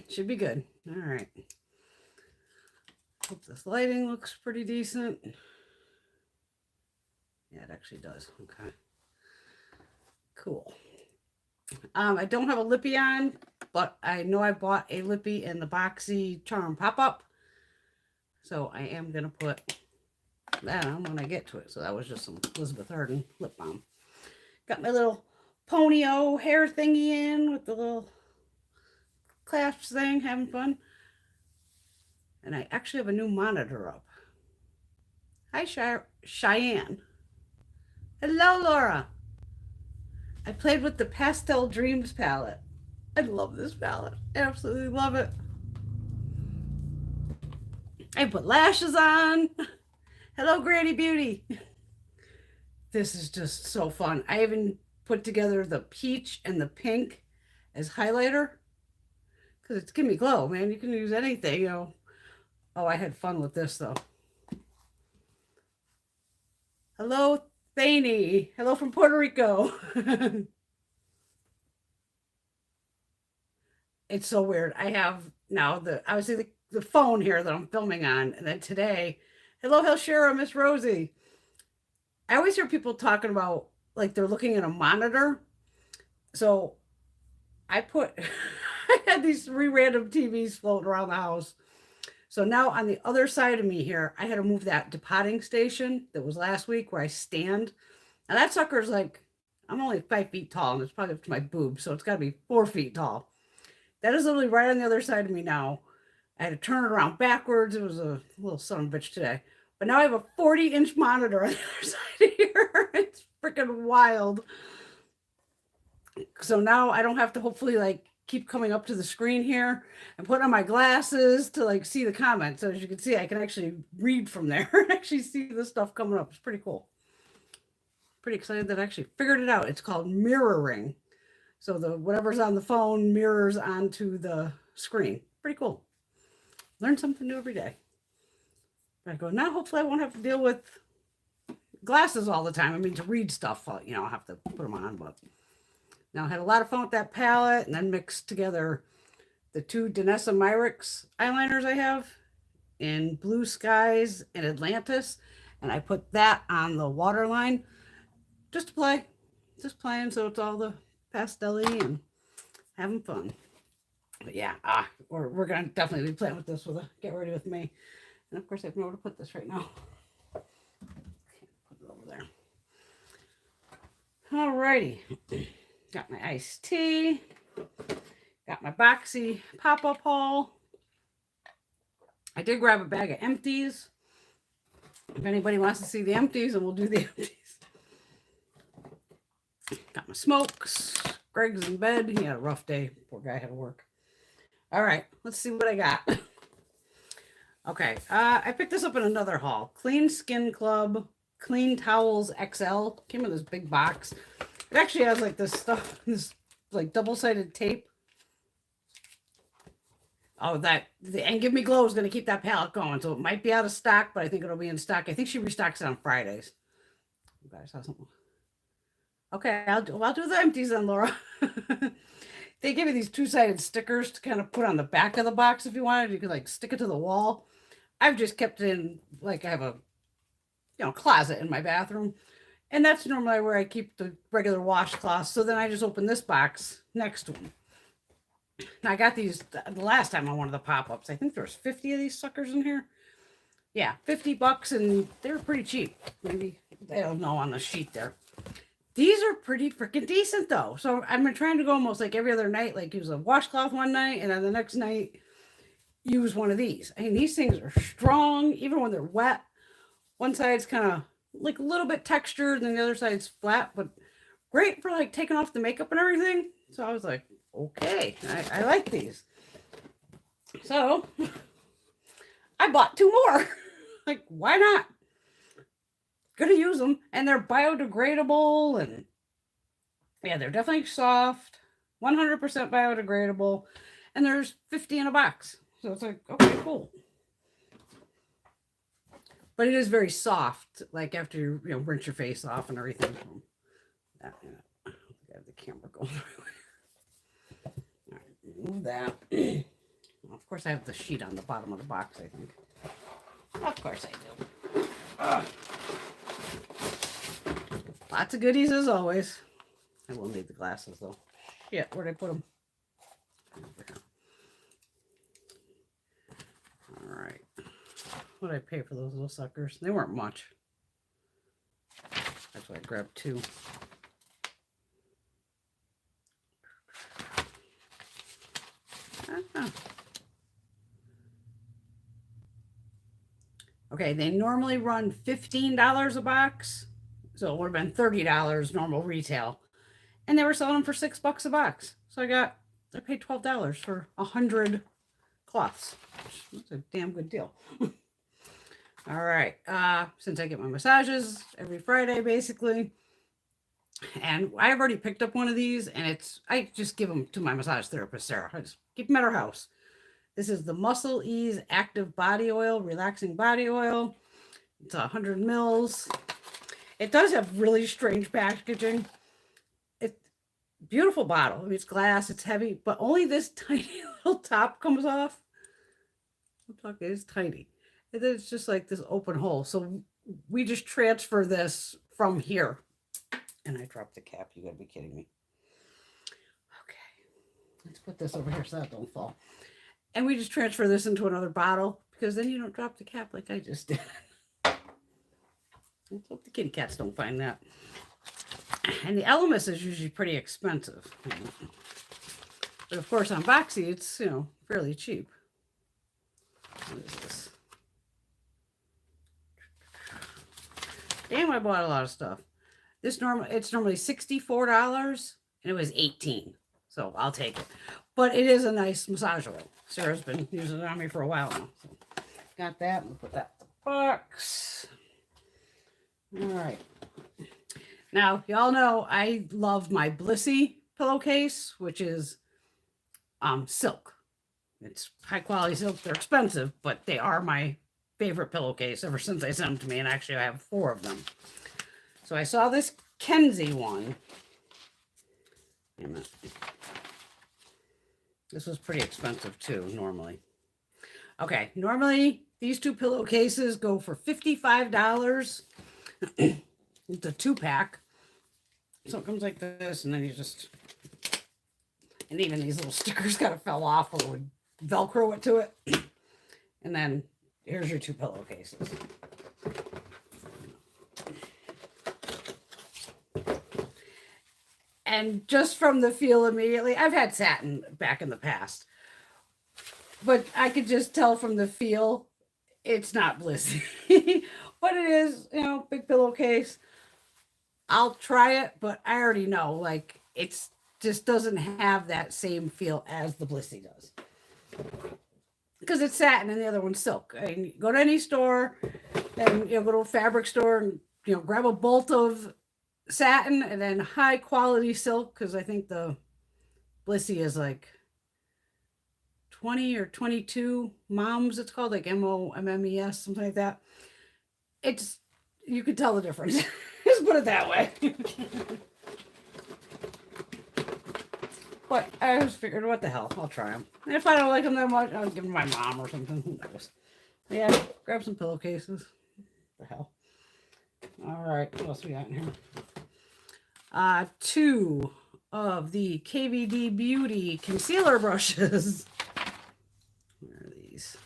Should be good. All right. Hope this lighting looks pretty decent. Yeah, it actually does. Okay. Cool. I don't have a lippy on, but I know I bought a lippy in the Boxy Charm Pop Up. So I am going to put that on when I get to it. So that was just some Elizabeth Arden lip balm. Got my little ponyo hair thingy in with the little clasps thing, having fun. And I actually have a new monitor up. Hi, Cheyenne. Hello, Laura. I played with the Pastel Dreams palette. I love this palette. I absolutely love it. I put lashes on. Hello, Granny Beauty. This is just so fun. I even put together the peach and the pink as highlighter because it's give me glow, man. You can use anything, you know. Oh, I had fun with this though. Hello, Thany. Hello from Puerto Rico. It's so weird. I have now obviously the phone here that I'm filming on, and then today, hello, Helshira, Miss Rosie. I always hear people talking about like they're looking at a monitor. So I put I had these 3 random TVs floating around the house. So now on the other side of me here, I had to move that depotting station that was last week where I stand. And that sucker's like, I'm only 5 feet tall and it's probably up to my boobs. So it's got to be 4 feet tall. That is literally right on the other side of me now. I had to turn it around backwards. It was a little son of a bitch today. But now I have a 40-inch monitor on the other side of here. It's freaking wild. So now I don't have to hopefully like keep coming up to the screen here and put on my glasses to like see the comments. So as you can see, I can actually read from there and actually see the stuff coming up. It's pretty cool. Pretty excited that I actually figured it out. It's called mirroring. So the whatever's on the phone mirrors onto the screen. Pretty cool. Learn something new every day. I go, now hopefully I won't have to deal with glasses all the time. I mean, to read stuff, you know, I'll have to put them on. But now I had a lot of fun with that palette and then mixed together the 2 Danessa Myricks eyeliners I have in Blue Skies and Atlantis. And I put that on the waterline just to play. Just playing, so it's all the pastel-y and having fun. But yeah, we're going to definitely be playing with this with a Get Ready With Me. And of course, I have nowhere to put this right now. Put it over there. Alrighty. Got my iced tea. Got my Boxy Pop Up haul. I did grab a bag of Empties. If anybody wants to see the Empties, and we'll do the Empties. Got my smokes. Greg's in bed. He had a rough day. Poor guy had to work. All right, let's see what I got. Okay, I picked this up in another haul. Clean Skin Club Clean Towels XL. Came in this big box. It actually has like this stuff, this like double-sided tape. Oh, and Give Me Glow is going to keep that palette going. So it might be out of stock, but I think it'll be in stock. I think she restocks it on Fridays. You guys have something. Okay, I'll do the Empties then, Laura. They give you these 2-sided stickers to kind of put on the back of the box if you wanted. You could like stick it to the wall. I've just kept it in, like I have a, closet in my bathroom. And that's normally where I keep the regular washcloths. So then I just open this box next to them. And I got these the last time on one of the pop-ups. I think there's 50 of these suckers in here. Yeah, $50, and they're pretty cheap. Maybe they don't know on the sheet there. These are pretty freaking decent though. So I'm trying to go almost like every other night, like use a washcloth one night and then the next night use one of these. I mean, these things are strong, even when they're wet. One side's kind of like a little bit textured and the other side's flat, but great for like taking off the makeup and everything. So I was like, okay, I like these. So I bought 2 more. Like, why not? Gonna use them, and they're biodegradable, and yeah, they're definitely soft, 100% biodegradable, and there's 50 in a box. So it's like, okay, cool. But it is very soft, like after you rinse your face off and everything. I have the camera going. All right, Move that. Of course, I have the sheet on the bottom of the box, I think. Of course I do. Lots of goodies as always. I will need the glasses though. Shit, where'd I put them? All right. What did I pay for those little suckers? They weren't much. That's why I grabbed two. Okay, they normally run $15 a box. So it would have been $30 normal retail. And they were selling them for $6 a box. So I paid $12 for 100 cloths. That's a damn good deal. All right. Since I get my massages every Friday, basically, and I've already picked up one of these, and I just give them to my massage therapist, Sarah. I just keep them at her house. This is the Muscle Ease Active Body Oil, Relaxing Body Oil. It's 100 mils. It does have really strange packaging. It's beautiful bottle. I mean, it's glass, it's heavy, but only this tiny little top comes off. Look, it is tiny. And then it's just like this open hole. So we just transfer this from here. And I dropped the cap. You gotta be kidding me. Okay. Let's put this over here so that don't fall. And we just transfer this into another bottle because then you don't drop the cap like I just did. Let's hope the kitty cats don't find that. And the Elemis is usually pretty expensive. But of course on Boxy, it's, fairly cheap. What is this? Damn, I bought a lot of stuff. It's normally $64 and it was $18. So I'll take it. But it is a nice massage oil. Sarah's been using it on me for a while now. So got that. We'll put that in the box. All right. Now, y'all know I love my Blissy pillowcase, which is silk. It's high quality silk. They're expensive, but they are my favorite pillowcase ever since I sent them to me. And actually, I have 4 of them. So I saw this Kenzie one. Wait a minute. This was pretty expensive too, normally. Okay, normally these 2 pillowcases go for $55. It's a 2-pack. So it comes like this, and then and even these little stickers kind of fell off or would Velcro it to it. And then here's your 2 pillowcases. And just from the feel immediately, I've had satin back in the past, but I could just tell from the feel, it's not Blissy. But it is, big pillowcase. I'll try it, but I already know, like, it's just doesn't have that same feel as the Blissy does. Because it's satin and the other one's silk. I mean, go to any store and, go to a fabric store and, grab a bolt of satin and then high quality silk, because I think the Blissy is like 20 or 22 moms, it's called, like MOMMES, something like that. You could tell the difference. Just put it that way. But I just figured, what the hell, I'll try them. And if I don't like them that much, I'll give them to my mom or something. Who knows? Yeah, grab some pillowcases. What the hell. All right, what else we got in here? 2 of the KVD Beauty concealer brushes. Where are these?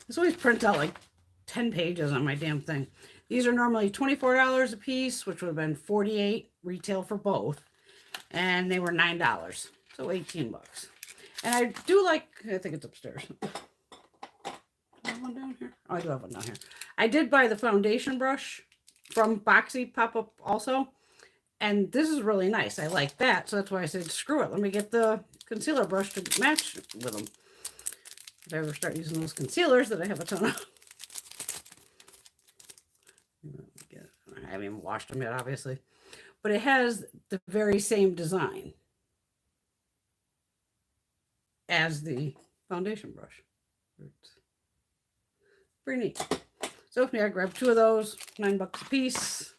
This always prints out like 10 pages on my damn thing. These are normally $24 a piece, which would have been $48 retail for both. And they were $9, so $18. And I do like, I think it's upstairs. Do I have one down here? Oh, I do have one down here. I did buy the foundation brush from Boxy Pop Up also. And this is really nice. I like that. So that's why I said, screw it. Let me get the concealer brush to match with them. If I ever start using those concealers that I have a ton of. I haven't even washed them yet, obviously. But it has the very same design as the foundation brush. It's pretty neat. So yeah, I grabbed 2 of those, $9 a piece.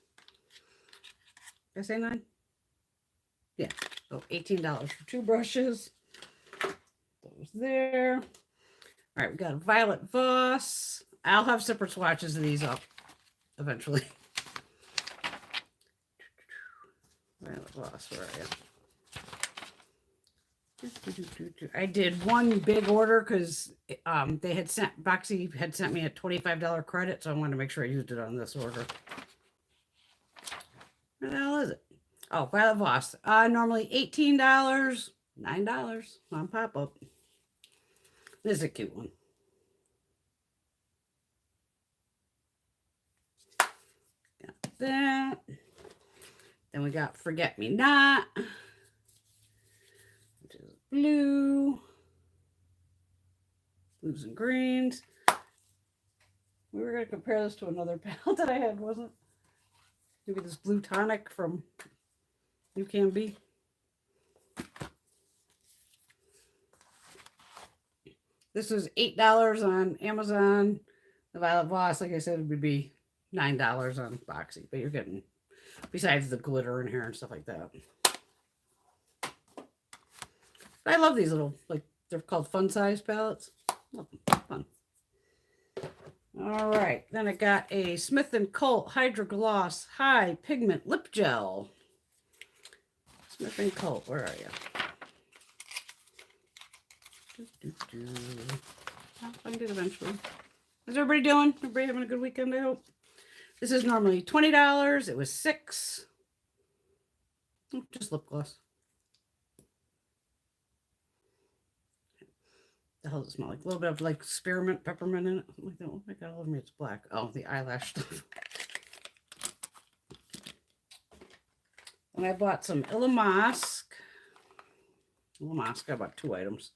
Did I say 9? Yeah, so $18 for 2 brushes. goes there. All right, we got a Violet Voss. I'll have separate swatches of these up eventually. Violet Voss, where are you? I did one big order because they had sent, Boxy had sent me a $25 credit, so I wanted to make sure I used it on this order. Where the hell is it? Oh, Violet Voss. Normally $18, $9 on pop-up. This is a cute one. Got that. Then we got Forget Me Not, which is blue. Blues and greens. We were going to compare this to another palette that I had, wasn't it? Maybe this Blue Tonic from You Can Be. This was $8 on Amazon. The Violet Voss, like I said, would be $9 on Boxy, but you're getting, besides the glitter in here and stuff like that. I love these little, like, they're called fun size palettes. Love them. Fun. All right, then I got a Smith & Colt Hydro Gloss High Pigment Lip Gel. Smith & Colt, where are you? I'll find it eventually. How's everybody doing? Everybody having a good weekend, I hope? This is normally $20. It was $6. Oh, just lip gloss. The hell does it smell like? A little bit of like spearmint, peppermint in it. Like that. Oh my god, all of me, it's black. Oh, the eyelash stuff. And I bought some Illamask. I bought 2 items.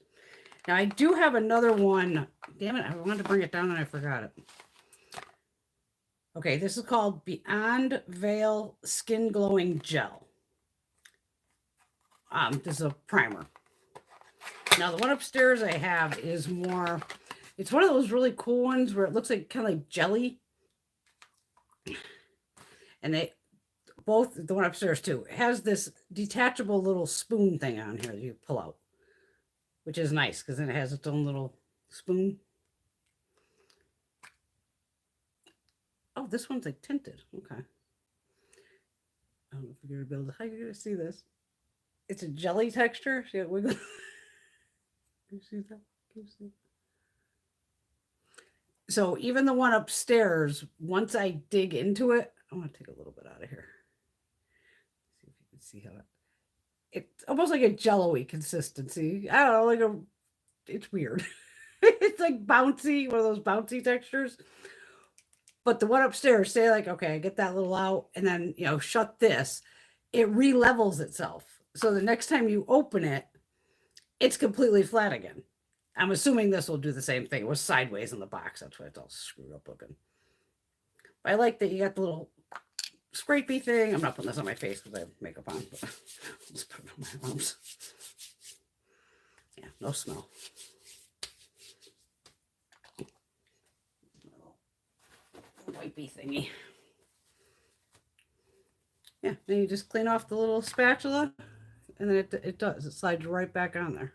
Now I do have another one. Damn it, I wanted to bring it down and I forgot it. Okay, this is called Beyond Veil Skin Glowing Gel. This is a primer. Now the one upstairs I have is more, it's one of those really cool ones where it looks like kind of like jelly. And they both, the one upstairs too, it has this detachable little spoon thing on here that you pull out, which is nice because then it has its own little spoon. Oh, this one's like tinted. Okay. I don't know if you're gonna be able to, how are you gonna see this? It's a jelly texture. See it wiggle. Can you see that? Can you see? So even the one upstairs, once I dig into it, I'm gonna take a little bit out of here. See if you can see how it's almost like a jello-y consistency. I don't know, like a, it's weird. It's like bouncy, one of those bouncy textures. But the one upstairs, say like, okay, I get that little out and then, you know, shut this, it re-levels itself. So the next time you open it, it's completely flat again. I'm assuming this will do the same thing. It was sideways in the box. That's why it's all screwed up looking. But I like that you got the little scrapey thing. I'm not putting this on my face because I have makeup on. But I'll just put it on my arms. Yeah, no smell. Wipey thingy. Yeah, then you just clean off the little spatula and then it does. It slides right back on there.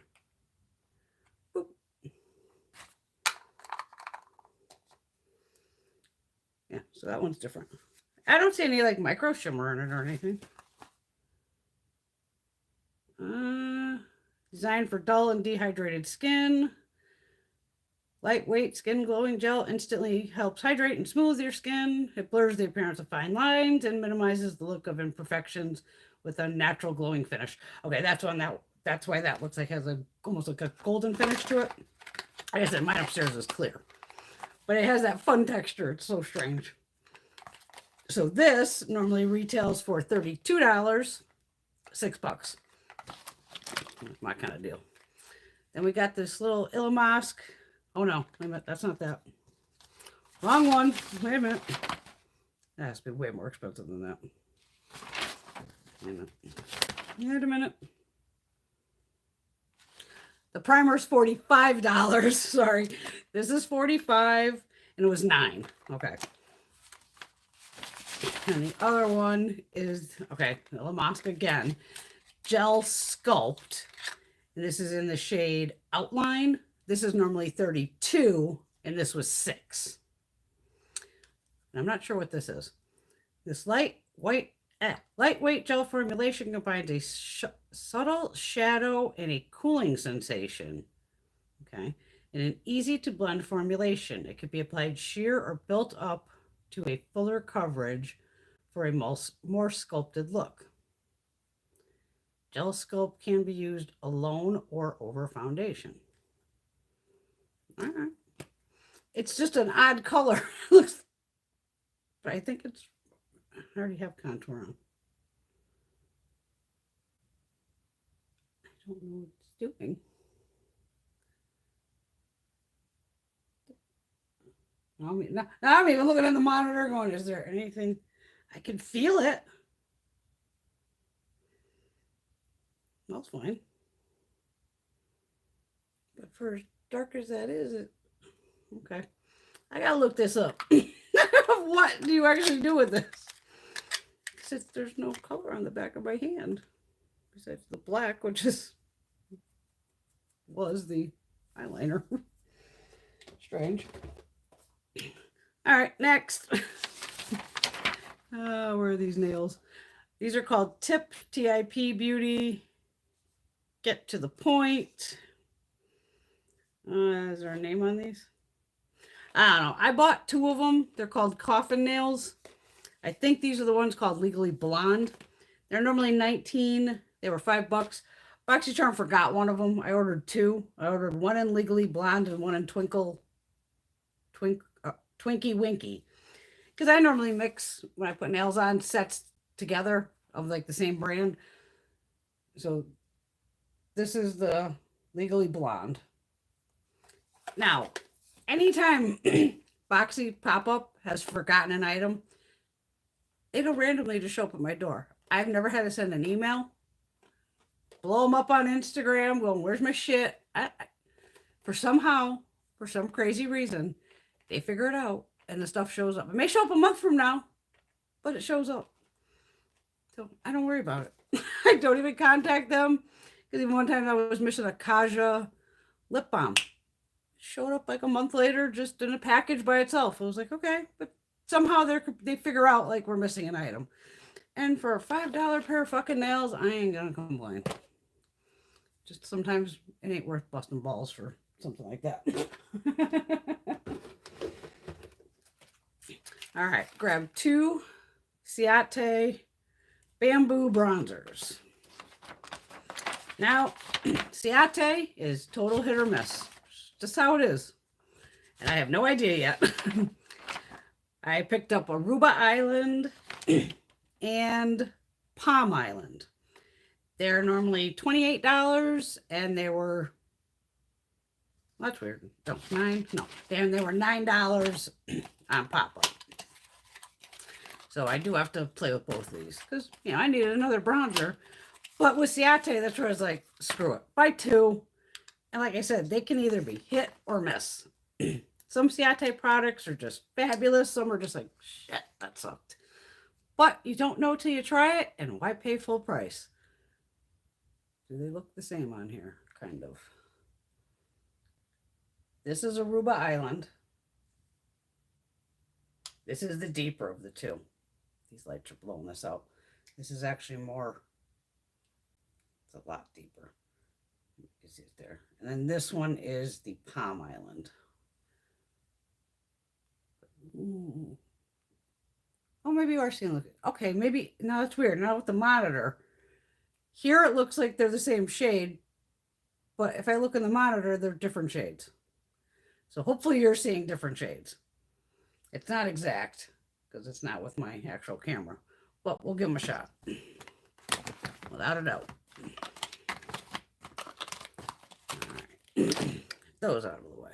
Boop. Yeah, so that one's different. I don't see any like micro shimmer in it or anything. Designed for dull and dehydrated skin. Lightweight skin glowing gel instantly helps hydrate and smooth your skin. It blurs the appearance of fine lines and minimizes the look of imperfections with a natural glowing finish. Okay, that's why that looks like has a almost like a golden finish to it. Like I said, mine upstairs is clear. But it has that fun texture. It's so strange. So this normally retails for $32, $6. My kind of deal. Then we got this little Illamask. Oh no, wait a minute, that's not that. Wrong one. Wait a minute. That has to be way more expensive than that. Wait a minute. Wait a minute. The primer's $45. Sorry. This is $45 and it was $9. Okay. And the other one is, okay, Illamask again. Gel Sculpt. And this is in the shade Outline. This is normally 32, and this was 6. And I'm not sure what this is. This lightweight gel formulation combines a subtle shadow and a cooling sensation. Okay. In an easy to blend formulation. It could be applied sheer or built up to a fuller coverage for a more sculpted look. Gel sculpt can be used alone or over foundation. All right. It's just an odd color. Looks, but I think it's, I already have contour on. I don't know what it's doing. Now I'm even looking at the monitor going, is there anything? I can feel it. Smells fine. But for as dark as that is, it okay. I gotta look this up. What do you actually do with this? Because there's no color on the back of my hand. Besides the black, which was the eyeliner. Strange. All right, next. Where are these nails? These are called Tip, T-I-P Beauty. Get to the point. Is there a name on these? I don't know. I bought 2 of them. They're called Coffin Nails. I think these are the ones called Legally Blonde. They're normally $19. They were $5. Boxycharm forgot one of them. I ordered 2. I ordered one in Legally Blonde and one in Twinkie Winky. Because I normally mix, when I put nails on, sets together of like the same brand. So this is the Legally Blonde. Now, anytime Boxy Pop Up has forgotten an item, it'll randomly just show up at my door. I've never had to send an email, blow them up on Instagram, going, where's my shit? For some crazy reason, they figure it out and the stuff shows up. It may show up a month from now, but it shows up. So I don't worry about it. I don't even contact them. Because even one time I was missing a Kaja lip balm. Showed up like a month later just in a package by itself. I was like, okay, but somehow they figure out like we're missing an item. And for a $5 pair of fucking nails, I ain't gonna complain. Just sometimes it ain't worth busting balls for something like that. All right, grab 2 Ciate bamboo bronzers. Now, Ciate is total hit or miss. Just how it is. And I have no idea yet. I picked up Aruba Island and Palm Island. They're normally $28 and they were, that's weird. No, they were $9 on Pop Up. So I do have to play with both of these because, you know, I needed another bronzer. But with Ciate, that's where I was like, screw it. Buy 2. And like I said, they can either be hit or miss. Some Ciate products are just fabulous. Some are just like, shit, that sucked. But you don't know till you try it. And why pay full price? Do they look the same on here? Kind of. This is Aruba Island. This is the deeper of the 2. These lights are blowing this out. This is actually more, it's a lot deeper. You can see it there. And then this one is the Palm Island. Ooh. Oh, maybe you are seeing, look. Okay, maybe, no, that's weird. Now with the monitor. Here it looks like they're the same shade. But if I look in the monitor, they're different shades. So hopefully you're seeing different shades. It's not exact because it's not with my actual camera, but we'll give them a shot. Without a doubt. All right. Those out of the way.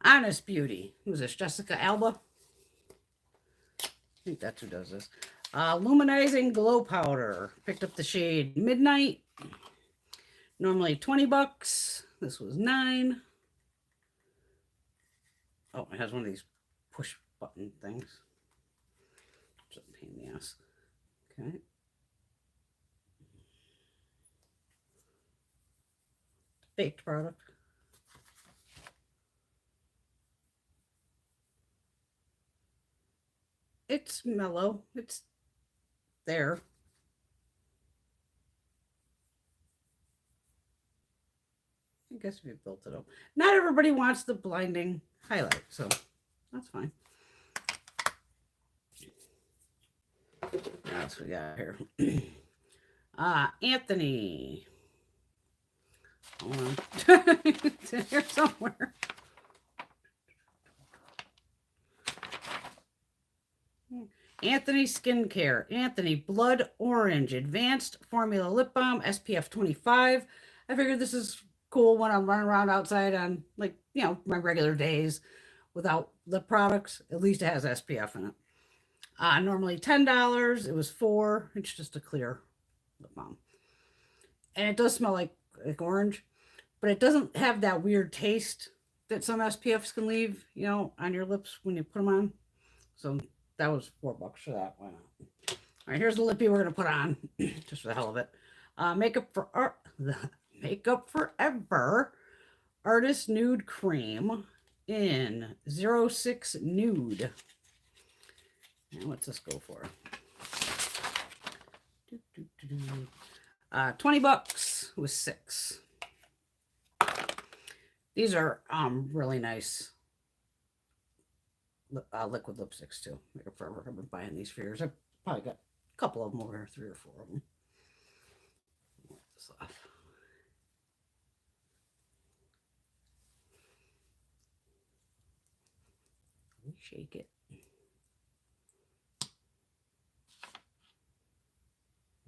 Honest Beauty. Who's this? Jessica Alba? I think that's who does this. Luminizing Glow Powder. Picked up the shade Midnight. Normally $20. This was $9. Oh, it has one of these push button things. It's a pain in the ass. Okay. baked product. It's mellow. It's there. I guess we built it up. Not everybody wants the blinding highlight, so that's fine. That's what we got here. Anthony. Hold on. It's in here somewhere. Anthony Skincare. Anthony Blood Orange Advanced Formula Lip Balm SPF 25. I figured this is cool when I'm running around outside on, like, you know, my regular days without lip products. At least it has SPF in it. Normally $10. It was $4. It's just a clear lip balm. And it does smell like orange, but it doesn't have that weird taste that some SPFs can leave, you know, on your lips when you put them on. So that was $4 for that. Why not? All right, here's the lippy we're going to put on, just for the hell of it. Makeup Forever Artist Nude Cream in 06 Nude. And what's this go for? $20 with 6. These are really nice liquid lipsticks too. Makeup Forever. I've been buying these for years. I've probably got a couple of them over here, 3 or 4 of them. Get this off. Shake it.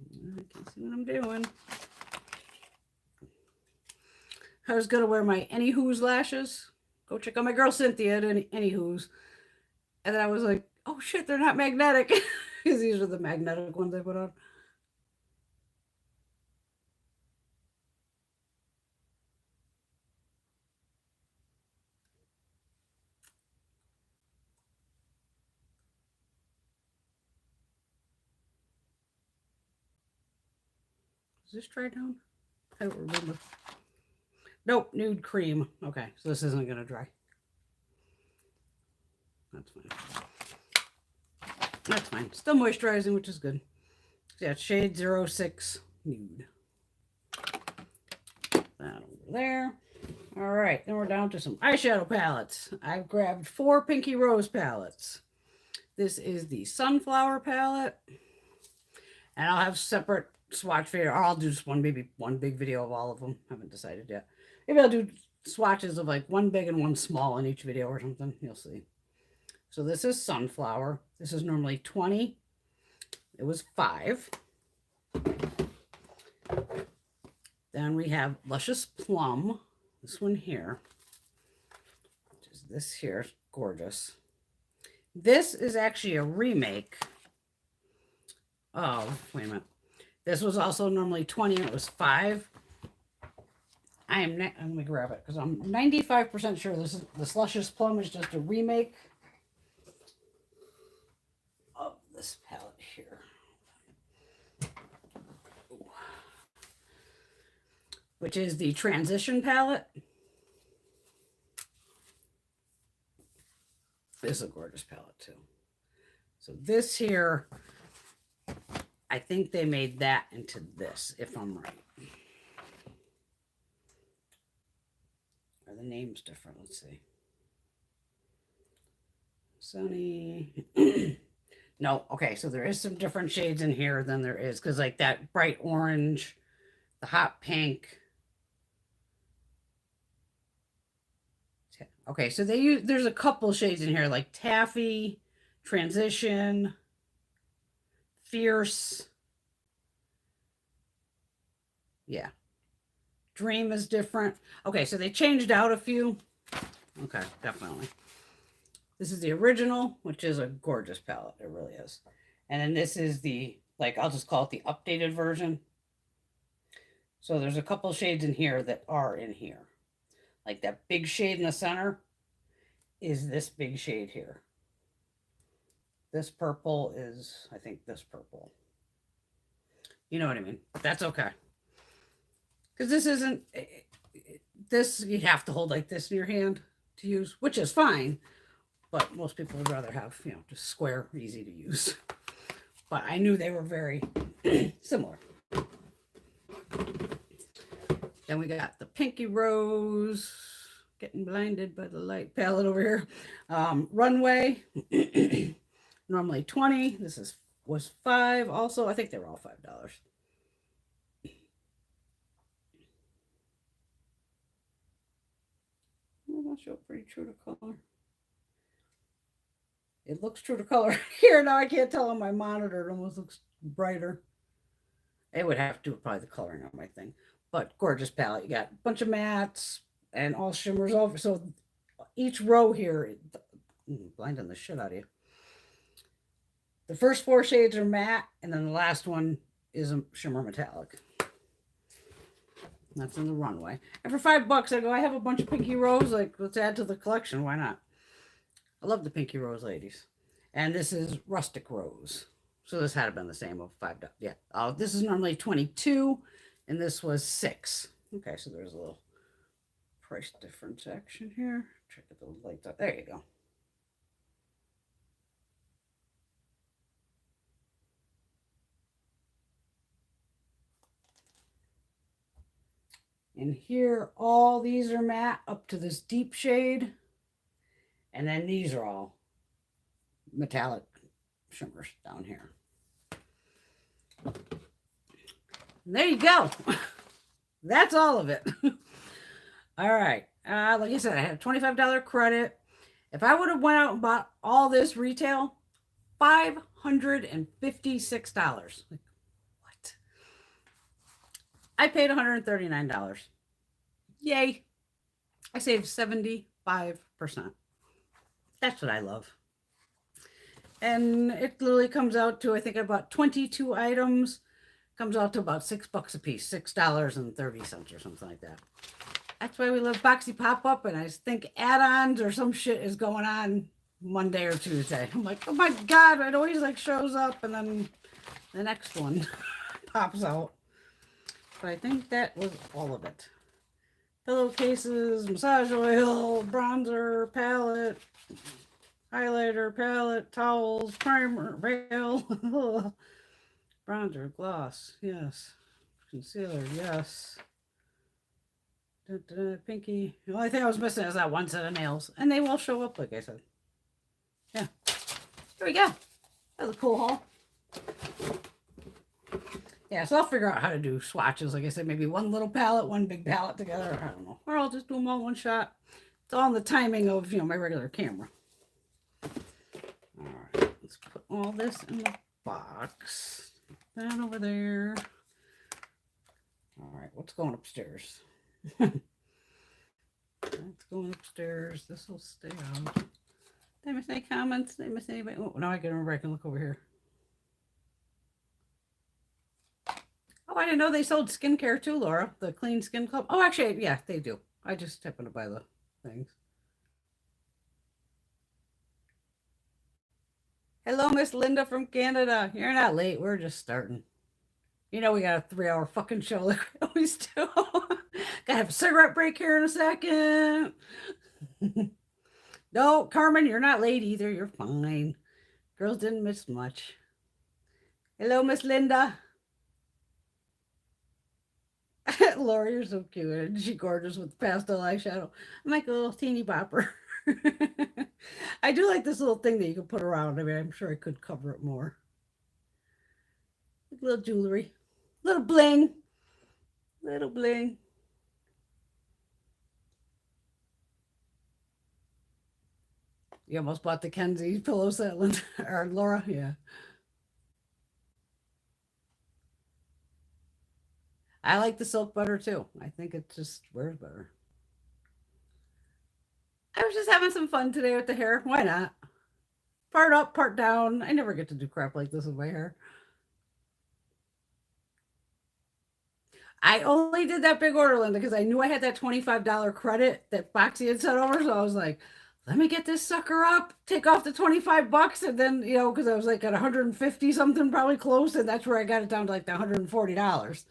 I can't see what I'm doing. I was going to wear my Anywho's lashes. Go check out my girl Cynthia at Anywho's. And then I was like, oh shit, they're not magnetic. Because these are the magnetic ones I put on. Is this dry down? I don't remember. Nope, nude cream. Okay, so this isn't going to dry. That's fine. That's fine. Still moisturizing, which is good. So yeah, shade 06 Nude. That over there. All right, then we're down to some eyeshadow palettes. I've grabbed 4 Pinky Rose palettes. This is the Sunflower palette. And I'll have separate swatch video, or I'll do just maybe one big video of all of them. Haven't decided yet. Maybe I'll do swatches of like one big and one small in each video or something. You'll see. So this is Sunflower. This is normally $20. It was $5. Then we have Luscious Plum. This one here. Which is this here. Gorgeous. This is actually a remake. Oh, wait a minute. This was also normally $20 and it was $5. Let me grab it because I'm 95% sure this Luscious Plum is just a remake of this palette here. Which is the Transition palette. This is a gorgeous palette too. So this here, I think they made that into this, if I'm right. Are the names different? Let's see. Sunny. No, okay, so there is some different shades in here than there is, because like that bright orange, the hot pink. Okay, so there's a couple shades in here, like Taffy, Transition, Fierce. Yeah. Dream is different. Okay, so they changed out a few. Okay, definitely. This is the original, which is a gorgeous palette. It really is. And then this is the, like, I'll just call it the updated version. So there's a couple shades in here that are in here. Like that big shade in the center is this big shade here. This purple is, I think, this purple. You know what I mean? But that's okay. Because this isn't, this you'd have to hold like this in your hand to use, which is fine. But most people would rather have, just square, easy to use. But I knew they were very similar. Then we got the Pinky Rose, getting blinded by the light palette over here. Runway, normally $20. This was $5 also. I think they were all $5. I'm not sure pretty true to color. It looks true to color here. Now I can't tell on my monitor. It almost looks brighter. It would have to do probably the coloring on my thing. But gorgeous palette. You got a bunch of mattes and all shimmers over. So each row here, blinding the shit out of you. The first 4 shades are matte, and then the last one is a shimmer metallic. That's in the Runway. And for $5, I go, I have a bunch of Pinky Rose. Like, let's add to the collection. Why not? I love the Pinky Rose ladies. And this is Rustic Rose. So this had been the same of $5. Yeah. This is normally $22, and this was $6. Okay, so there's a little price difference action here. Try to get the lights up. There you go. And here, all these are matte up to this deep shade. And then these are all metallic shimmers down here. And there you go. That's all of it. All right. Like I said, I had a $25 credit. If I would have went out and bought all this retail, $556. Like, what? I paid $139. Yay. I saved 75%. That's what I love. And it literally comes out to, I think I bought 22 items. Comes out to about $6 a piece, $6.30 or something like that. That's why we love Boxy Pop Up. And I think add-ons or some shit is going on Monday or Tuesday. I'm like, oh my God, it always like shows up and then the next one pops out. But I think that was all of it. Pillowcases, massage oil, bronzer, palette, highlighter, palette, towels, primer, veil, bronzer, gloss, yes, concealer, yes, pinky. The only thing I was missing is that one set of nails, and they will show up, like I said. Yeah, there we go. That was a cool haul. Yeah, so I'll figure out how to do swatches. Like I said, maybe one little palette, one big palette together. I don't know. Or I'll just do them all in one shot. It's all in the timing of, my regular camera. All right, let's put all this in the box. That over there. All right, what's going upstairs? That's going upstairs. This will stay out. Did I miss any comments? Did I miss anybody? Oh, now I can remember. I can look over here. Oh, I didn't know they sold skincare too, Laura. The Clean Skin Club. Oh, actually, yeah, they do. I just happen to buy the things. Hello, Miss Linda from Canada. You're not late. We're just starting. We got a 3-hour fucking show like we always do. Gotta have a cigarette break here in a second. No, Carmen, you're not late either. You're fine. Girls didn't miss much. Hello, Miss Linda. Laura, you're so cute. Isn't she gorgeous with pastel eyeshadow? I'm like a little teeny bopper. I do like this little thing that you can put around. I mean, I'm sure I could cover it more. Little jewelry. Little bling. Little bling. You almost bought the Kenzie pillow set, Linda, or Laura? Yeah. I like the silk butter too. I think it just wears better. I was just having some fun today with the hair. Why not? Part up, part down. I never get to do crap like this with my hair. I only did that big order, Linda, because I knew I had that $25 credit that Boxy had sent over. So I was like, let me get this sucker up, take off the $25, and then, because I was like at 150 something, probably close, and that's where I got it down to like the $140.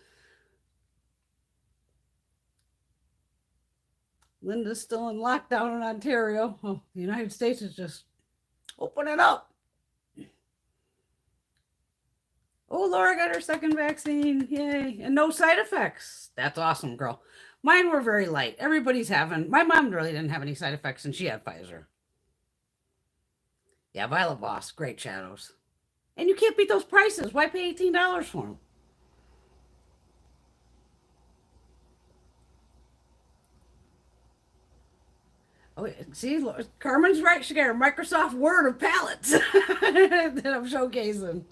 Linda's still in lockdown in Ontario. Oh, the United States is just opening up. Oh, Laura got her second vaccine. Yay. And no side effects. That's awesome, girl. Mine were very light. Everybody's having. My mom really didn't have any side effects, and she had Pfizer. Yeah, Violet Voss. Great shadows. And you can't beat those prices. Why pay $18 for them? Oh, see, Carmen's right. She got a Microsoft Word of palettes that I'm showcasing.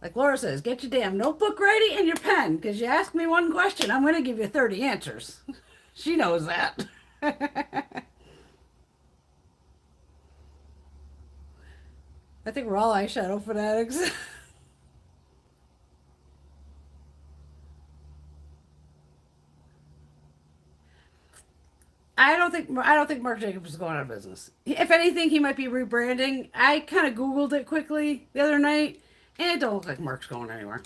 Like Laura says, get your damn notebook ready and your pen, because you ask me one question, I'm going to give you 30 answers. She knows that. I think we're all eyeshadow fanatics. I don't think Marc Jacobs is going out of business. If anything, he might be rebranding. I kind of Googled it quickly the other night, and it don't look like Marc's going anywhere.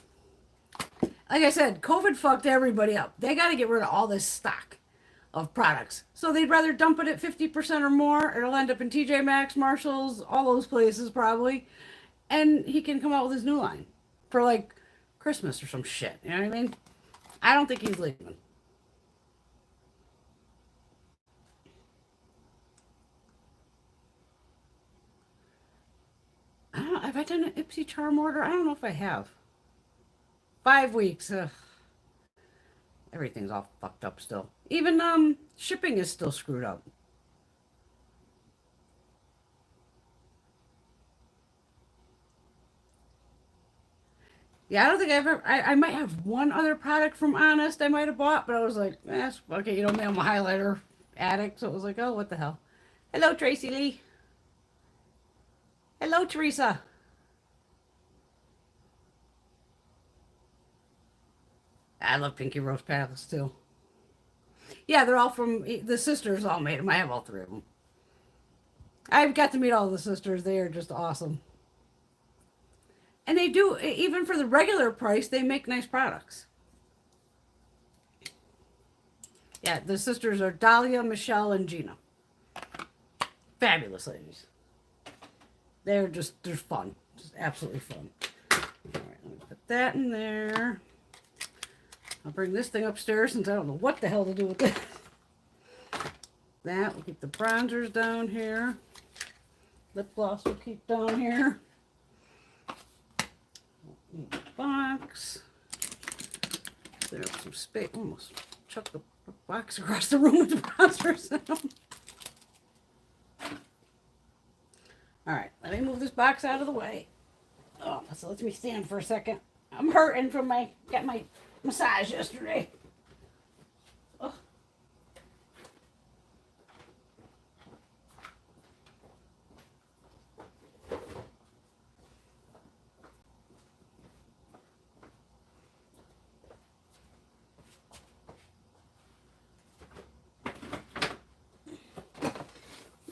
Like I said, COVID fucked everybody up. They got to get rid of all this stock of products. So they'd rather dump it at 50% or more. It'll end up in TJ Maxx, Marshalls, all those places probably. And he can come out with his new line for like Christmas or some shit. You know what I mean? I don't think he's leaving. I don't know. Have I done an Ipsy Charm order? I don't know if I have. 5 weeks. Ugh, everything's all fucked up still. Even shipping is still screwed up. Yeah, I don't think I've ever. I might have one other product from Honest I might have bought, but I was like, okay, you know me, I'm a highlighter addict, so it was like, oh, what the hell. Hello, Tracy Lee. Hello, Teresa. I love Pinky Rose palettes too. Yeah, they're all from the sisters. All made them. I have all three of them. I've got to meet all the sisters. They are just awesome, and they do even for the regular price. They make nice products. Yeah, the sisters are Dahlia, Michelle, and Gina. Fabulous ladies. They're fun, just absolutely fun. All right, let me put that in there. I'll bring this thing upstairs since I don't know what the hell to do with it. That we'll keep the bronzers down here. Lip gloss will keep down here. Box. Clear up some space. Almost chuck the box across the room with the bronzers. All right, let me move this box out of the way. Oh, so let me stand for a second. I'm hurting from got my massage yesterday. Oh.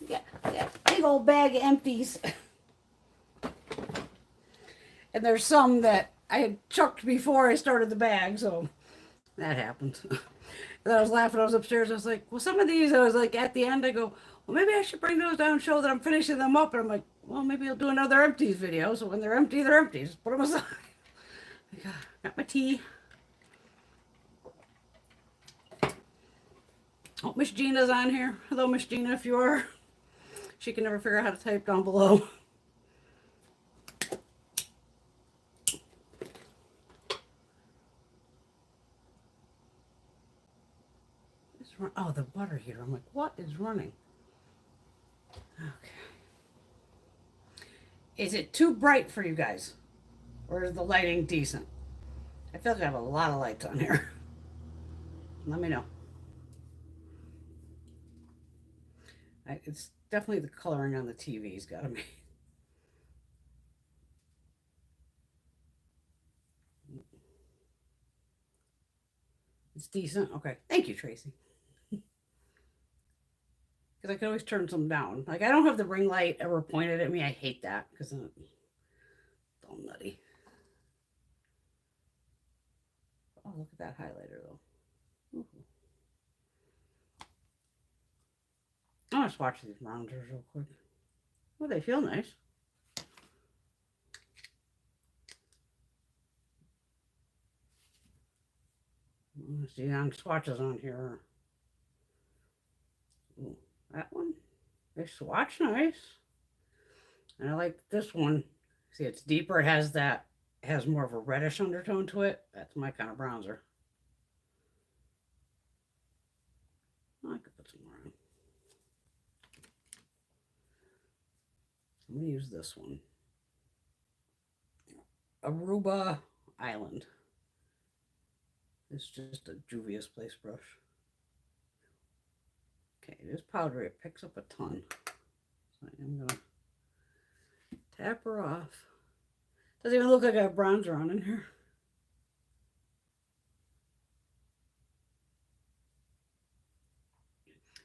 Yeah, big old bag of empties. And there's some that I had chucked before I started the bag, so that happened. And I was laughing. I was upstairs. I was like, well, some of these, I was like, at the end, I go, well, maybe I should bring those down and show that I'm finishing them up. And I'm like, well, maybe I'll do another empties video. So when they're empty, they're empty. Just put them aside. Got my tea. Oh, Miss Gina's on here. Hello, Miss Gina, if you are. She can never figure out how to type down below. Oh, the butter heater. I'm like, what is running? Okay. Is it too bright for you guys? Or is the lighting decent? I feel like I have a lot of lights on here. Let me know. It's definitely the coloring on the TV's got to be. It's decent. Okay. Thank you, Tracy. Because I can always turn some down. Like, I don't have the ring light ever pointed at me. I hate that because it's all nutty. Oh, look at that highlighter, though. Ooh. want to swatch these bronzers real quick. Oh, they feel nice. Let's see, on swatches on here. Ooh, that one, they swatch nice. And I like this one. See, it's deeper. It has more of a reddish undertone to it. That's my kind of bronzer. I could put some more on. I'm going to use this one. Aruba Island. It's just a Juvia's Place brush. Okay, it is powdery. It picks up a ton. So I'm going to tap her off. Doesn't even look like I have bronzer on in here.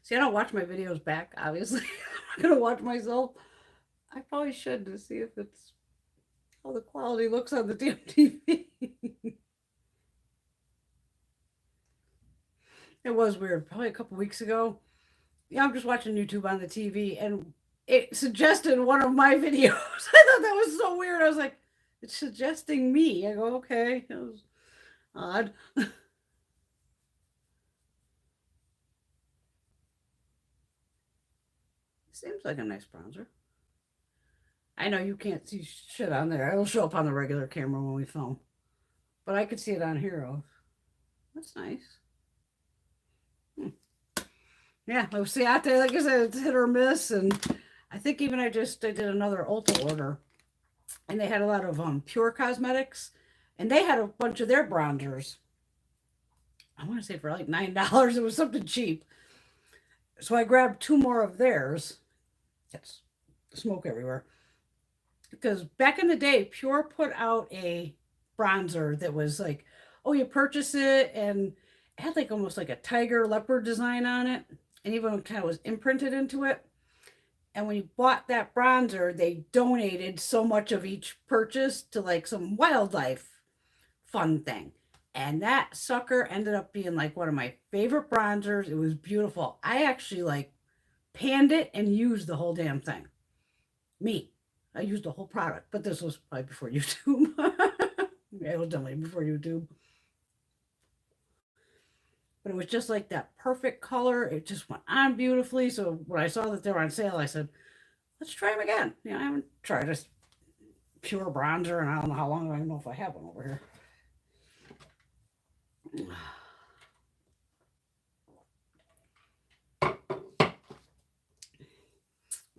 See, I don't watch my videos back, obviously. I'm not going to watch myself. I probably should to see if it's how the quality looks on the damn TV. It was weird. Probably a couple weeks ago. Yeah, I'm just watching YouTube on the TV, and it suggested one of my videos. I thought that was so weird. I was like, it's suggesting me. I go, okay. That was odd. Seems like a nice bronzer. I know you can't see shit on there. It'll show up on the regular camera when we film. But I could see it on here. Oh, that's nice. Yeah, see, after, like I said, it's hit or miss. And I think even I did another Ulta order. And they had a lot of Pure Cosmetics. And they had a bunch of their bronzers. I want to say for like $9. It was something cheap. So I grabbed 2 more of theirs. It's smoke everywhere. Because back in the day, Pure put out a bronzer that was like, oh, you purchase it, and it had like almost like a tiger leopard design on it. And even kind of was imprinted into it. And when you bought that bronzer, they donated so much of each purchase to like some wildlife fun thing. And that sucker ended up being like one of my favorite bronzers. It was beautiful. I actually like panned it and used the whole damn thing. Me. I used the whole product, but this was probably before YouTube. Yeah, it was definitely before YouTube. But it was just like that perfect color. It just went on beautifully. So when I saw that they were on sale, I said, let's try them again. You know, I haven't tried a Pure bronzer, and I don't know how long. I don't know if I have one over here.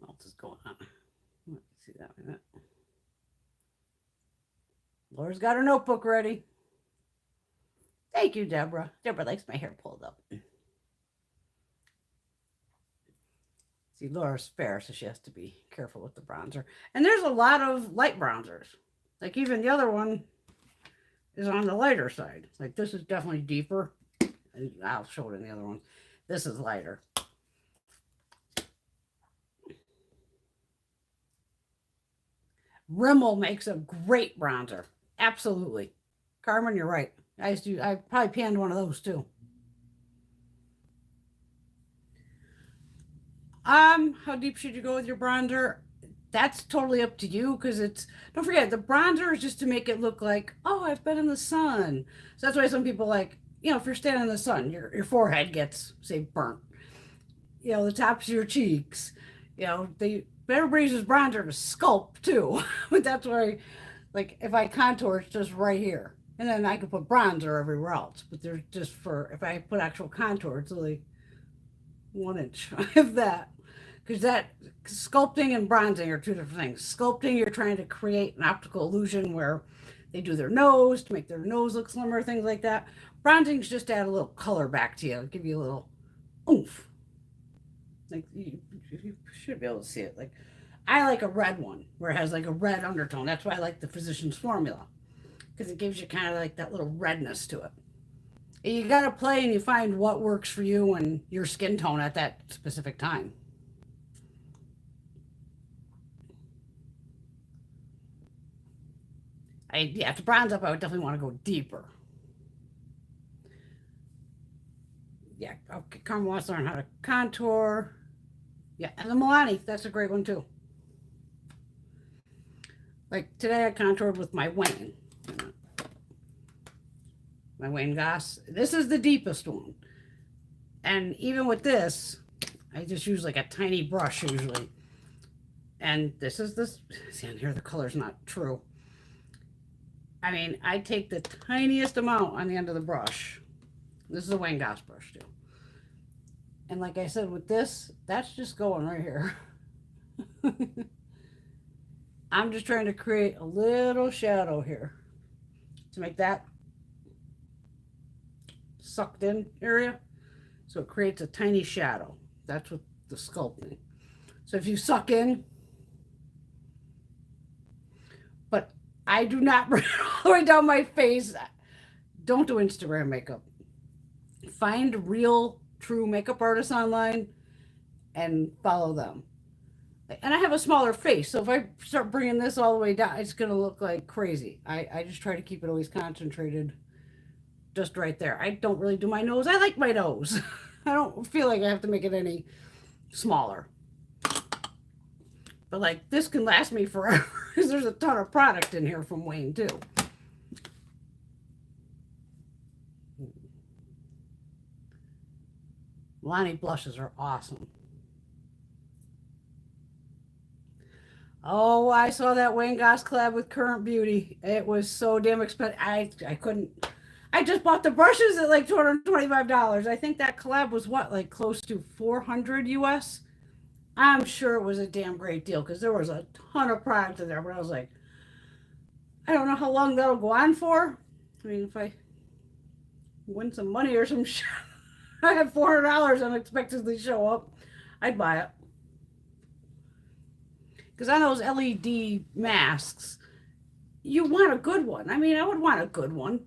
What else is going on? Let's see that minute. Laura's got her notebook ready. Thank you, Deborah. Deborah likes my hair pulled up. See, Laura's fair, so she has to be careful with the bronzer. And there's a lot of light bronzers. Like even the other one is on the lighter side. Like this is definitely deeper. I'll show it in the other one. This is lighter. Rimmel makes a great bronzer. Absolutely. Carmen, you're right. I probably panned one of those too. How deep should you go with your bronzer? That's totally up to you, because don't forget, the bronzer is just to make it look like, oh, I've been in the sun. So that's why some people like, if you're standing in the sun, your forehead gets, say, burnt. The tops of your cheeks. Everybody uses bronzer to sculpt too. But that's why, like, if I contour, it's just right here. And then I could put bronzer everywhere else. But there's just if I put actual contour, it's only 1 inch of that. Because sculpting and bronzing are 2 different things. Sculpting, you're trying to create an optical illusion where they do their nose to make their nose look slimmer, things like that. Bronzing is just to add a little color back to you, give you a little oomph. Like you should be able to see it. Like I like a red one where it has like a red undertone. That's why I like the Physicians Formula, because it gives you kind of like that little redness to it. And you got to play and you find what works for you and your skin tone at that specific time. To bronze up, I would definitely want to go deeper. Yeah, okay, Carmen wants to learn how to contour. Yeah, and the Milani, that's a great one too. Like today I contoured with my Wayne. My Wayne Goss. This is the deepest one. And even with this, I just use like a tiny brush usually. And this is this. See on here, the color's not true. I mean, I take the tiniest amount on the end of the brush. This is a Wayne Goss brush too. And like I said, with this, that's just going right here. I'm just trying to create a little shadow here to make that sucked in area. So it creates a tiny shadow. That's what the sculpting. So if you suck in, but I do not bring it all the way down my face. Don't do Instagram makeup. Find real, true makeup artists online and follow them. And I have a smaller face, so if I start bringing this all the way down, it's going to look like crazy. I just try to keep it always concentrated just right there. I don't really do my nose. I like my nose. I don't feel like I have to make it any smaller. But like this can last me forever because there's a ton of product in here from Wayne too. Milani blushes are awesome. Oh, I saw that Wayne Goss collab with Current Beauty. It was so damn expensive. I couldn't. I just bought the brushes at like $225. I think that collab was what, like close to 400 US. I'm sure it was a damn great deal because there was a ton of product in there. But I was like, I don't know how long that'll go on for. I mean, if I win some money or some shit, I have $400 unexpectedly show up, I'd buy it. Because on those LED masks, you want a good one. I mean, I would want a good one.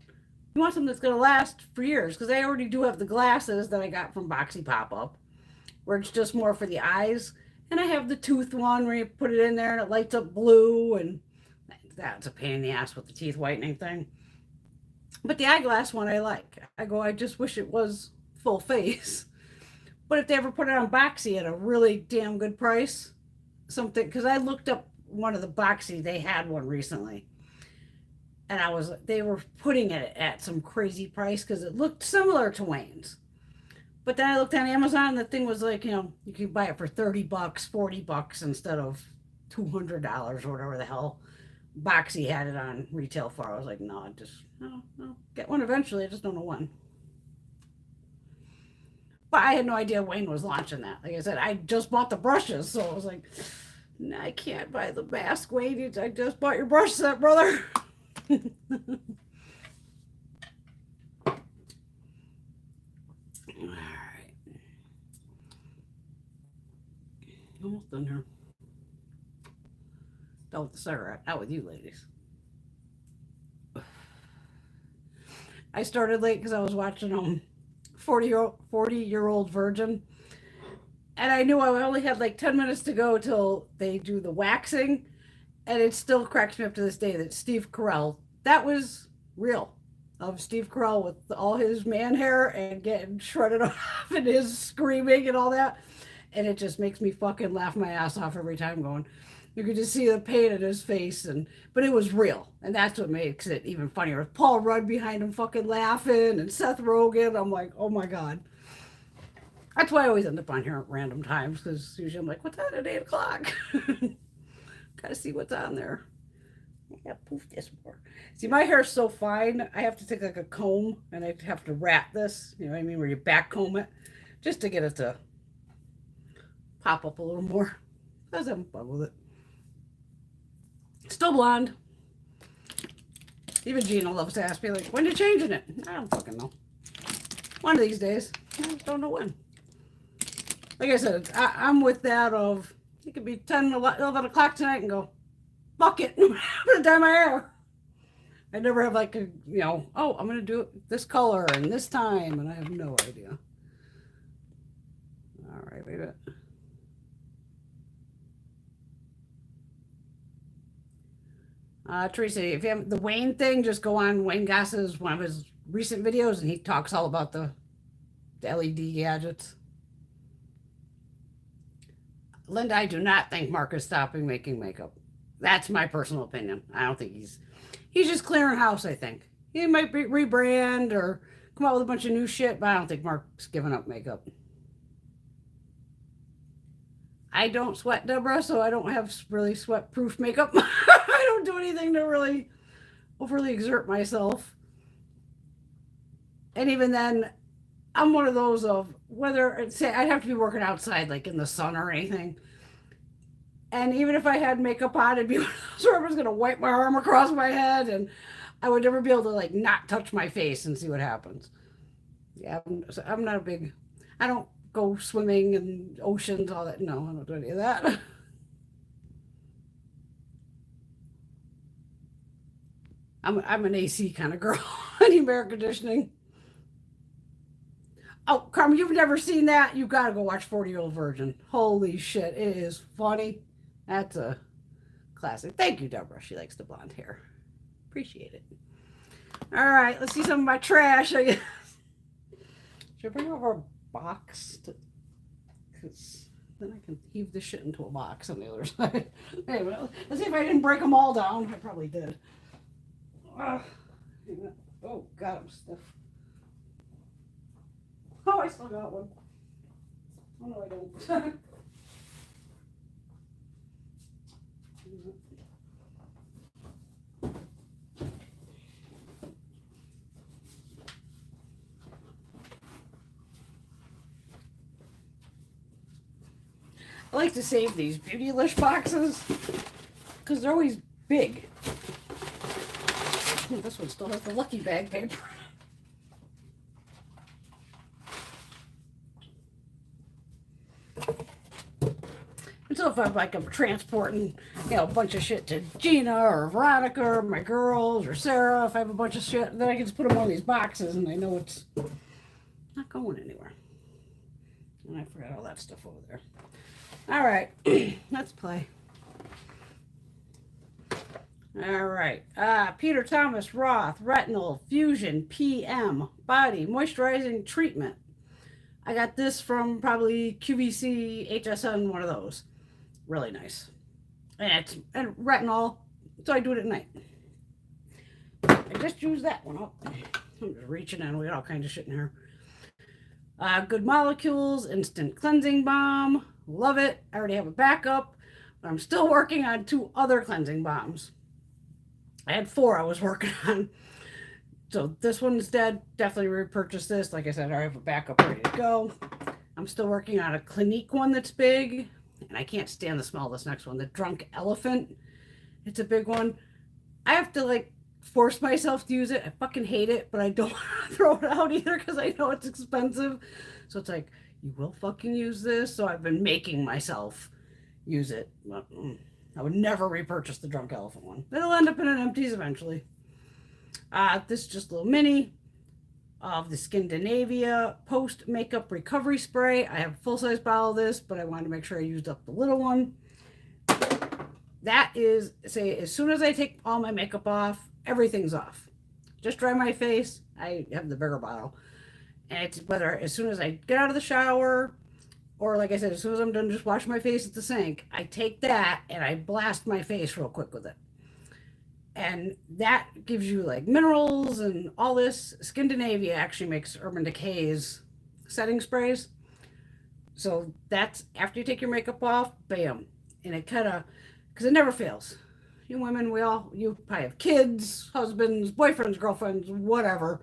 You want something that's going to last for years. Because I already do have the glasses that I got from Boxy Pop Up, where it's just more for the eyes. And I have the tooth one where you put it in there and it lights up blue. And that's a pain in the ass with the teeth whitening thing. But the eyeglass one I like. I just wish it was full face. But if they ever put it on Boxy at a really damn good price, something, because I looked up one of the Boxy, they had one recently, and they were putting it at some crazy price because it looked similar to Wayne's. But then I looked on Amazon and the thing was like, you could buy it for $30, $40 instead of $200 or whatever the hell Boxy had it on retail for. I was like, no, I'll get one eventually. I just don't know when. But I had no idea Wayne was launching that. Like I said, I just bought the brushes, so I was like, no, I can't buy the mask, Wayne. I just bought your brush set, brother. All right. Almost done here. Done with the cigarette. Out with you, ladies. I started late because I was watching 40-year-old virgin, and I knew I only had like 10 minutes to go till they do the waxing, and it still cracks me up to this day that Steve Carell, that was real, of Steve Carell with all his man hair and getting shredded off and his screaming and all that, and it just makes me fucking laugh my ass off every time. Going, you could just see the pain in his face, but it was real, and that's what makes it even funnier. With Paul Rudd behind him fucking laughing, and Seth Rogen, I'm like, oh my god. That's why I always end up on here at random times, because usually I'm like, what's on at 8 o'clock? Gotta see what's on there. I gotta poof this more. See, my hair's so fine, I have to take like a comb, and I have to wrap this, you know what I mean, where you back comb it, just to get it to pop up a little more. I was having fun with it. Still blonde. Even Gina loves to ask me, like, when you changing it? I don't fucking know. One of these days. I just don't know when. Like I said, I'm with that of, it could be 10, 11 o'clock tonight and go, fuck it. I'm going to dye my hair. I never have like oh, I'm going to do it this color and this time. And I have no idea. All right, wait a minute. Teresa, if you have the Wayne thing, just go on Wayne Goss's one of his recent videos, and he talks all about the LED gadgets. Linda, I do not think Mark is stopping making makeup. That's my personal opinion. I don't think he's just clearing house, I think. He might rebrand or come out with a bunch of new shit, but I don't think Mark's giving up makeup. I don't sweat, Deborah, so I don't have really sweat-proof makeup. I don't do anything to really overly exert myself. And even then, I'm one of those of whether, say, I'd have to be working outside, like in the sun or anything. And even if I had makeup on, it'd be one of those where I was going to wipe my arm across my head and I would never be able to like not touch my face and see what happens. Yeah, I'm not a big, I don't go swimming in oceans, all that. No, I don't do any of that. I'm an AC kind of girl. I need air conditioning. Oh, Carmen, you've never seen that? You got to go watch 40-Year-Old Virgin. Holy shit, it is funny. That's a classic. Thank you, Deborah. She likes the blonde hair. Appreciate it. All right, let's see some of my trash, I guess. Should I bring over a box? Because then I can heave this shit into a box on the other side. Anyway, let's see if I didn't break them all down. I probably did. Oh, God, I'm stiff. Oh, I still got one. Oh, no, I don't. I like to save these Beautylish boxes because they're always big. Oh, this one still has the lucky bag paper. And so if I'm transporting, a bunch of shit to Gina or Veronica or my girls or Sarah, if I have a bunch of shit, then I can just put them on these boxes and I know it's not going anywhere. And I forgot all that stuff over there. All right, let's play. All right, Peter Thomas Roth Retinol Fusion PM Body Moisturizing Treatment. I got this from probably QVC, HSN, one of those. Really nice. And retinol, so I do it at night. I just used that one up. I'm just reaching in. We got all kinds of shit in here. Good Molecules Instant Cleansing Balm. Love it. I already have a backup, but I'm still working on 2 other cleansing balms. I had 4 I was working on. So this one's dead. Definitely repurchase this. Like I said, I have a backup ready to go. I'm still working on a Clinique one that's big, and I can't stand the smell of this next one. The Drunk Elephant. It's a big one. I have to force myself to use it. I fucking hate it, but I don't want to throw it out either because I know it's expensive. So it's like, you will fucking use this. So I've been making myself use it. I would never repurchase the Drunk Elephant one. It'll end up in an Empties eventually. This is just a little mini of the Skindinavia Post Makeup Recovery Spray. I have a full-size bottle of this, but I wanted to make sure I used up the little one. That is, say, as soon as I take all my makeup off, everything's off. Just dry my face. I have the bigger bottle. And it's whether as soon as I get out of the shower, or like I said, as soon as I'm done just washing my face at the sink, I take that and I blast my face real quick with it. And that gives you minerals and all this. Skindinavia actually makes Urban Decay's setting sprays. So that's after you take your makeup off, bam. And it because it never fails. You women, you probably have kids, husbands, boyfriends, girlfriends, whatever.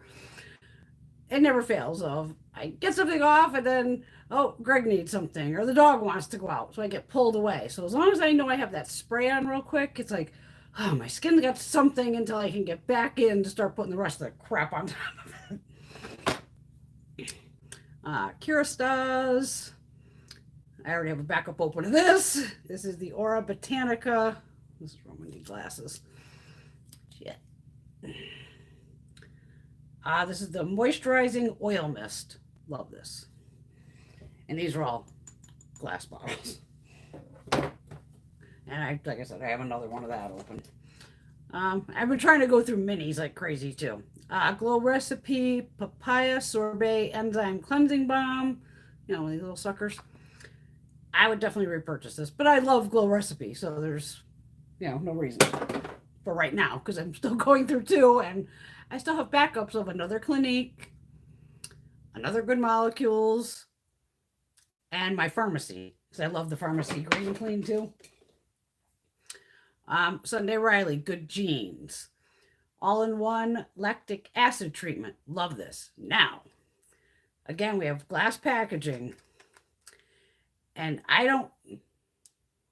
It never fails of, I get something off and then, oh, Greg needs something or the dog wants to go out. So I get pulled away. So as long as I know I have that spray on real quick, it's like, oh, my skin got something until I can get back in to start putting the rest of the crap on top of it. Kerastase. I already have a backup open of this. This is the Aura Botanica. This is where I'm going to need glasses. Shit. This is the Moisturizing Oil Mist. Love this. And these are all glass bottles. And like I said, I have another one of that open. I've been trying to go through minis like crazy too. Glow Recipe Papaya Sorbet Enzyme Cleansing Balm. These little suckers. I would definitely repurchase this, but I love Glow Recipe, so there's, no reason for right now because I'm still going through 2 and I still have backups of another Clinique, another Good Molecules, and my Pharmacy because I love the Pharmacy Green Clean too. Sunday Riley, Good Genes. All-in-one lactic acid treatment. Love this. Now, again, we have glass packaging. And I don't,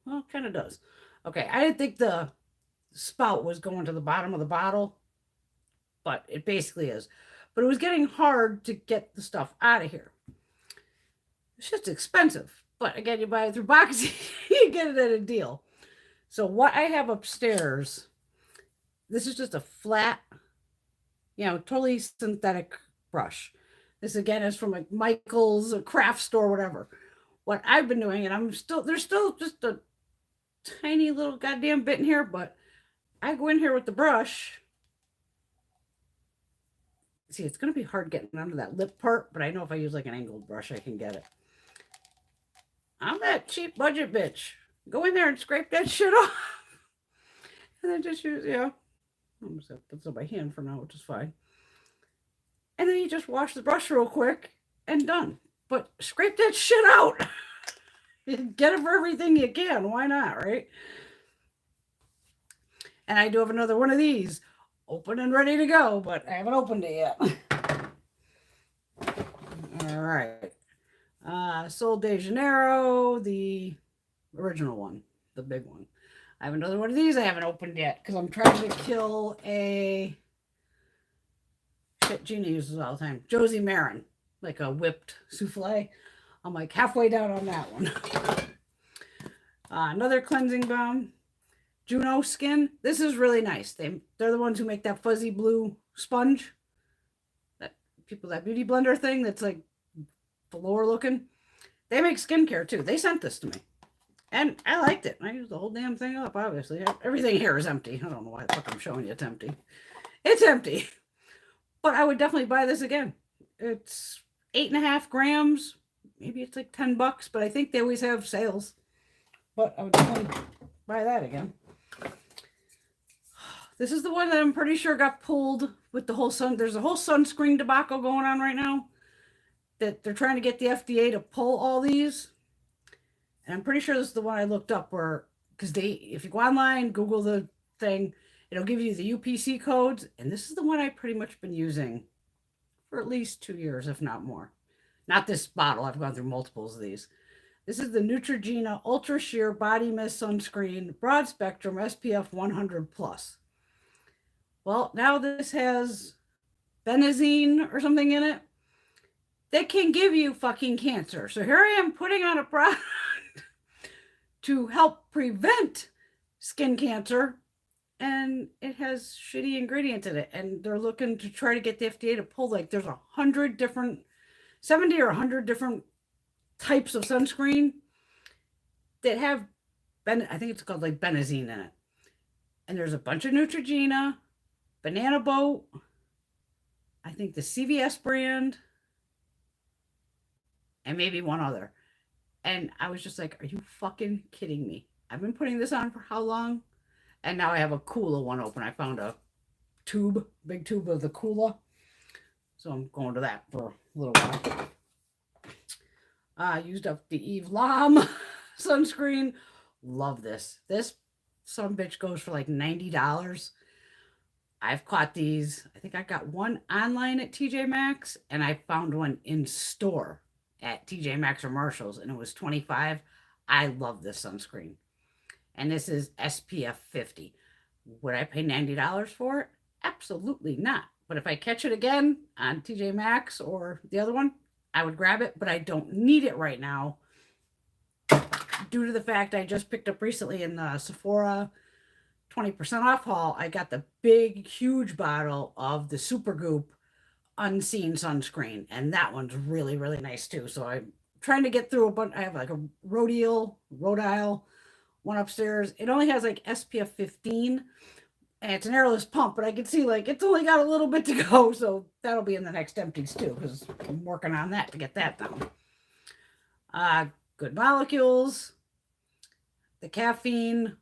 well, it kind of does. Okay, I didn't think the spout was going to the bottom of the bottle, but it basically is. But it was getting hard to get the stuff out of here. It's just expensive. But again, you buy it through Boxy, you get it at a deal. So what I have upstairs, this is just a flat, totally synthetic brush. This again is from like Michael's, a craft store, whatever. What I've been doing, and there's still just a tiny little goddamn bit in here, but I go in here with the brush. See, it's going to be hard getting under that lip part, but I know if I use like an angled brush, I can get it. I'm that cheap budget bitch. Go in there and scrape that shit off. And then just use, I'm just going to put this on my hand for now, which is fine. And then you just wash the brush real quick and done. But scrape that shit out. Get it for everything you can. Why not, right? And I do have another one of these open and ready to go, but I haven't opened it yet. All right. Sol de Janeiro, the original one, the big one. I have another one of these I haven't opened yet because I'm trying to kill a shit Gina uses all the time. Josie Marin, like a whipped souffle. I'm like halfway down on that one. Another cleansing balm. Juno Skin. This is really nice. They're the ones who make that fuzzy blue sponge. That beauty blender thing that's like velour looking. They make skincare too. They sent this to me. And I liked it. I used the whole damn thing up, obviously. Everything here is empty. I don't know why the fuck I'm showing you it's empty. It's empty. But I would definitely buy this again. It's 8.5 grams. Maybe it's like $10, but I think they always have sales. But I would definitely buy that again. This is the one that I'm pretty sure got pulled with the whole there's a whole sunscreen debacle going on right now. That they're trying to get the FDA to pull all these. And I'm pretty sure this is the one I looked up because if you go online, Google the thing, it'll give you the UPC codes. And this is the one I've pretty much been using for at least 2 years, if not more. Not this bottle. I've gone through multiples of these. This is the Neutrogena Ultra Sheer Body Mist Sunscreen Broad Spectrum SPF 100+. Well, now this has benzene or something in it that can give you fucking cancer. So here I am putting on a product to help prevent skin cancer, and it has shitty ingredients in it. And they're looking to try to get the FDA to pull, like, there's 100 different, 70 or 100 different types of sunscreen that have, I think it's called like benzene in it. And there's a bunch of Neutrogena, Banana Boat, I think the CVS brand, and maybe one other. And I was just like, are you fucking kidding me? I've been putting this on for how long? And now I have a Coola one open. I found a big tube of the Coola. So I'm going to that for a little while. Used up the Eve Lam sunscreen. Love this. This sumbitch goes for like $90. I've caught these. I think I got one online at TJ Maxx, and I found one in store at TJ Maxx or Marshalls, and it was $25. I love this sunscreen. And this is SPF 50. Would I pay $90 for it? Absolutely not. But if I catch it again on TJ Maxx or the other one, I would grab it, but I don't need it right now due to the fact I just picked up recently in the Sephora 20% off haul. I got the big, huge bottle of the Supergoop Unseen sunscreen, and that one's really, really nice too. So I'm trying to get through a bunch. I have like a Rhodial one upstairs. It only has like SPF 15, and it's an airless pump, but I can see like it's only got a little bit to go, so that'll be in the next empties too, because I'm working on that to get that done. Good Molecules, the caffeine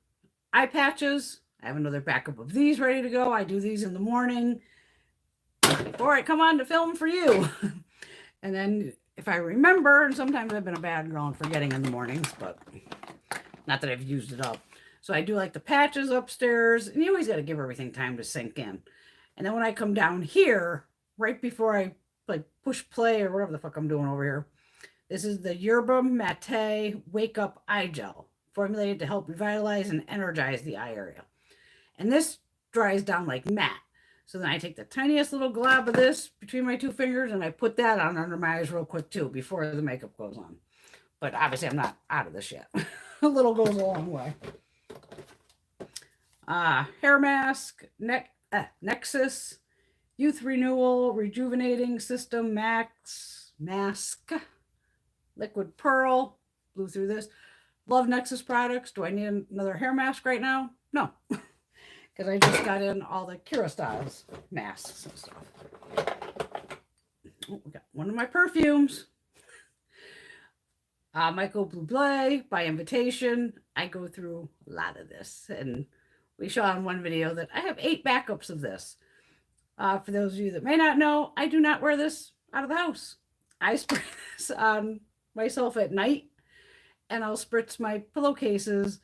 eye patches. I have another backup of these ready to go. I do these in the morning before I come on to film for you. And then if I remember, and sometimes I've been a bad girl and forgetting in the mornings, but not that I've used it up. So I do like the patches upstairs, and you always got to give everything time to sink in. And then when I come down here, right before I like push play or whatever the fuck I'm doing over here, this is the Yerba Mate Wake Up Eye Gel, formulated to help revitalize and energize the eye area. And this dries down like matte. So then I take the tiniest little glob of this between my two fingers and I put that on under my eyes real quick too before the makeup goes on. But obviously I'm not out of this yet. A little goes a long way. Hair mask, Nexus, Youth Renewal, Rejuvenating System Mask, Liquid Pearl, blew through this. Love Nexus products. Do I need another hair mask right now? No. Because I just got in all the Kira Styles masks and stuff. Oh, we got one of my perfumes. Michael Bublé by invitation. I go through a lot of this. And we saw in one video that I have 8 backups of this. For those of you that may not know, I do not wear this out of the house. I spray this on myself at night. And I'll spritz my pillowcases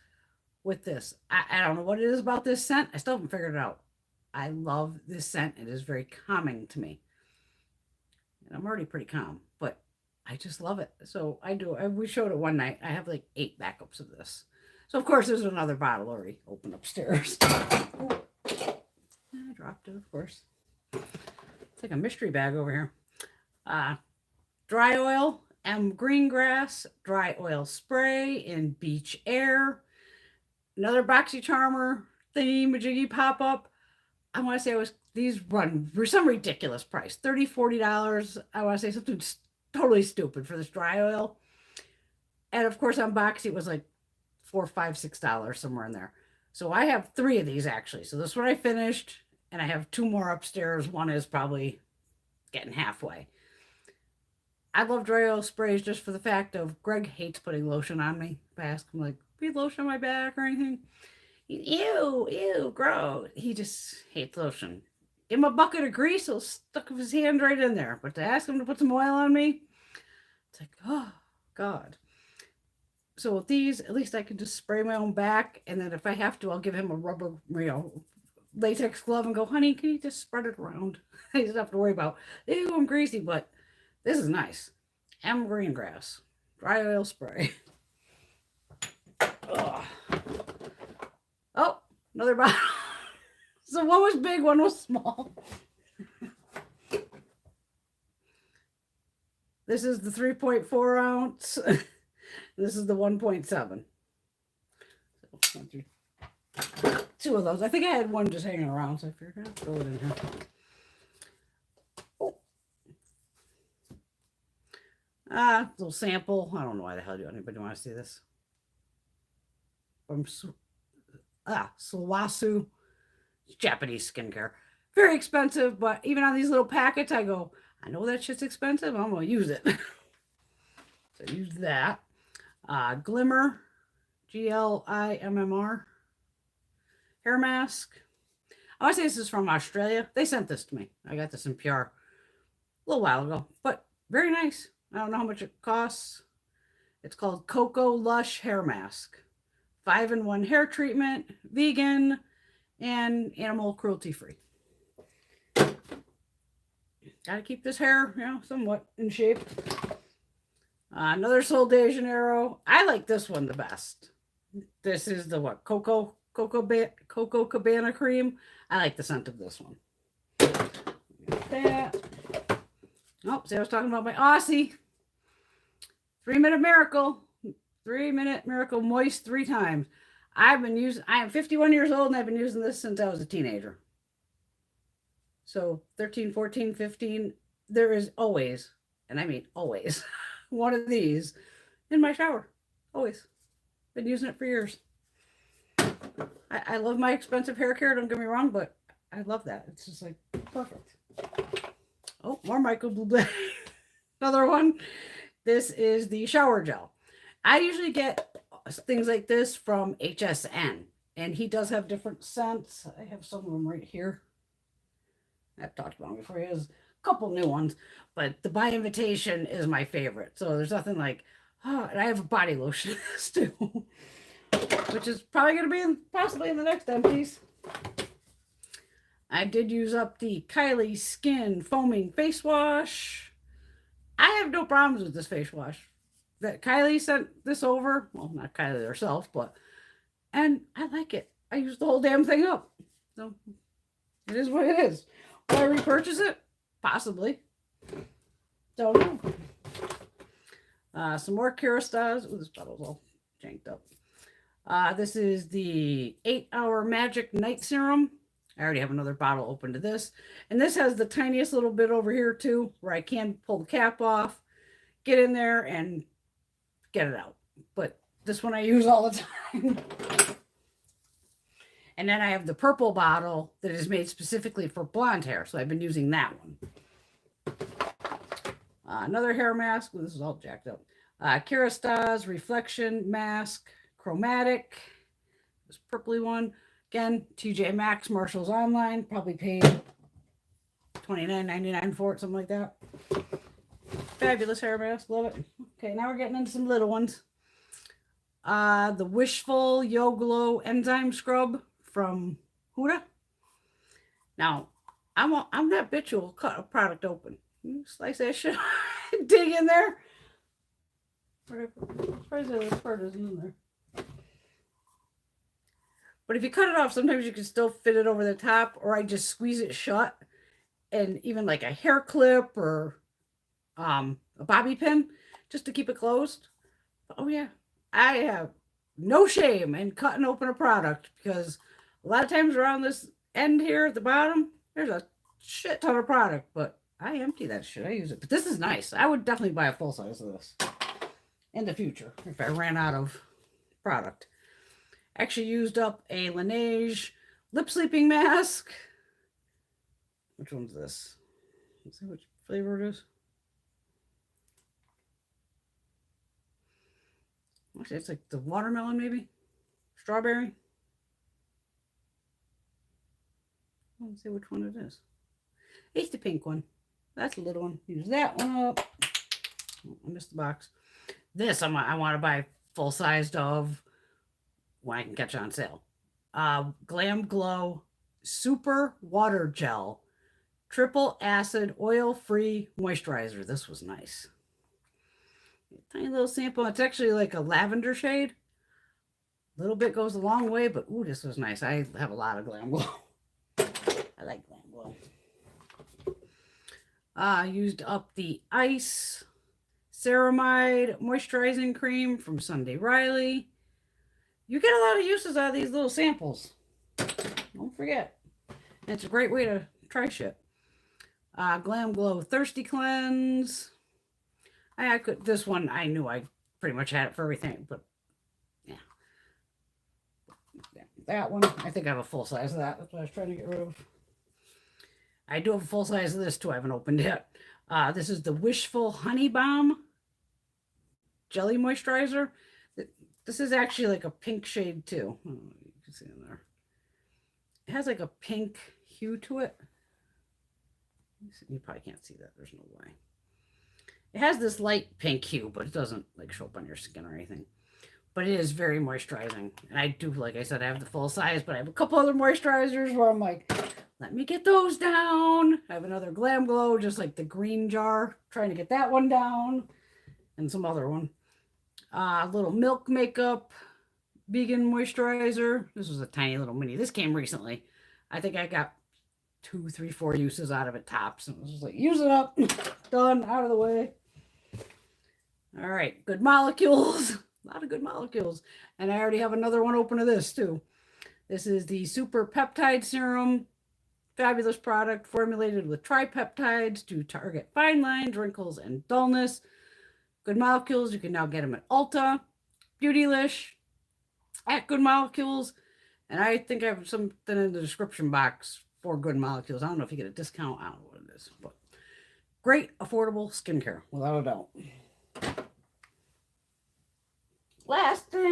with this. I don't know what it is about this scent. I still haven't figured it out. I love this scent. It is very calming to me. And I'm already pretty calm, but I just love it. So I do. We showed it one night. I have like 8 backups of this. So of course there's another bottle already open upstairs. Oh, I dropped it, of course. It's like a mystery bag over here. Dry oil, Green Grass, dry oil spray in Beach Air. Another Boxy Charmer thingy-majiggy pop-up. I want to say these run for some ridiculous price. $30, $40. I want to say something totally stupid for this dry oil. And of course on Boxy it was like $4, $5, $6 somewhere in there. So I have 3 of these actually. So this one I finished and I have 2 more upstairs. One is probably getting halfway. I love dry oil sprays just for the fact of Greg hates putting lotion on me. If I ask him like, "Need lotion on my back or anything?" Ew, gross. He just hates lotion. Give him a bucket of grease, he'll stuck his hand right in there. But to ask him to put some oil on me, it's like, oh, God. So with these, at least I can just spray my own back. And then if I have to, I'll give him a rubber, latex glove and go, "Honey, can you just spread it around?" He doesn't have to worry about, ew, I'm greasy, but this is nice. Green Grass, dry oil spray. Ugh. Oh, another bottle. So one was big, one was small. This is the 3.4 ounce. This is the 1.7. So 2 of those. I think I had one just hanging around, so I figured I'd throw it in here. Little sample. I don't know why the hell anybody want to see this. From Sulwasu. It's Japanese skincare. Very expensive, but even on these little packets, I go, I know that shit's expensive. I'm going to use it. So use that. Glimmer. Glimmr. Hair mask. I want to say this is from Australia. They sent this to me. I got this in PR a little while ago, but very nice. I don't know how much it costs. It's called Cocoa Lush Hair Mask. 5-in-1 hair treatment, vegan, and animal cruelty free. Gotta keep this hair, somewhat in shape. Another Sol de Janeiro. I like this one the best. This is the Cocoa Cabana cream. I like the scent of this one. That. Oh, see, I was talking about my Aussie. 3-Minute Miracle. 3-Minute Miracle Moist 3 times. I am 51 years old and I've been using this since I was a teenager. So 13, 14, 15, there is always, and I mean always, one of these in my shower. Always. Been using it for years. I love my expensive hair care, don't get me wrong, but I love that. It's just like perfect. Oh, more Michael Bublé. Another one. This is the shower gel. I usually get things like this from HSN, and he does have different scents. I have some of them right here. I've talked about them before. He has a couple new ones, but the by invitation is my favorite. So there's nothing like, oh, and I have a body lotion too, which is probably going to be possibly in the next empties. I did use up the Kylie Skin Foaming Face Wash. I have no problems with this face wash. That Kylie sent this over. Well, not Kylie herself, but, and I like it. I used the whole damn thing up. So it is what it is. Will I repurchase it? Possibly. Don't know. Some more Kerastase. Ooh, this bottle's all janked up. This is the 8-Hour Magic Night Serum. I already have another bottle open to this. And this has the tiniest little bit over here too, where I can pull the cap off, get in there and get it out. But this one I use all the time. And then I have the purple bottle that is made specifically for blonde hair. So I've been using that one. Another hair mask. Ooh, this is all jacked up. Kerastase Reflection Mask Chromatic. This purpley one. Again, TJ Maxx, Marshalls Online. Probably paid $29.99 for it, something like that. Fabulous hair mask. Love it. Okay, now we're getting into some little ones. The Wishful Yo Glow Enzyme Scrub from Huda. Now, I'm that bitch who will cut a product open. You slice that shit, dig in there. Where's the other part isn't in there? But if you cut it off, sometimes you can still fit it over the top, or I just squeeze it shut, and even like a hair clip or a bobby pin, just to keep it closed. Oh yeah, I have no shame in cutting open a product, because a lot of times around this end here at the bottom, there's a shit ton of product, but I empty that shit. I use it. But this is nice. I would definitely buy a full size of this in the future if I ran out of product. Actually used up a Laneige lip sleeping mask. Which one's this? Let's see which flavor it is. Actually, it's like the watermelon, maybe? Strawberry? Let's see which one it is. It's the pink one. That's a little one. Use that one up. Oh, I missed the box. This I want to buy full sized of when I can catch it on sale. Glam Glow Super Water Gel Triple Acid Oil Free Moisturizer. This was nice. Tiny little sample. It's actually like a lavender shade. A little bit goes a long way, but ooh, this was nice. I have a lot of Glam Glow. I like Glam Glow. Used up the Ice Ceramide Moisturizing Cream from Sunday Riley. You get a lot of uses out of these little samples. Don't forget. And it's a great way to try shit. Glam Glow Thirsty Cleanse. I could, this one, I knew I pretty much had it for everything, but yeah. That one, I think I have a full size of that. That's what I was trying to get rid of. I do have a full size of this too. I haven't opened it. This is the Wishful Honey Balm Jelly Moisturizer. This is actually like a pink shade too. Oh, you can see in there. It has like a pink hue to it. You probably can't see that. There's no way. It has this light pink hue, but it doesn't like show up on your skin or anything. But it is very moisturizing. And I do, like I said, I have the full size, but I have a couple other moisturizers where I'm like, let me get those down. I have another Glam Glow, just like the green jar, trying to get that one down. And some other one. Little Milk Makeup Vegan Moisturizer. This was a tiny little mini. This came recently. I think I got 2, 3, 4 uses out of it tops. And it was just like, use it up. Done. Out of the way. All right. Good Molecules. A lot of good molecules. And I already have another one open to this too. This is the Super Peptide Serum. Fabulous product formulated with tripeptides to target fine lines, wrinkles, and dullness. Good Molecules. You can now get them at Ulta, Beautylish, at Good Molecules. And I think I have something in the description box for Good Molecules. I don't know if you get a discount. I don't know what it is. But great, affordable skincare, without a doubt.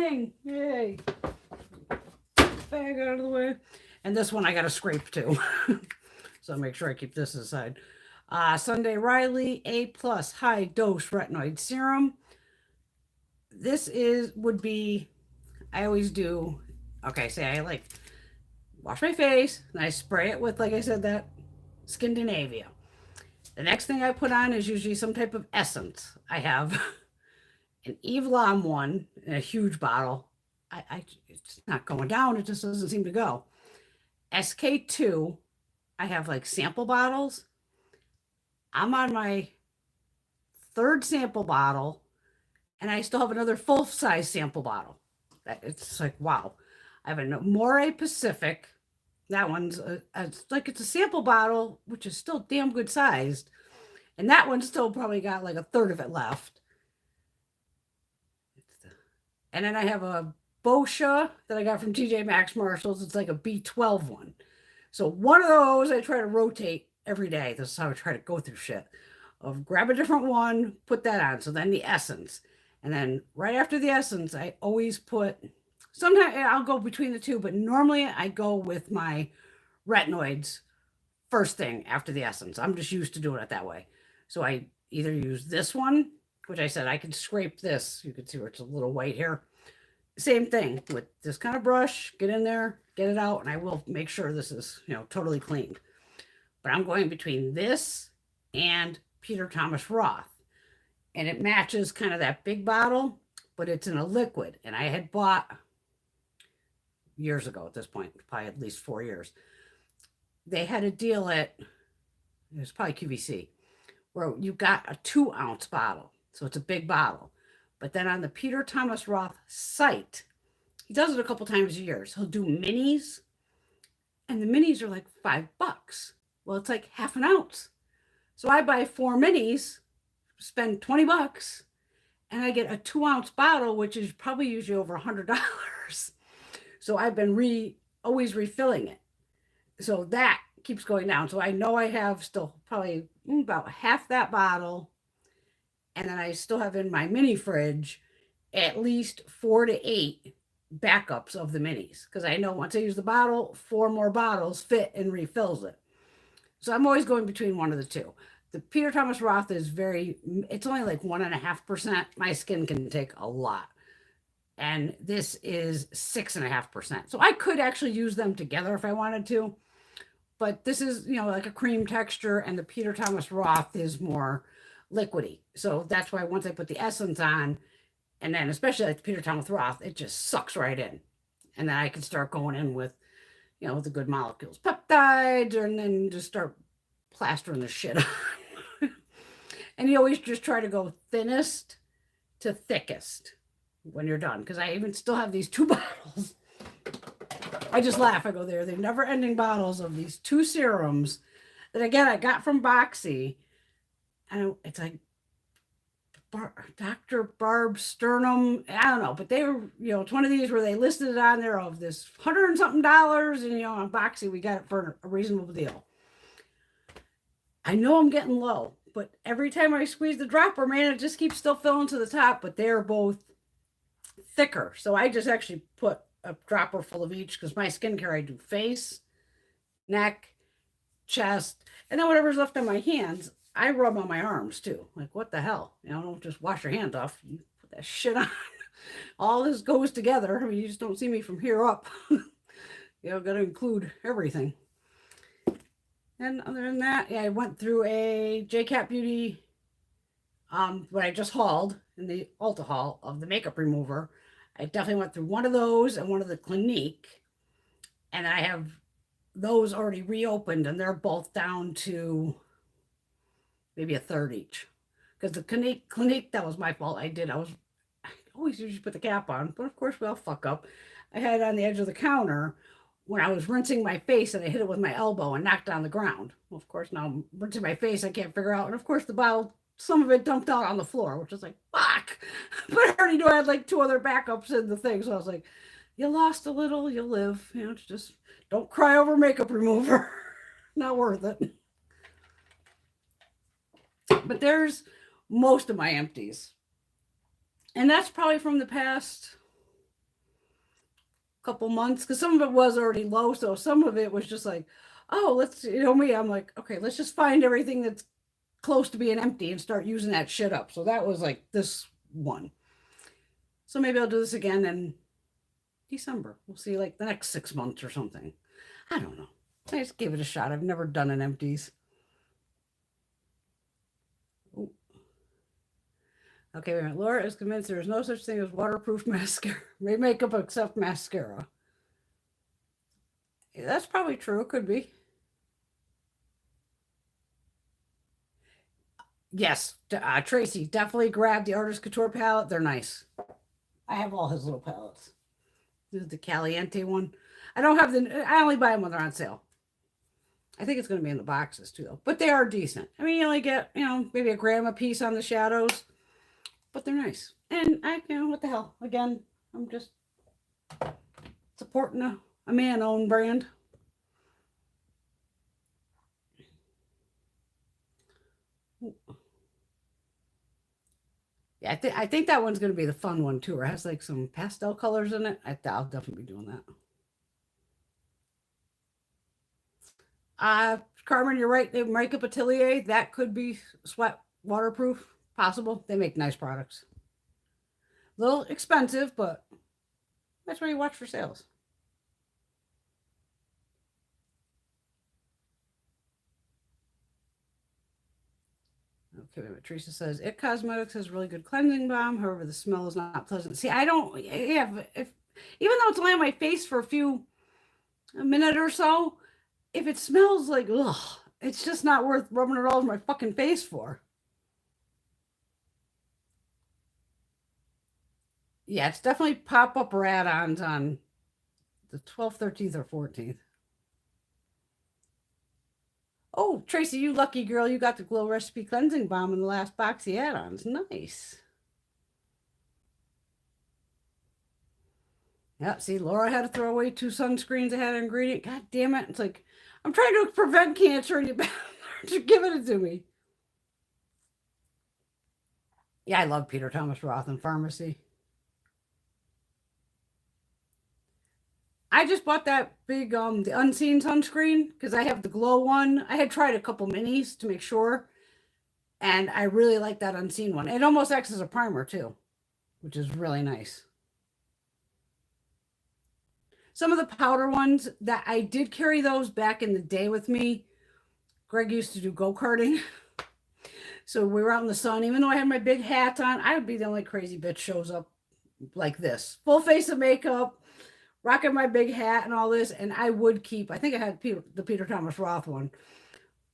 cleaning. Yay. Bag out of the way. And this one I got to scrape too. So make sure I keep this aside. Sunday Riley A+ high dose retinoid serum. This would be, I always do, okay, say I like wash my face and I spray it with, like I said, that Scandinavia. The next thing I put on is usually some type of essence. I have an Eve Lom one in a huge bottle. It's not going down. It just doesn't seem to go. SK2, I have like sample bottles. I'm on my third sample bottle, and I still have another full-size sample bottle. It's like, wow. I have a Moray Pacific. That one's it's a sample bottle, which is still damn good sized. And that one's still probably got like a third of it left. And then I have a Boscia that I got from TJ Maxx Marshalls. It's like a B12 one. So one of those I try to rotate every day. This is how I try to go through shit. Grab a different one, put that on. So then the essence. And then right after the essence, I always put, sometimes I'll go between the two, but normally I go with my retinoids first thing after the essence. I'm just used to doing it that way. So I either use this one, which I said I could scrape this. You can see where it's a little white here. Same thing with this kind of brush, get in there, get it out, and I will make sure this is, totally cleaned. But I'm going between this and Peter Thomas Roth. And it matches kind of that big bottle, but it's in a liquid. And I had bought years ago at this point, probably at least 4 years. They had a deal it was probably QVC, where you got a 2-ounce bottle. So it's a big bottle. But then on the Peter Thomas Roth site, he does it a couple times a year. So he'll do minis, and the minis are like $5. Well, it's like half an ounce. So I buy 4 minis, spend $20, and I get a 2-ounce bottle, which is probably usually over $100. So I've been always refilling it. So that keeps going down. So I know I have still probably about half that bottle. And then I still have in my mini fridge at least 4 to 8 backups of the minis. Because I know once I use the bottle, 4 more bottles fit and refills it. So I'm always going between one of the two. The Peter Thomas Roth is it's only like 1.5%. My skin can take a lot. And this is 6.5%. So I could actually use them together if I wanted to. But this is, like a cream texture, and the Peter Thomas Roth is more liquidy. So that's why once I put the essence on, and then especially like Peter Thomas Roth, it just sucks right in. And then I can start going in with, the good molecules, peptides, and then just start plastering the shit on. And you always just try to go thinnest to thickest when you're done. Because I even still have these 2 bottles. I just laugh. I go, they're never-ending bottles of these 2 serums that, again, I got from Boxy. And it's like Dr. Barb Sternum. I don't know. But they were, it's one of these where they listed it on there of this $100 and something. And, on Boxy, we got it for a reasonable deal. I know I'm getting low. But every time I squeeze the dropper, man, it just keeps still filling to the top. But they're both thicker. So I just actually put a dropper full of each, because my skincare, I do face, neck, chest, and then whatever's left on my hands, I rub on my arms too. Like, what the hell? Don't just wash your hands off. You put that shit on. All this goes together. I mean, you just don't see me from here up. Got to include everything. And other than that, I went through a JCat Beauty, what I just hauled in the Ulta haul of the makeup remover. I definitely went through one of those and one of the Clinique. And I have those already reopened, and they're both down to maybe a third each. Because the Clinique, that was my fault. I always usually put the cap on, but of course we all fuck up. I had it on the edge of the counter when I was rinsing my face, and I hit it with my elbow and knocked it on the ground. Well, of course, now I'm rinsing my face, I can't figure out. And of course, the bottle, some of it dumped out on the floor, which is like, fuck. But I already knew I had like 2 other backups in the thing. So I was like, you lost a little, you live. It's just, don't cry over makeup remover. Not worth it. But there's most of my empties. And that's probably from the past couple months because some of it was already low. So some of it was just like, oh, let's, me, I'm like, okay, let's just find everything that's close to being empty and start using that shit up. So that was like this one. So maybe I'll do this again in December. We'll see, like the next 6 months or something. I don't know. I just give it a shot. I've never done an empties. Ooh. Okay, wait a minute. Laura is convinced there is no such thing as waterproof mascara, makeup except mascara. Yeah, that's probably true. It could be. Yes, Tracy, definitely grab the Artist Couture palette. They're nice. I have all his little palettes. This is the Caliente one. I don't have I only buy them when they're on sale. I think it's going to be in the boxes too, though. But they are decent. I mean, you only get, maybe a gram a piece on the shadows, but they're nice. And what the hell? Again, I'm just supporting a man-owned brand. Yeah, I think that one's going to be the fun one too. It has like some pastel colors in it. I'll definitely be doing that. Carmen, you're right. The Makeup Atelier, that could be sweat waterproof. Possible. They make nice products. A little expensive, but that's where you watch for sales. Okay, Teresa says It Cosmetics has really good cleansing balm. However, the smell is not pleasant. See, I don't. Yeah, if even though it's only on my face for a minute or so, if it smells like ugh, it's just not worth rubbing it all over my fucking face for. Yeah, it's definitely pop up or add-ons on the 12th, 13th, or 14th. Oh, Tracy, you lucky girl, you got the Glow Recipe Cleansing Balm in the last Boxy add-ons. Nice. Yeah, see, Laura had to throw away 2 sunscreens that had an ingredient. God damn it. It's like, I'm trying to prevent cancer and you're giving it to me. Yeah, I love Peter Thomas Roth and Pharmacy. I just bought that big the unseen sunscreen because I have the glow one. I had tried a couple minis to make sure, and I really like that unseen one. It almost acts as a primer too, which is really nice. Some of the powder ones that I did carry those back in the day with me. Greg used to do go-karting. So we were out in the sun. Even though I had my big hat on, I would be the only crazy bitch shows up like this. Full face of makeup, rocking my big hat and all this. And I would keep, I think I had the Peter Thomas Roth one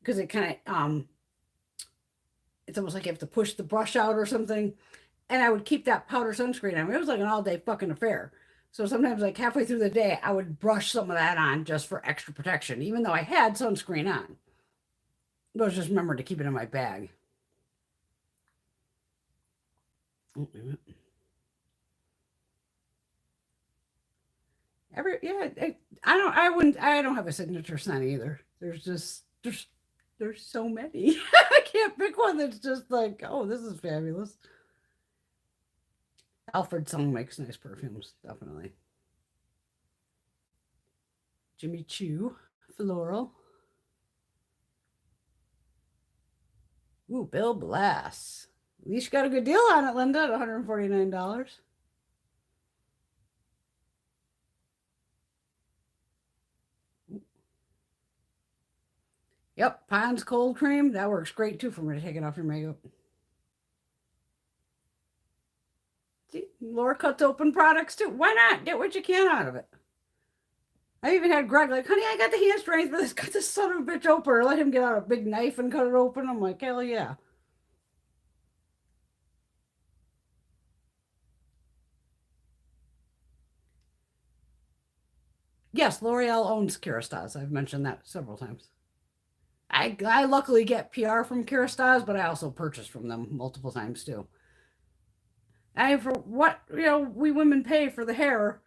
because it kind of, it's almost like you have to push the brush out or something. And I would keep that powder sunscreen on. It was like an all-day fucking affair. So sometimes like halfway through the day, I would brush some of that on just for extra protection, even though I had sunscreen on. But I just remembered to keep it in my bag. Oh, I don't have a signature scent either. There's so many. I can't pick one that's just like, oh, this is fabulous. Alfred Song makes nice perfumes, definitely. Jimmy Choo, floral. Ooh, Bill Blass. At least you got a good deal on it, Linda, at $149. Yep, Pond's cold cream. That works great too for me to take it off your makeup. See, Laura cuts open products too. Why not? Get what you can out of it. I even had Greg like, honey, I got the hand strength for this. Cut this son of a bitch open. Or let him get out a big knife and cut it open. I'm like, hell yeah. Yes, L'Oreal owns Kerastase. I've mentioned that several times. I luckily get PR from Kerastase, but I also purchase from them multiple times too. For what we women pay for the hair,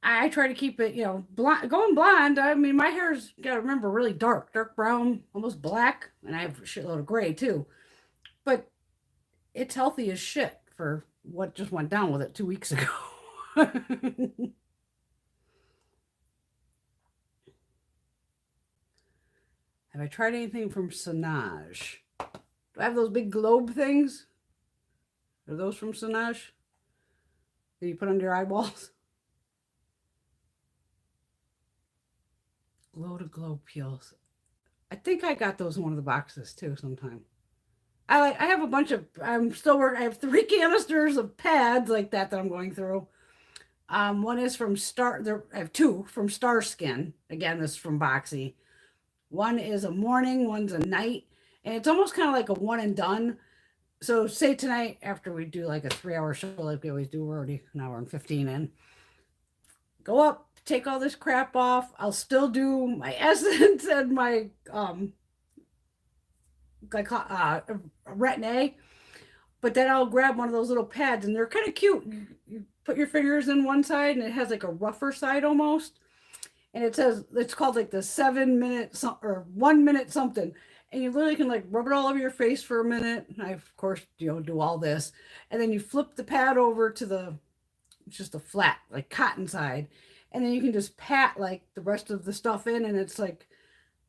I try to keep it blonde, going blonde. I mean, my hair's got to remember really dark brown, almost black, and I have a shitload of gray too. But it's healthy as shit for what just went down with it 2 weeks ago. Have I tried anything from Sonage? Do I have those big globe things? Are those from Sonage that you put under your eyeballs? Glow to glow peels. I think I got those in one of the boxes too sometime. I have a bunch of, I'm still working. I have 3 canisters of pads like that I'm going through. One is from I have 2 from Star Skin. Again, this is from Boxy. One is a morning, one's a night, and it's almost kind of like a one and done. So say tonight after we do like a 3-hour show like we always do, we're already an hour and 15 in. Go up, take all this crap off. I'll still do my essence and my retin-A, but then I'll grab one of those little pads, and they're kind of cute. You put your fingers in one side, and it has like a rougher side almost, and it says it's called like the 7 minute or 1 minute something, and you literally can like rub it all over your face for a minute. And I of course do all this, and then you flip the pad over to it's just a flat like cotton side, and then you can just pat like the rest of the stuff in, and it's like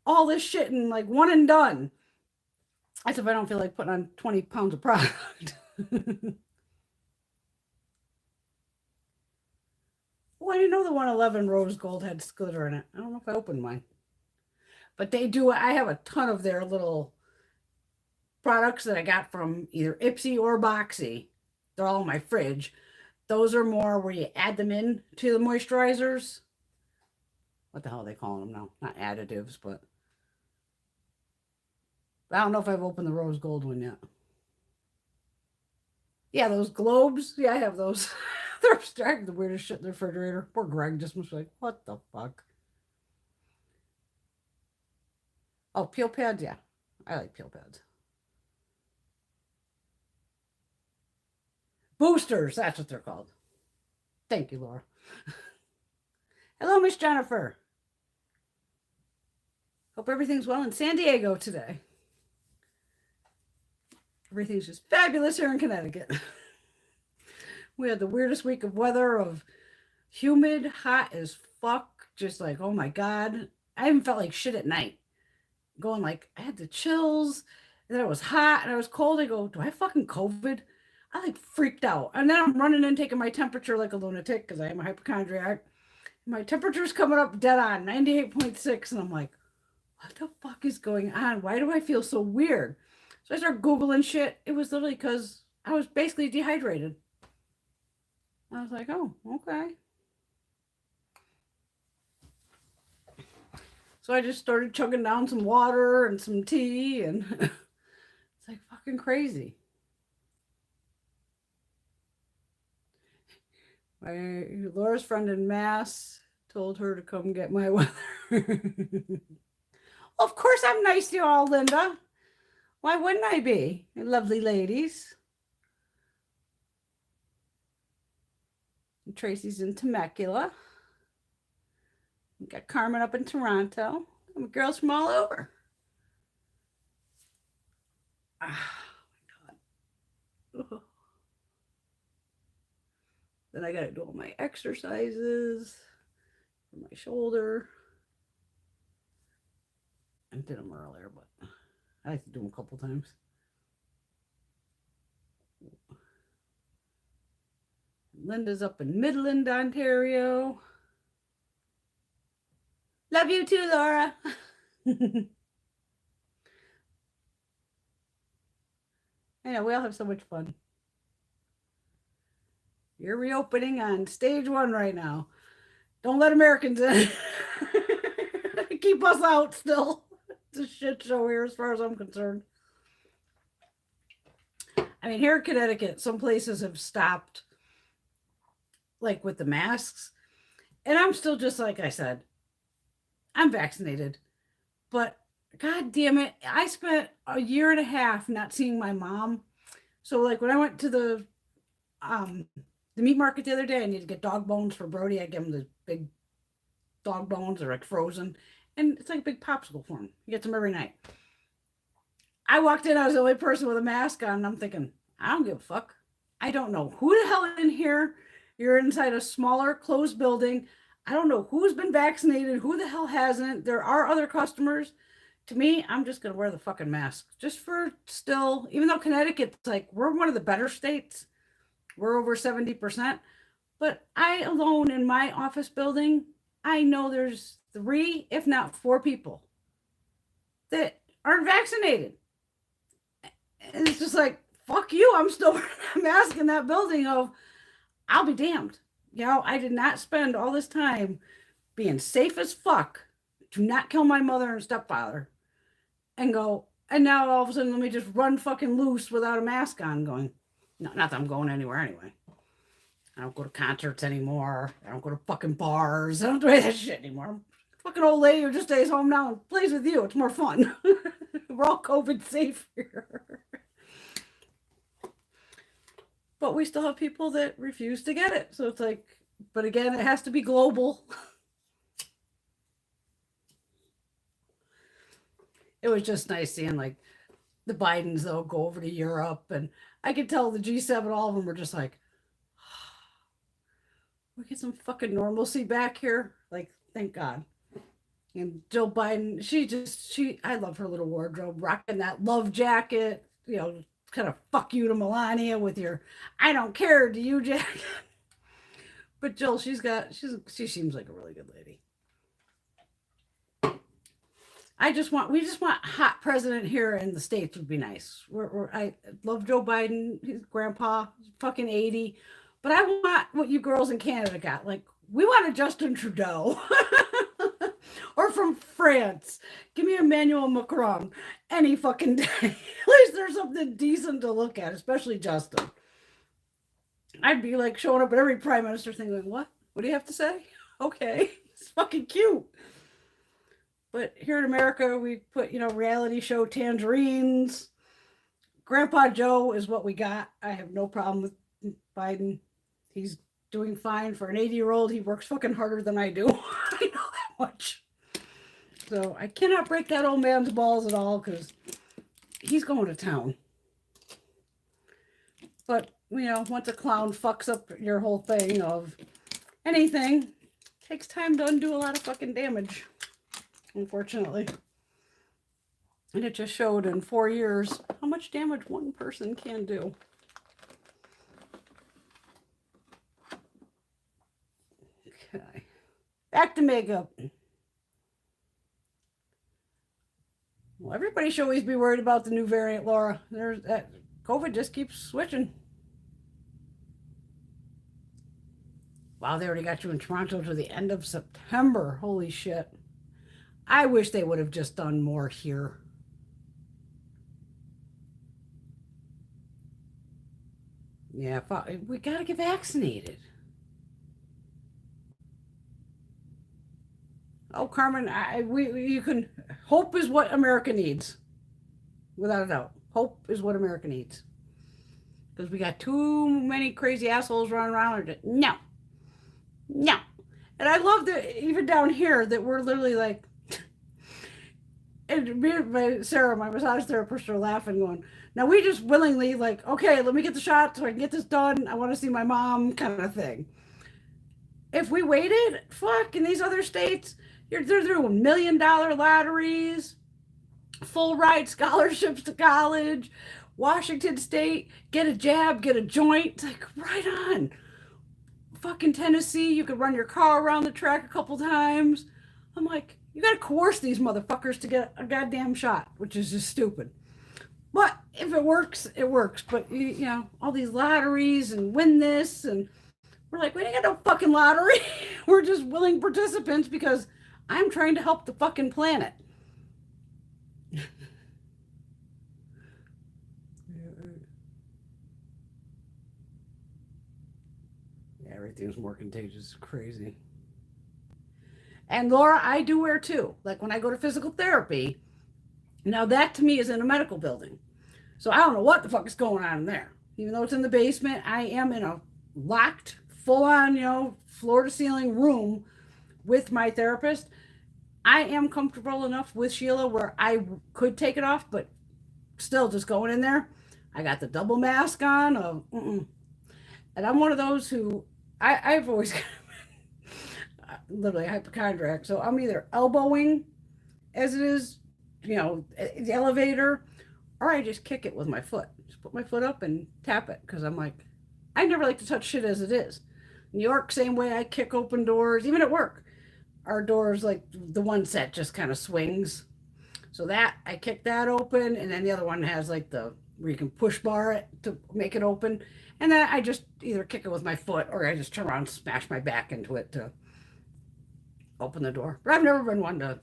all this shit and like one and done. That's if I don't feel like putting on 20 pounds of product. Oh, I didn't know the 111 rose gold had glitter in it. I don't know if I opened mine. But they do. I have a ton of their little products that I got from either Ipsy or Boxy. They're all in my fridge. Those are more where you add them in to the moisturizers. What the hell are they calling them now? Not additives, but I don't know if I've opened the rose gold one yet. Yeah, those globes. Yeah, I have those. They're abstract, the weirdest shit in the refrigerator. Poor Greg just was like, what the fuck? Oh, peel pads. Yeah, I like peel pads. Boosters. That's what they're called. Thank you, Laura. Hello, Miss Jennifer. Hope everything's well in San Diego today. Everything's just fabulous here in Connecticut. We had the weirdest week of weather of humid, hot as fuck. Just like, oh my God. I haven't felt like shit at night. Going like, I had the chills, and then it was hot, and I was cold. I go, do I have fucking COVID? I like freaked out. And then I'm running in taking my temperature like a lunatic because I am a hypochondriac. My temperature's coming up dead on, 98.6. And I'm like, what the fuck is going on? Why do I feel so weird? So I started Googling shit. It was literally because I was basically dehydrated. I was like, oh, okay. So I just started chugging down some water and some tea, and it's like fucking crazy. Laura's friend in Mass told her to come get my weather. Well, of course I'm nice to you all, Linda. Why wouldn't I be? Lovely ladies. And Tracy's in Temecula. We got Carmen up in Toronto. And girls from all over. Oh my God. Then I got to do all my exercises for my shoulder. I did them earlier, but I like to do them a couple times. Linda's up in Midland, Ontario. Love you too, Laura. I know, we all have so much fun. You're reopening on stage 1 right now. Don't let Americans in. Keep us out still. It's a shit show here as far as I'm concerned. I mean, here in Connecticut, some places have stopped, like with the masks. And I'm still just like I said, I'm vaccinated. But God damn it, I spent a year and a half not seeing my mom. So like when I went to the meat market the other day, I needed to get dog bones for Brody. I give him the big dog bones. They're like frozen. And it's like a big popsicle for him. He gets them every night. I walked in, I was the only person with a mask on, and I'm thinking, I don't give a fuck. I don't know who the hell in here. You're inside a smaller, closed building. I don't know who's been vaccinated, who the hell hasn't. There are other customers. To me, I'm just gonna wear the fucking mask just for still, even though Connecticut's like we're one of the better states, we're over 70%. But I alone in my office building, I know there's 3, if not 4 people that aren't vaccinated. And it's just like, fuck you, I'm still wearing a mask in that building of I'll be damned. You know, I did not spend all this time being safe as fuck to not kill my mother and stepfather and go, and now all of a sudden let me just run fucking loose without a mask on going, no, not that I'm going anywhere anyway. I don't go to concerts anymore. I don't go to fucking bars. I don't do any of that shit anymore. I'm a fucking old lady who just stays home now and plays with you. It's more fun. We're all COVID safe here. But we still have people that refuse to get it. So it's like, but again, it has to be global. It was just nice seeing like the Bidens, though, go over to Europe. And I could tell the G7, all of them were just like, we get some fucking normalcy back here. Like, thank God. And Jill Biden, I love her little wardrobe, rocking that love jacket, you know, kind of fuck you to Melania with your I don't care to you jacket. But Jill, she seems like a really good lady. We just want a hot president here in the States would be nice. I love Joe Biden, his grandpa, fucking 80. But I want what you girls in Canada got. Like, we want a Justin Trudeau. Or from France. Give me Emmanuel Macron any fucking day. At least there's something decent to look at, especially Justin. I'd be like showing up at every prime minister thing going, what? What do you have to say? Okay. It's fucking cute. But here in America, we put, reality show tangerines. Grandpa Joe is what we got. I have no problem with Biden. He's doing fine for an 80-year-old. He works fucking harder than I do. I know that much. So I cannot break that old man's balls at all because he's going to town. But, once a clown fucks up your whole thing of anything, it takes time to undo a lot of fucking damage, unfortunately. And it just showed in 4 years how much damage one person can do. Okay. Back to makeup. Well, everybody should always be worried about the new variant, Laura. There's that COVID just keeps switching. Wow, they already got you in Toronto to the end of September. Holy shit. I wish they would have just done more here. Yeah, we got to get vaccinated. Oh, Carmen, you can. Hope is what America needs, without a doubt. Hope is what America needs, because we got too many crazy assholes running around. No. And I love that even down here that we're literally like, and me and Sarah, my massage therapist, are laughing, going, "Now we just willingly like, okay, let me get the shot so I can get this done. I want to see my mom," kind of thing. If we waited, fuck, in these other states. They're doing $1 million lotteries, full ride scholarships to college. Washington State, get a jab, get a joint. It's like, right on. Fucking Tennessee, you could run your car around the track a couple times. I'm like, you got to coerce these motherfuckers to get a goddamn shot, which is just stupid. But if it works, it works. But, all these lotteries and win this. And we're like, we ain't got no fucking lottery. We're just willing participants because I'm trying to help the fucking planet. Yeah, everything's more contagious. Crazy. And Laura, I do wear too. Like when I go to physical therapy, now that to me is in a medical building. So I don't know what the fuck is going on in there. Even though it's in the basement, I am in a locked, full on, floor to ceiling room with my therapist. I am comfortable enough with Sheila where I could take it off, but still just going in there. I got the double mask on. And I'm one of those who I've always literally a hypochondriac. So I'm either elbowing as it is the elevator, or I just kick it with my foot. Just put my foot up and tap it because I'm like, I never like to touch shit as it is. New York, same way. I kick open doors, even at work. Our doors, like the one set, just kind of swings. So that I kick that open, and then the other one has like the where you can push bar it to make it open, and then I just either kick it with my foot or I just turn around and smash my back into it to open the door. But I've never been one to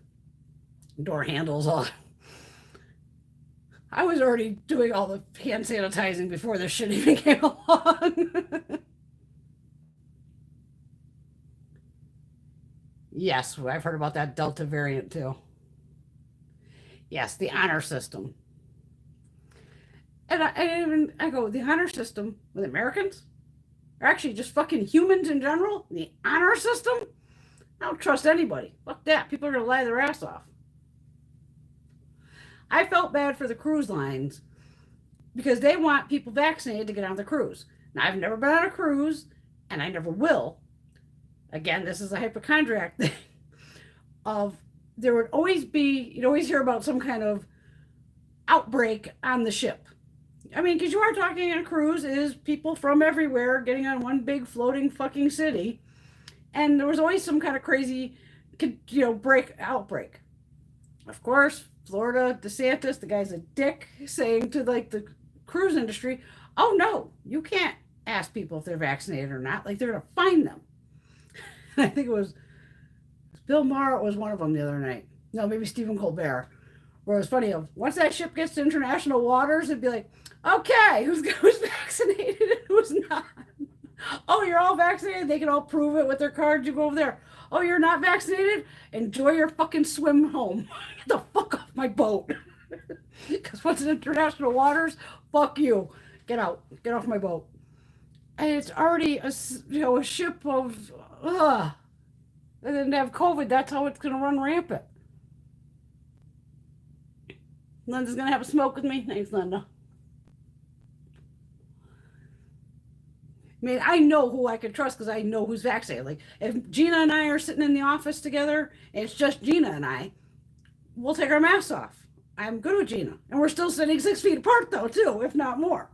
door handles all. I was already doing all the hand sanitizing before this shit even came along. Yes, I've heard about that Delta variant too. Yes, the honor system. And I go, the honor system with Americans? Or actually just fucking humans in general? The honor system? I don't trust anybody. Fuck that. People are going to lie their ass off. I felt bad for the cruise lines because they want people vaccinated to get on the cruise. Now, I've never been on a cruise, and I never will. Again, this is a hypochondriac thing of there would always be, you'd always hear about some kind of outbreak on the ship. I mean, because you are talking on a cruise is people from everywhere getting on one big floating fucking city. And there was always some kind of crazy, outbreak. Of course, Florida, DeSantis, the guy's a dick, saying to like the cruise industry, oh no, you can't ask people if they're vaccinated or not. Like they're going to fine them. And I think it was Bill Maher was one of them the other night. No, maybe Stephen Colbert. Where it was funny of once that ship gets to international waters, it'd be like, okay, who's vaccinated and who's not? Oh, you're all vaccinated. They can all prove it with their cards. You go over there. Oh, you're not vaccinated? Enjoy your fucking swim home. Get the fuck off my boat. Because once in international waters, fuck you. Get out. Get off my boat. And it's already a ship of, and then to have COVID, that's how it's going to run rampant. Linda's going to have a smoke with me. Thanks, Linda. I mean, I know who I can trust because I know who's vaccinated. Like, if Gina and I are sitting in the office together and it's just Gina and I, we'll take our masks off. I'm good with Gina. And we're still sitting 6 feet apart, though, too, if not more.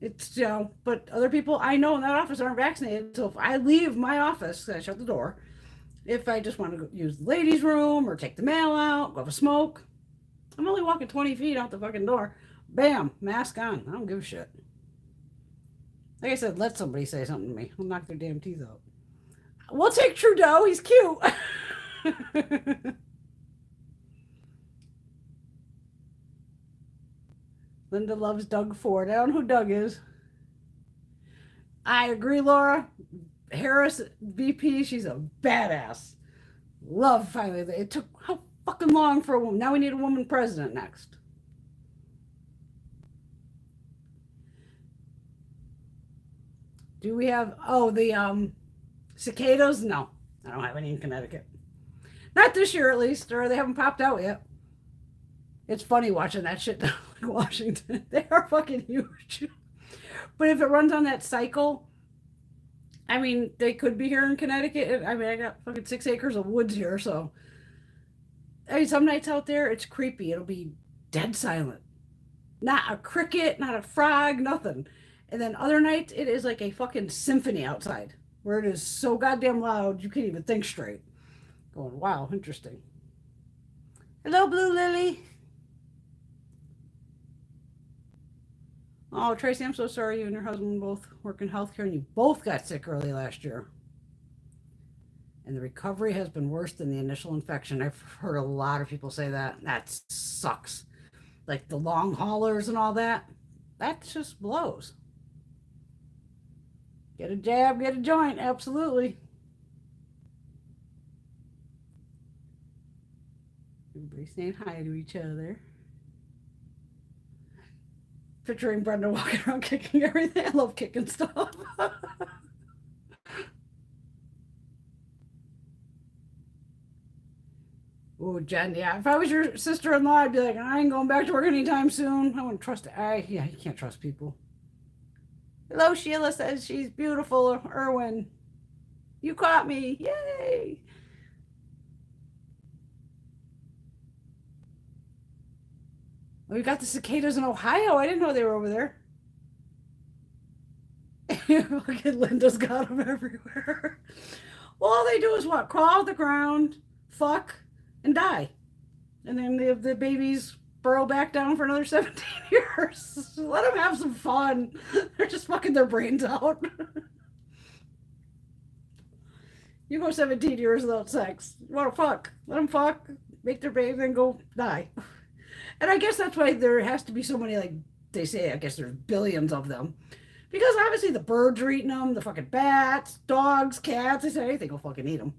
It's, but other people I know in that office aren't vaccinated. So if I leave my office, I shut the door. If I just want to use the ladies' room or take the mail out, go have a smoke, I'm only walking 20 feet out the fucking door. Bam, mask on. I don't give a shit. Like I said, let somebody say something to me. I'll knock their damn teeth out. We'll take Trudeau. He's cute. Linda loves Doug Ford. I don't know who Doug is. I agree, Laura. Harris, VP, she's a badass. Love, finally. It took how fucking long for a woman. Now we need a woman president next. Do we have, the cicadas? No, I don't have any in Connecticut. Not this year, at least, or they haven't popped out yet. It's funny watching that shit down in Washington. They are fucking huge. But if it runs on that cycle, I mean, they could be here in Connecticut. I mean, I got fucking 6 acres of woods here, so. I mean, some nights out there, it's creepy. It'll be dead silent. Not a cricket, not a frog, nothing. And then other nights, it is like a fucking symphony outside, where it is so goddamn loud, you can't even think straight. Going, wow, interesting. Hello, Blue Lily. Oh, Tracy, I'm so sorry you and your husband both work in healthcare and you both got sick early last year. And the recovery has been worse than the initial infection. I've heard a lot of people say that. That sucks. Like the long haulers and all that. That just blows. Get a jab, get a joint. Absolutely. Everybody saying hi to each other. Picturing Brenda walking around kicking everything. I love kicking stuff. Oh, Jen, yeah. If I was your sister-in-law, I'd be like, I ain't going back to work anytime soon. I wouldn't trust it. Yeah, you can't trust people. Hello, Sheila says she's beautiful. Erwin, you caught me. Yay. We got the cicadas in Ohio. I didn't know they were over there. Fucking Linda's got them everywhere. Well, all they do is what? Crawl out the ground, fuck, and die. And then the babies burrow back down for another 17 years. Let them have some fun. They're just fucking their brains out. You go 17 years without sex. You want to fuck? Let them fuck, make their baby, then go die. And I guess that's why there has to be so many, like they say, I guess there's billions of them. Because obviously the birds are eating them, the fucking bats, dogs, cats, they say anything will fucking eat them.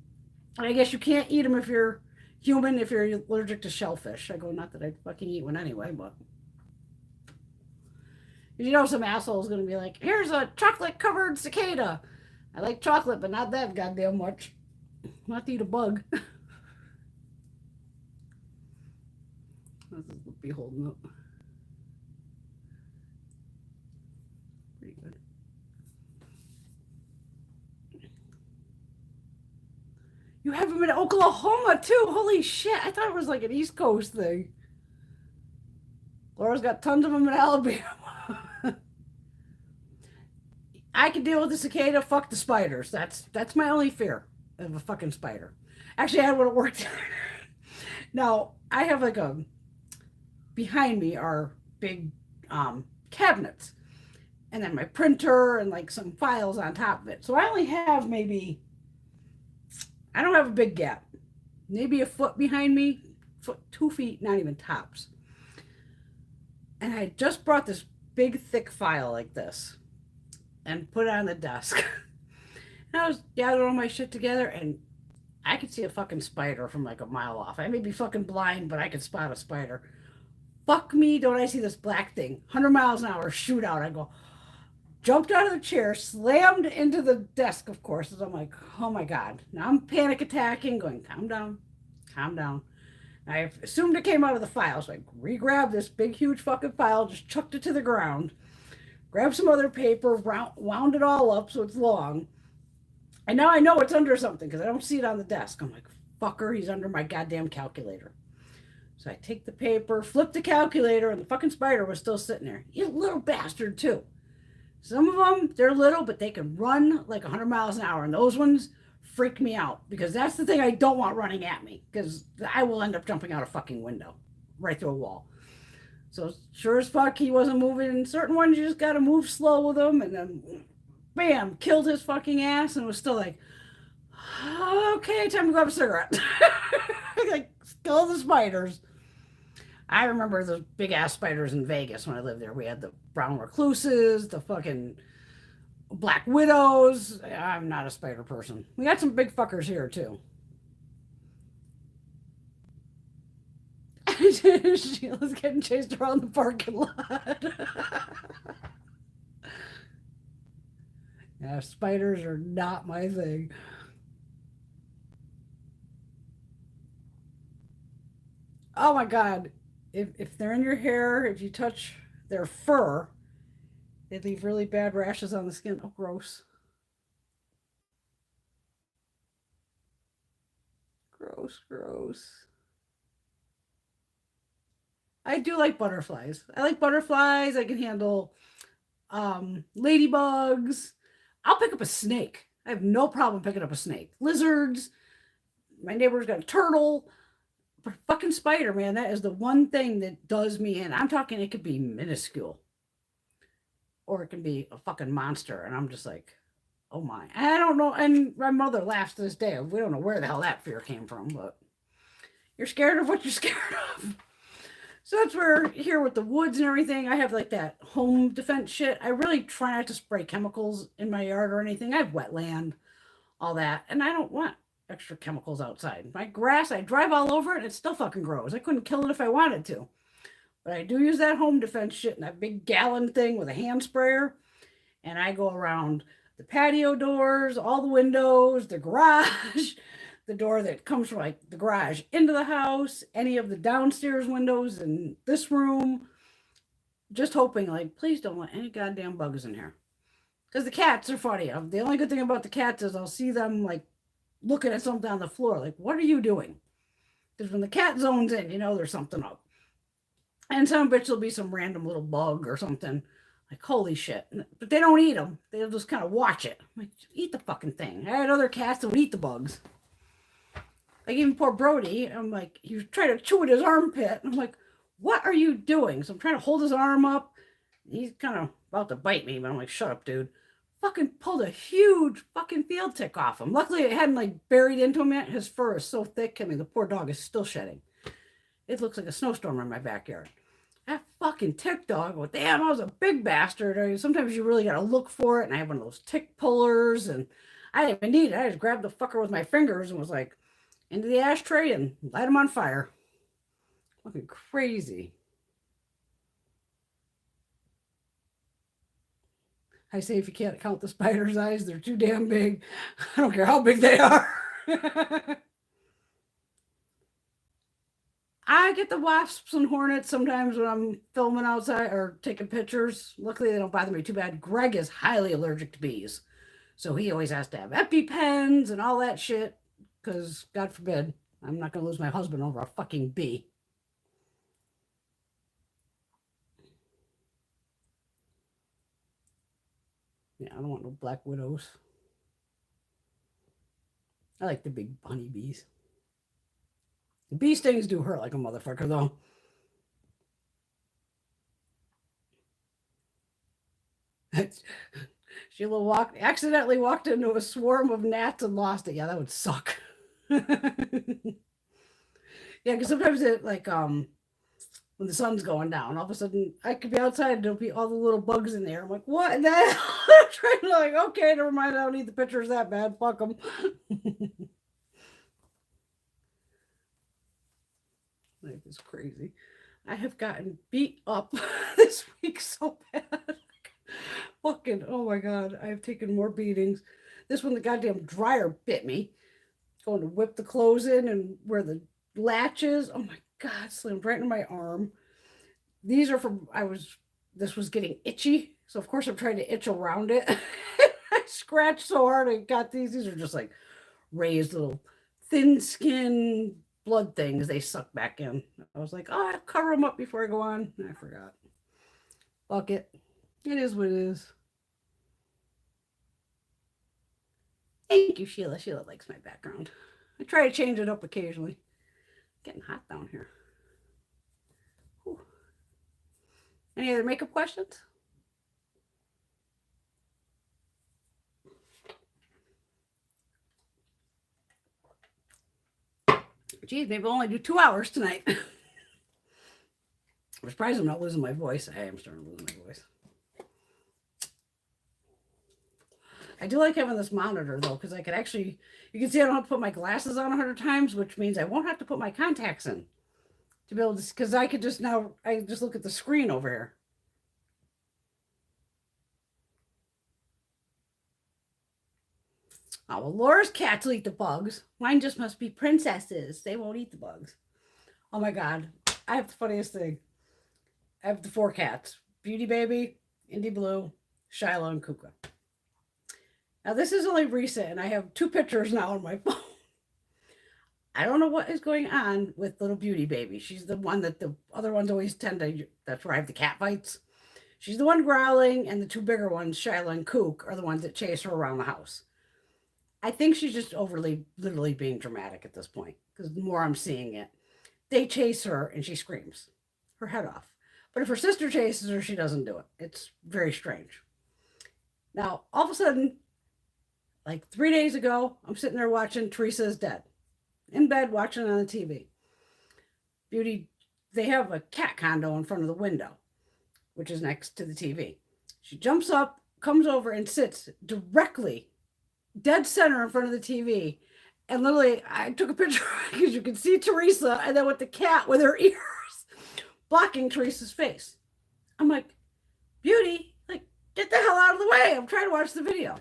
And I guess you can't eat them if you're human, if you're allergic to shellfish. I go, not that I'd fucking eat one anyway, but. You know, some asshole is going to be like, here's a chocolate covered cicada. I like chocolate, but not that goddamn much. Not to eat a bug. This is be holding up. Pretty good. You have them in Oklahoma too. Holy shit. I thought it was like an East Coast thing. Laura's got tons of them in Alabama. I can deal with the cicada. Fuck the spiders. That's my only fear of a fucking spider. Actually, I had one at work. Now, I have like a behind me are big cabinets, and then my printer and like some files on top of it. So I only have maybe, I don't have a big gap, maybe a foot behind me, 2 feet, not even tops. And I just brought this big thick file like this and put it on the desk. And I was gathering all my shit together, and I could see a fucking spider from like a mile off. I may be fucking blind, but I could spot a spider. Fuck me, don't I see this black thing, 100 miles an hour, shoot out. I go, jumped out of the chair, slammed into the desk, of course. And I'm like, oh my God. Now I'm panic attacking, going, calm down, calm down. I assumed it came out of the file, so I re-grabbed this big, huge fucking file, just chucked it to the ground, grabbed some other paper, wound it all up so it's long. And now I know it's under something because I don't see it on the desk. I'm like, fucker, he's under my goddamn calculator. So I take the paper, flip the calculator, and the fucking spider was still sitting there. He's a little bastard, too. Some of them, they're little, but they can run like 100 miles an hour. And those ones freak me out because that's the thing I don't want running at me because I will end up jumping out a fucking window right through a wall. So sure as fuck, he wasn't moving. And certain ones, you just got to move slow with them. And then, bam, killed his fucking ass and was still like, okay, time to grab a cigarette. Like, kill the spiders. I remember the big ass spiders in Vegas when I lived there. We had the brown recluses, the fucking black widows. I'm not a spider person. We got some big fuckers here too. Sheila's getting chased around the parking lot. Yeah, spiders are not my thing. Oh my God. If they're in your hair, if you touch their fur, they leave really bad rashes on the skin. Oh, gross. Gross, gross. I do like butterflies. I like butterflies. I can handle ladybugs. I'll pick up a snake. I have no problem picking up a snake. Lizards. My neighbor's got a turtle. But fucking spider, man, that is the one thing that does me in. I'm talking it could be minuscule. Or it can be a fucking monster. And I'm just like, oh my. And I don't know. And my mother laughs to this day. We don't know where the hell that fear came from, but you're scared of what you're scared of. So that's where here with the woods and everything, I have like that home defense shit. I really try not to spray chemicals in my yard or anything. I have wetland, all that. And I don't want extra chemicals outside. My grass, I drive all over it and it still fucking grows. I couldn't kill it if I wanted to. But I do use that home defense shit in that big gallon thing with a hand sprayer. And I go around the patio doors, all the windows, the garage, the door that comes from like the garage into the house, any of the downstairs windows in this room. Just hoping like, please don't let any goddamn bugs in here. Because the cats are funny. The only good thing about the cats is I'll see them like looking at something on the floor. Like, what are you doing? Because when the cat zones in, you know there's something up. And some bitch will be some random little bug or something. Like, holy shit. But they don't eat them. They'll just kind of watch it. I'm like, eat the fucking thing. I had other cats that would eat the bugs. Like, even poor Brody, I'm like, he was trying to chew at his armpit. I'm like, what are you doing? So I'm trying to hold his arm up. He's kind of about to bite me, but I'm like, shut up, dude. Fucking pulled a huge fucking field tick off him. Luckily, it hadn't like buried into him yet. His fur is so thick. I mean, the poor dog is still shedding. It looks like a snowstorm in my backyard. That fucking tick dog, well, damn, I was a big bastard. I mean, sometimes you really got to look for it. And I have one of those tick pullers, and I didn't even need it. I just grabbed the fucker with my fingers and was like, into the ashtray and light him on fire. Fucking crazy. I say if you can't count the spider's eyes, they're too damn big. I don't care how big they are. I get the wasps and hornets sometimes when I'm filming outside or taking pictures. Luckily, they don't bother me too bad. Greg is highly allergic to bees. So he always has to have EpiPens and all that shit. Because, God forbid, I'm not going to lose my husband over a fucking bee. Yeah, I don't want no black widows. I like the big bunny bees. The bee stings do hurt like a motherfucker, though. Sheila accidentally walked into a swarm of gnats and lost it. Yeah, that would suck. Yeah, because sometimes it like when the sun's going down, all of a sudden I could be outside and there'll be all the little bugs in there. I'm like, what? And then I'm trying to like, okay, never mind. I don't need the pictures that bad. Fuck them. Life is crazy. I have gotten beat up this week so bad. Fucking, oh my God. I have taken more beatings. This one, the goddamn dryer bit me. Going to whip the clothes in and where the latches. Oh my God, slammed right into my arm. These are from, this was getting itchy. So of course I'm trying to itch around it. I scratched so hard I got these. These are just like raised little thin skin blood things they suck back in. I was like, oh, I'll cover them up before I go on. I forgot. Fuck it. It is what it is. Thank you, Sheila. Sheila likes my background. I try to change it up occasionally. Getting hot down here. Whew. Any other makeup questions? Geez, maybe we'll only do 2 hours tonight. I'm surprised I'm not losing my voice. I am starting to lose my voice. I do like having this monitor though, because I could actually, you can see I don't have to put my glasses on 100 times, which means I won't have to put my contacts in to be able to, because I could just now, I just look at the screen over here. Oh, well, Laura's cats will eat the bugs. Mine just must be princesses. They won't eat the bugs. Oh my God. I have the funniest thing. I have the 4 cats. Beauty Baby, Indy Blue, Shiloh, and Kuka. Now, this is only recent, and I have 2 pictures now on my phone. I don't know what is going on with little Beauty Baby. She's the one that the other ones always tend to, that's where I have the cat fights. She's the one growling, and the 2 bigger ones, Shiloh and Kook, are the ones that chase her around the house. I think she's just overly, literally being dramatic at this point, because the more I'm seeing it, they chase her, and she screams her head off. But if her sister chases her, she doesn't do it. It's very strange. Now, all of a sudden, like 3 days ago, I'm sitting there watching Teresa is Dead. In bed, watching on the TV. Beauty, they have a cat condo in front of the window, which is next to the TV. She jumps up, comes over, and sits directly, dead center in front of the TV. And literally, I took a picture because you can see Teresa, and then with the cat with her ears blocking Teresa's face. I'm like, Beauty, like, get the hell out of the way. I'm trying to watch the video.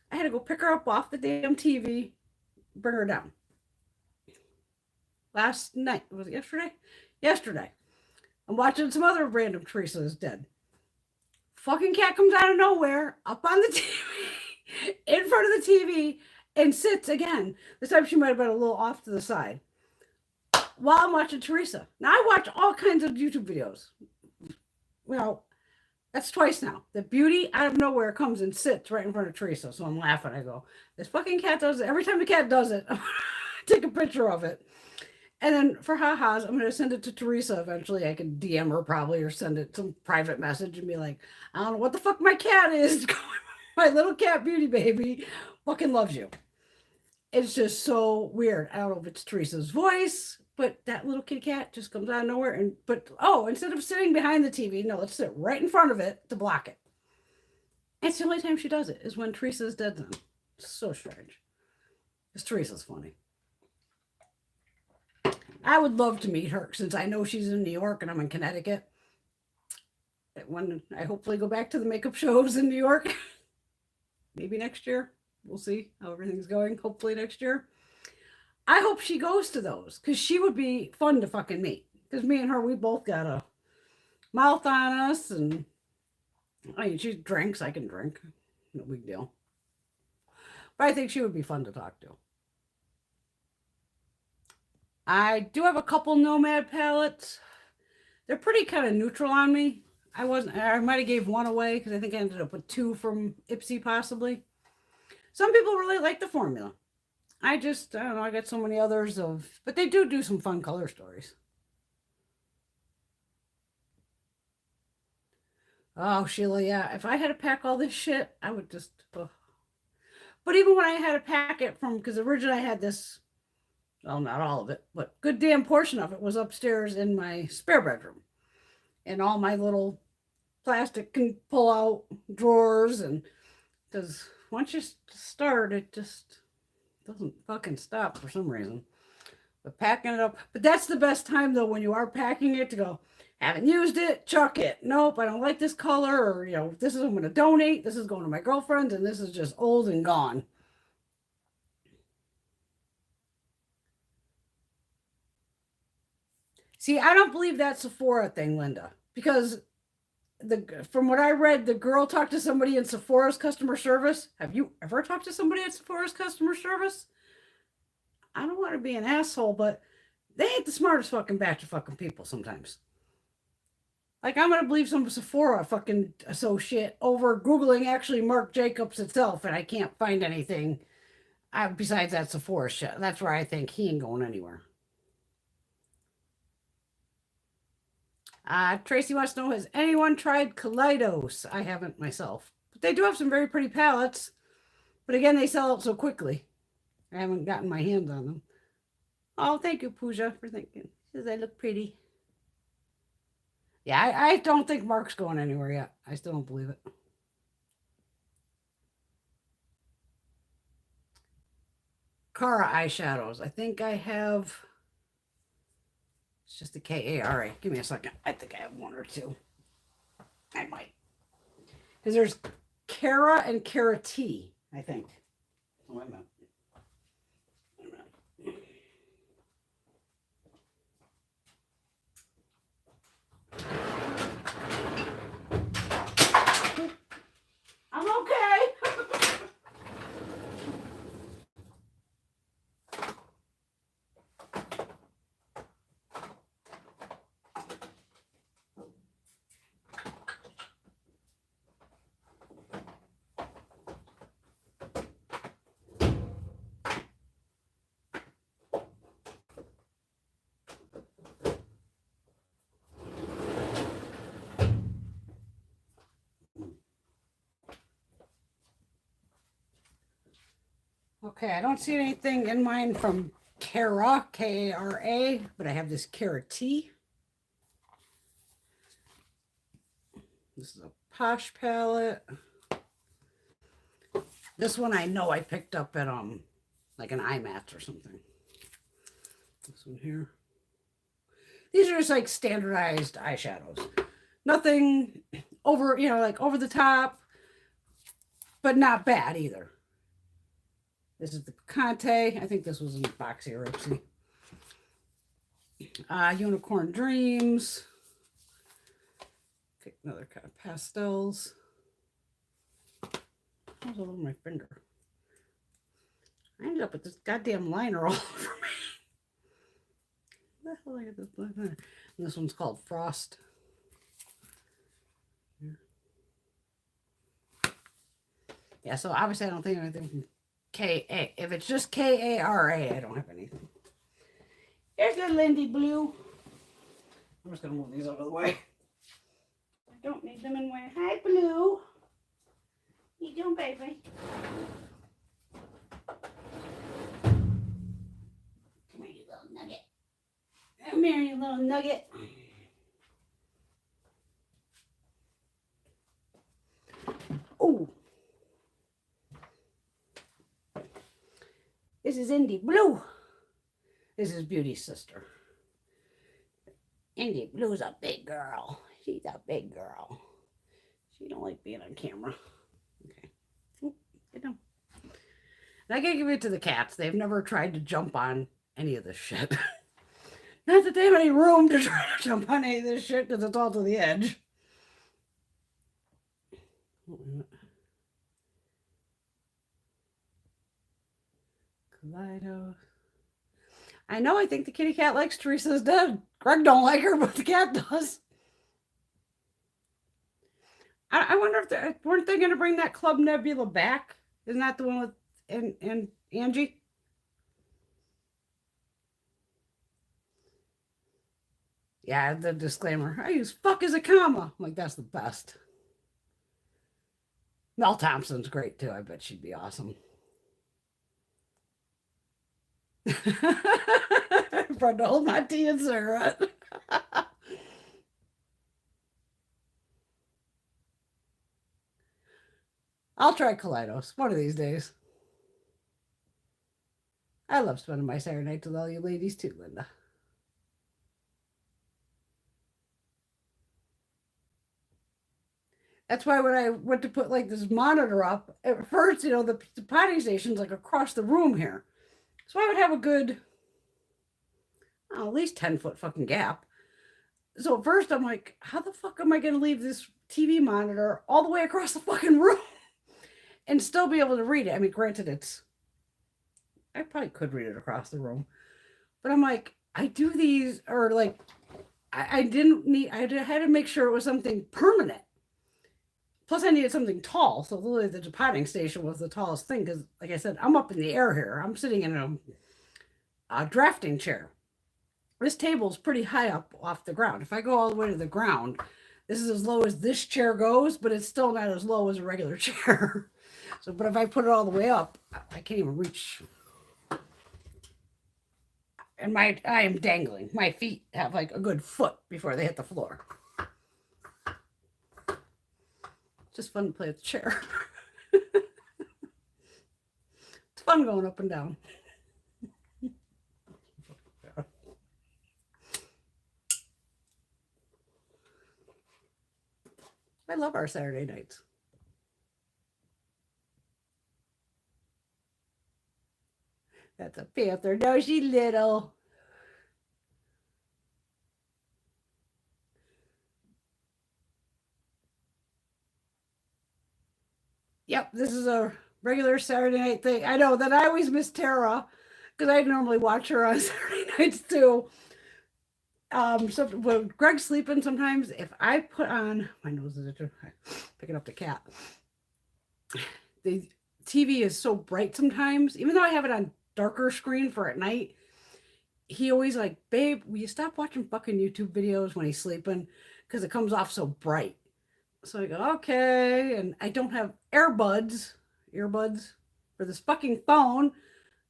I had to go pick her up off the damn TV, bring her down. Last night, was it yesterday? Yesterday. I'm watching some other random Teresa is Dead. Fucking cat comes out of nowhere, up on the TV, in front of the TV, and sits again. This time she might have been a little off to the side. while I'm watching Teresa. Now I watch all kinds of YouTube videos. Well, that's twice now. The beauty out of nowhere comes and sits right in front of Teresa. So I'm laughing. I go, this fucking cat does it. Every time the cat does it, take a picture of it. And then for ha-has, I'm going to send it to Teresa eventually. I can DM her probably or send it some private message and be like, I don't know what the fuck my cat is. My little cat beauty baby fucking loves you. It's just so weird. I don't know if it's Teresa's voice, but that little kitty cat just comes out of nowhere. Instead of sitting behind the TV, no, let's sit right in front of it to block it. It's the only time she does it is when Teresa's dead zone. It's so strange. Because Teresa's funny. I would love to meet her since I know she's in New York and I'm in Connecticut. When I hopefully go back to the makeup shows in New York, maybe next year. We'll see how everything's going. Hopefully next year. I hope she goes to those because she would be fun to fucking meet. Because me and her, we both got a mouth on us, and I mean, she drinks. I can drink. No big deal. But I think she would be fun to talk to. I do have a couple Nomad palettes. They're pretty kind of neutral on me. I might have gave one away because I think I ended up with 2 from Ipsy possibly. Some people really like the formula. I don't know, I got so many others but they do some fun color stories. Oh, Sheila, yeah. If I had to pack all this shit, I would just, ugh. But even when I had to pack it because originally I had this, well, not all of it, but good damn portion of it was upstairs in my spare bedroom. And all my little plastic can pull out drawers, and because once you start, it just doesn't fucking stop for some reason. But packing it up, but that's the best time though when you are packing it to go, haven't used it, chuck it. Nope, I don't like this color, or this is I'm going to donate. This is going to my girlfriend's, and this is just old and gone. See, I don't believe that Sephora thing, Linda, because from what I read, the girl talked to somebody in Sephora's customer service. Have you ever talked to somebody at Sephora's customer service? I don't want to be an asshole, but they ain't the smartest fucking batch of fucking people sometimes. Like, I'm going to believe some Sephora fucking associate over Googling actually Marc Jacobs itself, and I can't find anything besides that Sephora shit. That's where I think he ain't going anywhere. Tracy wants to know, has anyone tried Kaleidos? I haven't myself. But they do have some very pretty palettes. But again, they sell out so quickly. I haven't gotten my hands on them. Oh, thank you, Pooja, for thinking. Says I look pretty. Yeah, I don't think Mark's going anywhere yet. I still don't believe it. Kara eyeshadows. I think I have... It's just a K-A-R-A. Give me a second. I think I have 1 or 2. I might. Because there's Cara and Cara T, I think. Oh, wait a minute. I'm okay. Okay, I don't see anything in mine from Cara, K-A-R-A, but I have this Cara T. This is a Posh palette. This one I know I picked up at like an IMATS or something. This one here. These are just like standardized eyeshadows. Nothing over, like over the top, but not bad either. This is the Conte. I think this was in Boxy or Ipsy. Unicorn Dreams. Pick another kind of pastels. That was all over my finger. I ended up with this goddamn liner all over me. What the Oh, look at this black one. And this one's called Frost. Yeah, so obviously I don't think anything from K-A. If it's just K-A-R-A, I don't have anything. Here's the Lindy Blue. I'm just going to move these out of the way. I don't need them in the way. Hi, Blue. How you doing, baby? Come here, you little nugget. Come here, you little nugget. Oh. This is Indy Blue. This is Beauty's sister. Indy Blue's a big girl. She's a big girl. She don't like being on camera. Okay. Oh, get down. And I gotta give it to the cats. They've never tried to jump on any of this shit. Not that they have any room to try to jump on any of this shit because it's all to the edge. Kaleidos. I know, I think the kitty cat likes Teresa's dead. Greg don't like her, but the cat does. I wonder if weren't they going to bring that Club Nebula back? Isn't that the one with and Angie? Yeah, the disclaimer. I use fuck as a comma. I'm like, that's the best. Mel Thompson's great too. I bet she'd be awesome. Brenda, hold my tea and cigarette. I'll try Kaleidos one of these days. I love spending my Saturday nights with all you ladies too, Linda. That's why when I went to put like this monitor up, at first, you know, the potting station's like across the room here. So I would have a good, at least 10-foot fucking gap. So at first I'm like, how the fuck am I going to leave this TV monitor all the way across the fucking room and still be able to read it? I mean, granted, I probably could read it across the room. But I'm like, I do these, or like, I had to make sure it was something permanent. Plus, I needed something tall. So literally the potting station was the tallest thing because, like I said, I'm up in the air here. I'm sitting in a drafting chair. This table's pretty high up off the ground. If I go all the way to the ground, this is as low as this chair goes, but it's still not as low as a regular chair. So, but if I put it all the way up, I can't even reach. And I am dangling. My feet have like a good foot before they hit the floor. Just fun to play with the chair. It's fun going up and down. I love our Saturday nights. That's a panther. No, she's little. Yep, this is a regular Saturday night thing. I know that I always miss Tara because I normally watch her on Saturday nights too. So when Greg's sleeping, sometimes if I put on my nose is picking up the cat. The TV is so bright sometimes, even though I have it on darker screen for at night. He always like, babe, will you stop watching fucking YouTube videos when he's sleeping? Because it comes off so bright. So I go, okay. And I don't have earbuds for this fucking phone.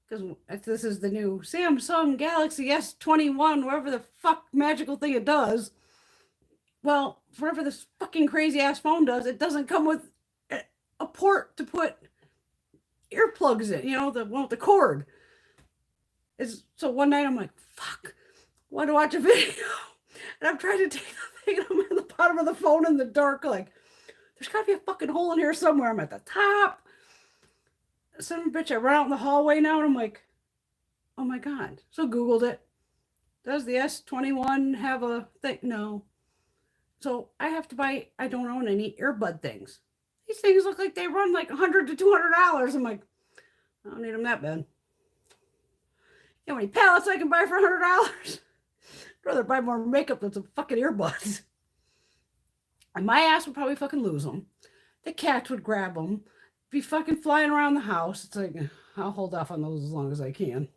Because this is the new Samsung Galaxy S21, whatever the fuck magical thing it does. Well, whatever this fucking crazy ass phone does, it doesn't come with a port to put earplugs in, you know, the one with the cord. So one night I'm like, fuck, I want to watch a video. And I'm trying to take the thing and I'm at the bottom of the phone in the dark, like, there's got to be a fucking hole in here somewhere. I'm at the top. Son of a bitch, I run out in the hallway now and I'm like, oh my God. So Googled it. Does the S21 have a thing? No. So I have to buy, I don't own any earbud things. These things look like they run like $100 to $200. I'm like, I don't need them that bad. You know how many pallets I can buy for $100? rather buy more makeup than some fucking earbuds. And my ass would probably fucking lose them. The cats would grab them, be fucking flying around the house. It's like, I'll hold off on those as long as I can.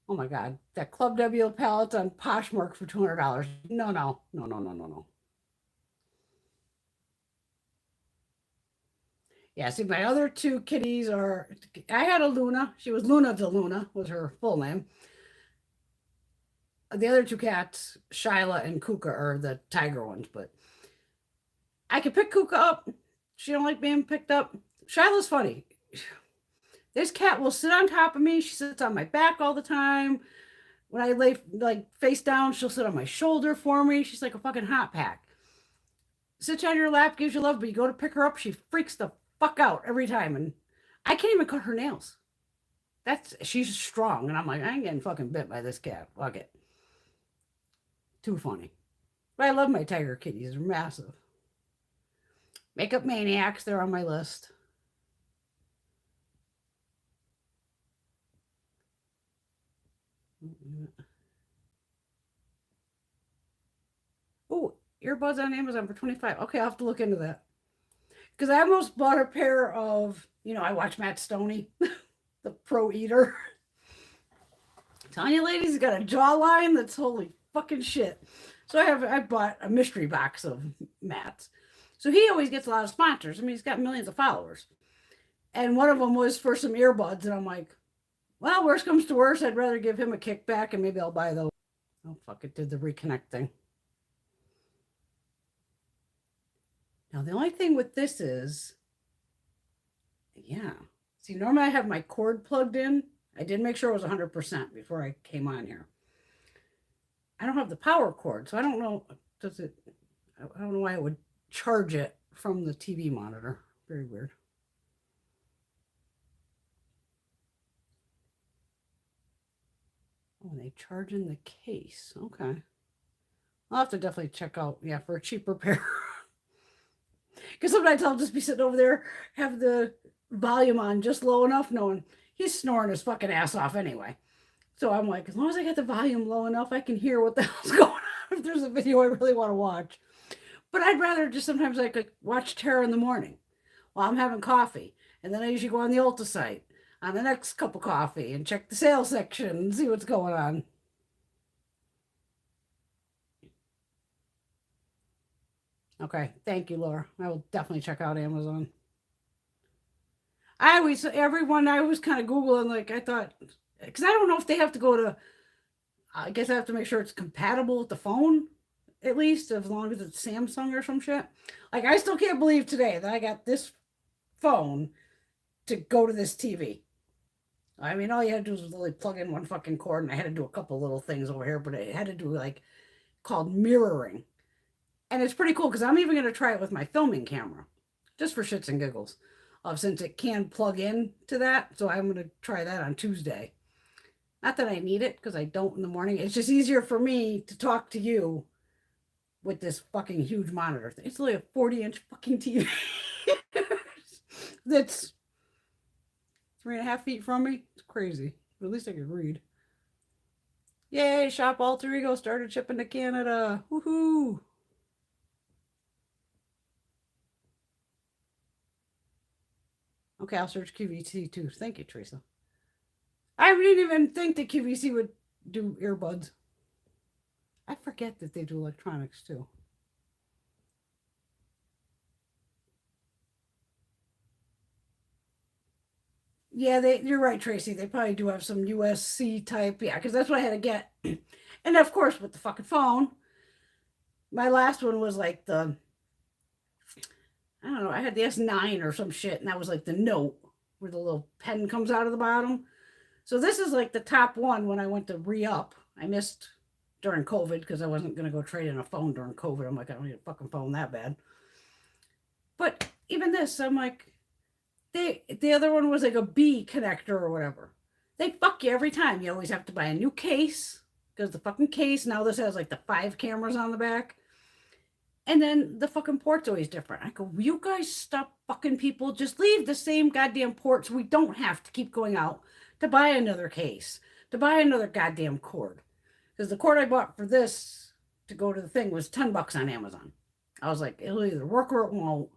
Oh my God, that Club W palette on Poshmark for $200. No, no, no, no, no, no, no. Yeah, see, my other two kitties are. I had a Luna. She was Luna de Luna, was her full name. The other two cats, Shyla and Kuka, are the tiger ones. But I could pick Kuka up. She don't like being picked up. Shyla's funny. This cat will sit on top of me. She sits on my back all the time. When I lay like face down, she'll sit on my shoulder for me. She's like a fucking hot pack. Sits on your lap, gives you love, but you go to pick her up, she freaks the fuck out every time. And I can't even cut her nails. She's strong. And I'm like, I ain't getting fucking bit by this cat. Fuck it. Too funny. But I love my tiger kitties. They're massive. Makeup maniacs, they're on my list. Oh, earbuds on Amazon for $25. Okay, I'll have to look into that. Because I almost bought a pair of, I watch Matt Stoney, the pro eater. I'm telling you, ladies, he's got a jawline that's holy fucking shit. So I bought a mystery box of Matt's. So he always gets a lot of sponsors. I mean, he's got millions of followers. And one of them was for some earbuds. And I'm like, well, worst comes to worst, I'd rather give him a kickback and maybe I'll buy those. Oh, fuck, it did the reconnect thing. Now, the only thing with this is, see, normally I have my cord plugged in. I did make sure it was 100% before I came on here. I don't have the power cord, so I don't know, I don't know why it would charge it from the TV monitor. Very weird. Oh, they charge in the case. Okay. I'll have to definitely check out, for a cheaper pair. Because sometimes I'll just be sitting over there, have the volume on just low enough, knowing he's snoring his fucking ass off anyway. So I'm like, as long as I get the volume low enough, I can hear what the hell's going on if there's a video I really want to watch. But I'd rather just sometimes watch Tara in the morning while I'm having coffee. And then I usually go on the Ulta site on the next cup of coffee and check the sales section and see what's going on. Okay, thank you, Laura. I will definitely check out Amazon. Everyone I was kind of Googling, I thought, because I don't know if they have to go to, I guess I have to make sure it's compatible with the phone, at least, as long as it's Samsung or some shit. I still can't believe today that I got this phone to go to this TV. I mean, all you had to do was really plug in one fucking cord, and I had to do a couple little things over here, but it had to do called mirroring. And it's pretty cool because I'm even going to try it with my filming camera, just for shits and giggles, since it can plug in to that. So I'm going to try that on Tuesday. Not that I need it, because I don't in the morning. It's just easier for me to talk to you with this fucking huge monitor. It's only a 40-inch fucking TV that's 3.5 feet from me. It's crazy. But at least I can read. Yay, Shop Alter Ego started shipping to Canada. Woohoo! Okay, I'll search QVC too. Thank you, Teresa. I didn't even think that QVC would do earbuds. I forget that they do electronics too. Yeah, you're right, Tracy. They probably do have some USC type. Yeah, because that's what I had to get. And of course, with the fucking phone, my last one was I don't know, I had the S9 or some shit, and that was the Note, where the little pen comes out of the bottom. So this is the top one when I went to re-up. I missed during COVID because I wasn't going to go trade in a phone during COVID. I'm like, I don't need a fucking phone that bad. But even this, I'm like, the other one was a B connector or whatever. They fuck you every time. You always have to buy a new case because the fucking case, now this has the 5 cameras on the back. And then the fucking port's always different. I go, will you guys stop fucking people? Just leave the same goddamn port so we don't have to keep going out to buy another case, to buy another goddamn cord. Because the cord I bought for this to go to the thing was $10 on Amazon. I was like, it'll either work or it won't.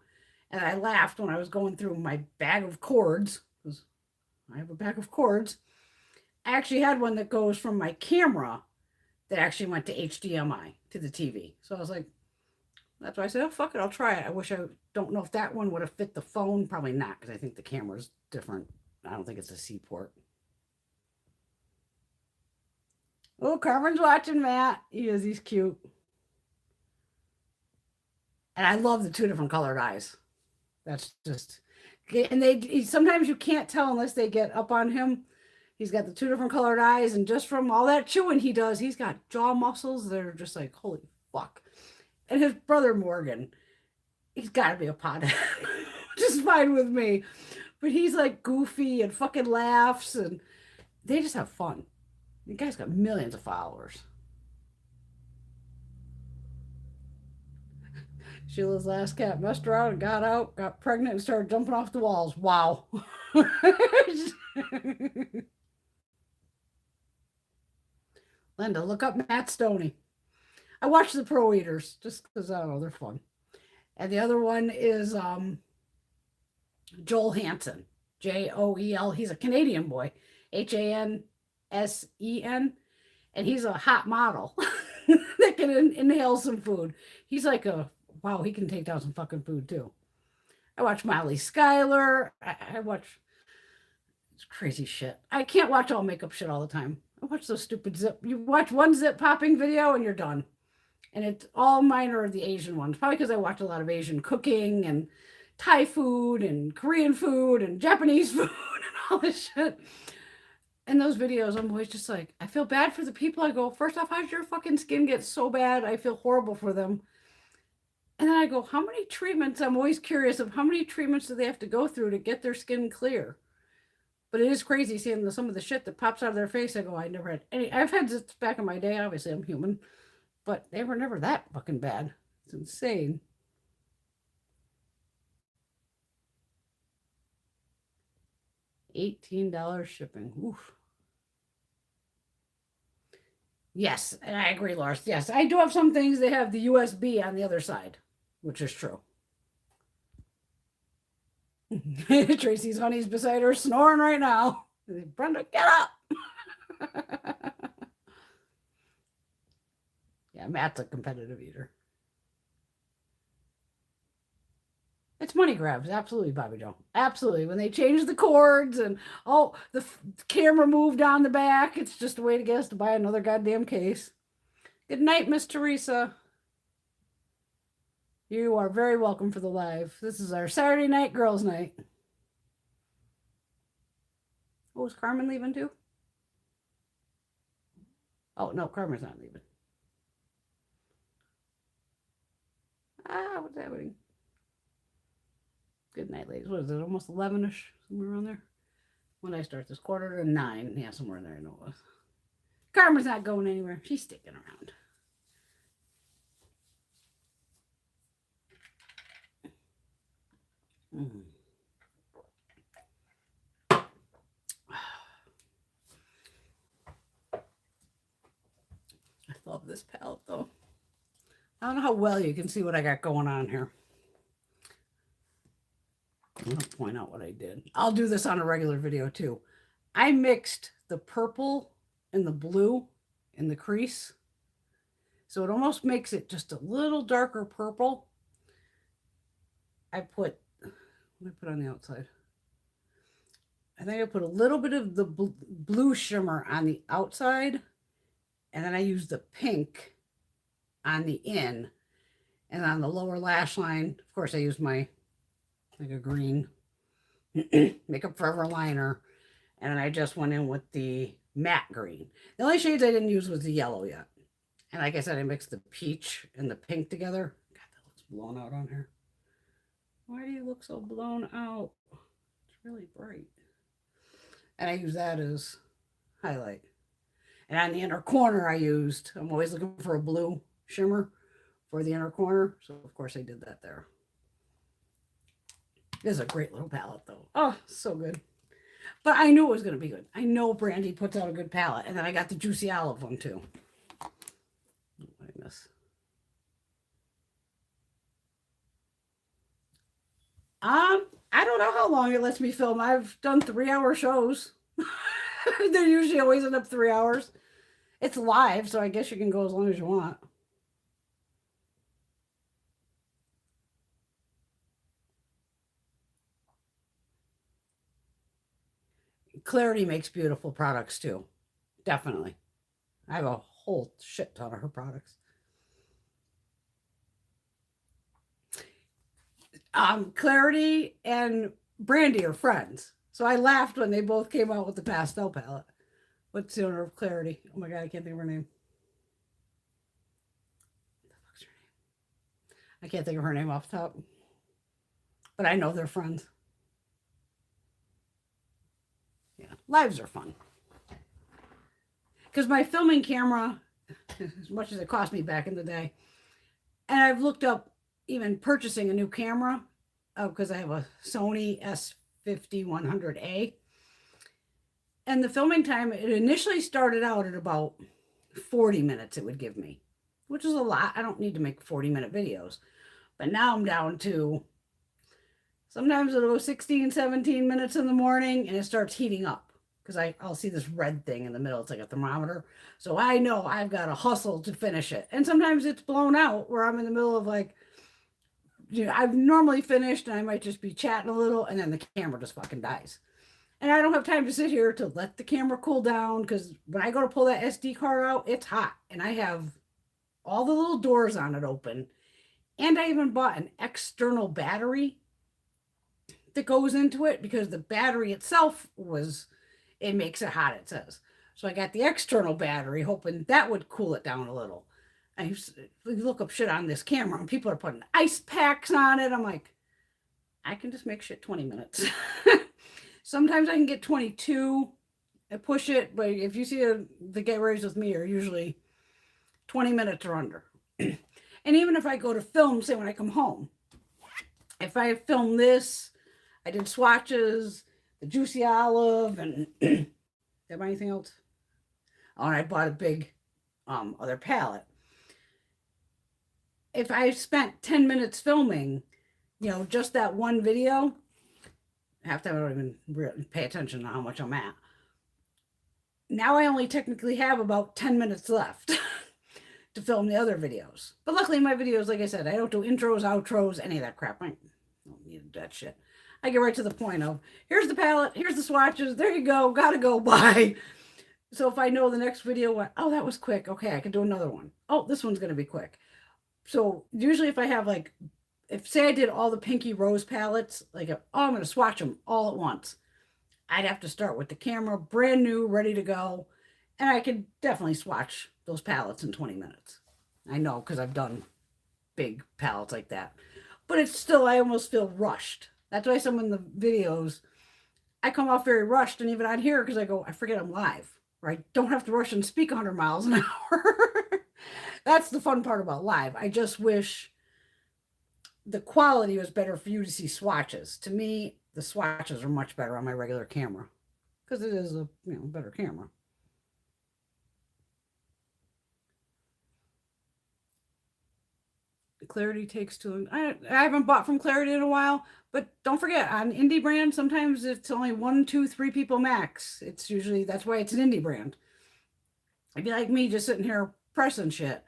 And I laughed when I was going through my bag of cords, because I have a bag of cords. I actually had one that goes from my camera that actually went to HDMI to the TV. So I was like, that's why I said, oh, fuck it, I'll try it. I wish I don't know if that one would have fit the phone. Probably not, because I think the camera's different. I don't think it's a C port. Oh, Carmen's watching Matt. He's cute. And I love the two different colored eyes. That's just, and sometimes you can't tell unless they get up on him. He's got the two different colored eyes, and just from all that chewing he does, he's got jaw muscles that are just like, holy fuck. And his brother Morgan, he's got to be a pothead, which is fine with me. But he's like goofy and fucking laughs, and they just have fun. The guy's got millions of followers. Sheila's last cat messed around and got out, got pregnant, and started jumping off the walls. Wow. Linda, look up Matt Stoney. I watch the Pro Eaters just because I don't know, they're fun. And the other one is Joel Hansen, Joel. He's a Canadian boy, Hansen, and he's a hot model that can inhale some food. He's like wow, he can take down some fucking food too. I watch Molly Schuyler. I watch crazy shit. I can't watch all makeup shit all the time. I watch those stupid zip. You watch one zip popping video and you're done. And it's all mine are the Asian ones. Probably because I watch a lot of Asian cooking and Thai food and Korean food and Japanese food and all this shit. In those videos, I'm always just like, I feel bad for the people. I go, first off, how'd your fucking skin get so bad? I feel horrible for them. And then I go, how many treatments? I'm always curious of how many treatments do they have to go through to get their skin clear? But it is crazy seeing some of the shit that pops out of their face. I go, I never had any. I've had this back in my day. Obviously, I'm human. But they were never that fucking bad. It's insane. $18 shipping. Oof. Yes, and I agree, Lars. Yes, I do have some things that have the USB on the other side, which is true. Tracy's honey's beside her snoring right now. Brenda, get up. Yeah, Matt's a competitive eater. It's money grabs. Absolutely, Bobby Joe. Absolutely. When they changed the cords and, oh, the camera moved on the back, it's just a way to get us to buy another goddamn case. Good night, Miss Teresa. You are very welcome for the live. This is our Saturday night girls' night. Oh, is Carmen leaving too? Oh, no, Carmen's not leaving. What's happening? Good night, ladies. What is it? Almost 11-ish? Somewhere around there? When did I start this? 8:45. Yeah, somewhere in there I know it was. Carmen's not going anywhere. She's sticking around. I love this palette though. I don't know how well you can see what I got going on here. I'm going to point out what I did. I'll do this on a regular video too. I mixed the purple and the blue in the crease. So it almost makes it just a little darker purple. What did I put on the outside? I think I put a little bit of the blue shimmer on the outside. And then I used the pink on the in. And on the lower lash line, of course, I used my, like a green Makeup Forever liner. And then I just went in with the matte green. The only shades I didn't use was the yellow yet. And like I said, I mixed the peach and the pink together. God, that looks blown out on her. Why do you look so blown out? It's really bright. And I use that as highlight. And on the inner corner, I'm always looking for a blue shimmer for the inner corner. So, of course, I did that there. This is a great little palette, though. Oh, so good. But I knew it was going to be good. I know Brandy puts out a good palette. And then I got the Juicy Olive one too. Oh my goodness. I don't know how long it lets me film. I've done 3-hour shows. They're usually always end up 3 hours. It's live, so I guess you can go as long as you want. Clarity makes beautiful products too. Definitely. I have a whole shit ton of her products. Clarity and Brandy are friends. So I laughed when they both came out with the pastel palette. What's the owner of Clarity? Oh my god, I can't think of her name. I can't think of her name off the top. But I know they're friends. Yeah, lives are fun. Because my filming camera, as much as it cost me back in the day, and I've looked up even purchasing a new camera because I have a Sony S50-100A. And the filming time, it initially started out at about 40 minutes it would give me, which is a lot. I don't need to make 40-minute videos. But now I'm down to, sometimes it'll go 16, 17 minutes in the morning and it starts heating up because I'll see this red thing in the middle. It's like a thermometer. So I know I've got to hustle to finish it. And sometimes it's blown out where I'm in the middle of like, I've normally finished and I might just be chatting a little and then the camera just fucking dies. And I don't have time to sit here to let the camera cool down because when I go to pull that SD card out, it's hot. And I have all the little doors on it open. And I even bought an external battery that goes into it because the battery itself it makes it hot, it says. So I got the external battery hoping that would cool it down a little. I look up shit on this camera and people are putting ice packs on it. I'm like, I can just make shit 20 minutes. Sometimes I can get 22. I push it, but if you see the get ready with me are usually 20 minutes or under. And even if I go to film, say when I come home, if I film this, I did swatches, the Juicy Olive, and did I buy anything else? Oh, and I bought a big other palette. If I spent 10 minutes filming, just that one video, half time I don't even really pay attention to how much I'm at. Now I only technically have about 10 minutes left to film the other videos. But luckily my videos, like I said, I don't do intros, outros, any of that crap. I don't need that shit. I get right to the point of, here's the palette, here's the swatches, there you go, gotta go, bye. So if I know the next video went, oh, that was quick, okay, I can do another one. Oh, this one's gonna be quick. So usually if I have like, if say I did all the Pinky Rose palettes, like, oh, I'm going to swatch them all at once. I'd have to start with the camera brand new, ready to go. And I could definitely swatch those palettes in 20 minutes. I know because I've done big palettes like that. But it's still, I almost feel rushed. That's why some of the videos, I come off very rushed. And even on here, because I forget I'm live. Or I don't have to rush and speak 100 miles an hour. That's the fun part about live. I just wish the quality was better for you to see swatches. To me, the swatches are much better on my regular camera because it is a better camera. Clarity takes too long. I haven't bought from Clarity in a while, but don't forget on indie brand, sometimes it's only 1, 2, 3 people max. It's usually, that's why it's an indie brand. It'd be like me just sitting here pressing shit.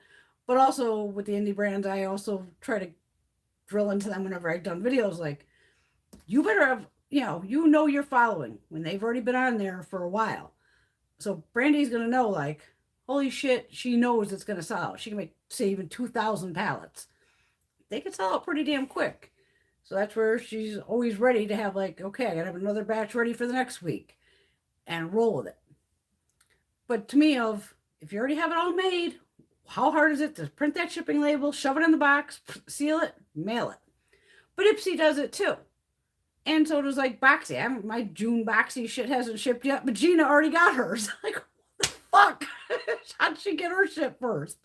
But also with the indie brands, I also try to drill into them whenever I've done videos like, you better have, you're following when they've already been on there for a while. So Brandy's going to know like, holy shit, she knows it's going to sell out. She can make, say, even 2,000 pallets. They can sell out pretty damn quick. So that's where she's always ready to have like, okay, I got to have another batch ready for the next week and roll with it. But to me, if you already have it all made, how hard is it to print that shipping label, shove it in the box, seal it, mail it? But Ipsy does it too. And so does like Boxy. My June Boxy shit hasn't shipped yet, but Gina already got hers. Like, what the fuck? How'd she get her shit first?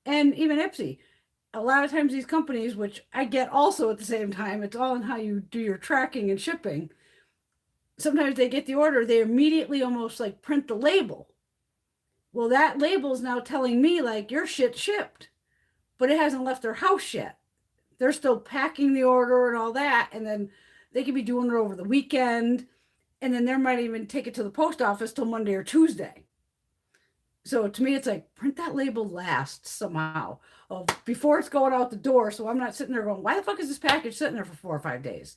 And even Ipsy, a lot of times these companies, which I get also at the same time, it's all in how you do your tracking and shipping. sometimes they get the order, they immediately almost like print the label. Well, that label is now telling me like your shit shipped, but it hasn't left their house yet. They're still packing the order and all that, and then they could be doing it over the weekend, and then they might even take it to the post office till Monday or Tuesday. So to me, it's like print that label last somehow before it's going out the door. So I'm not sitting there going, why the fuck is this package sitting there for 4 or 5 days?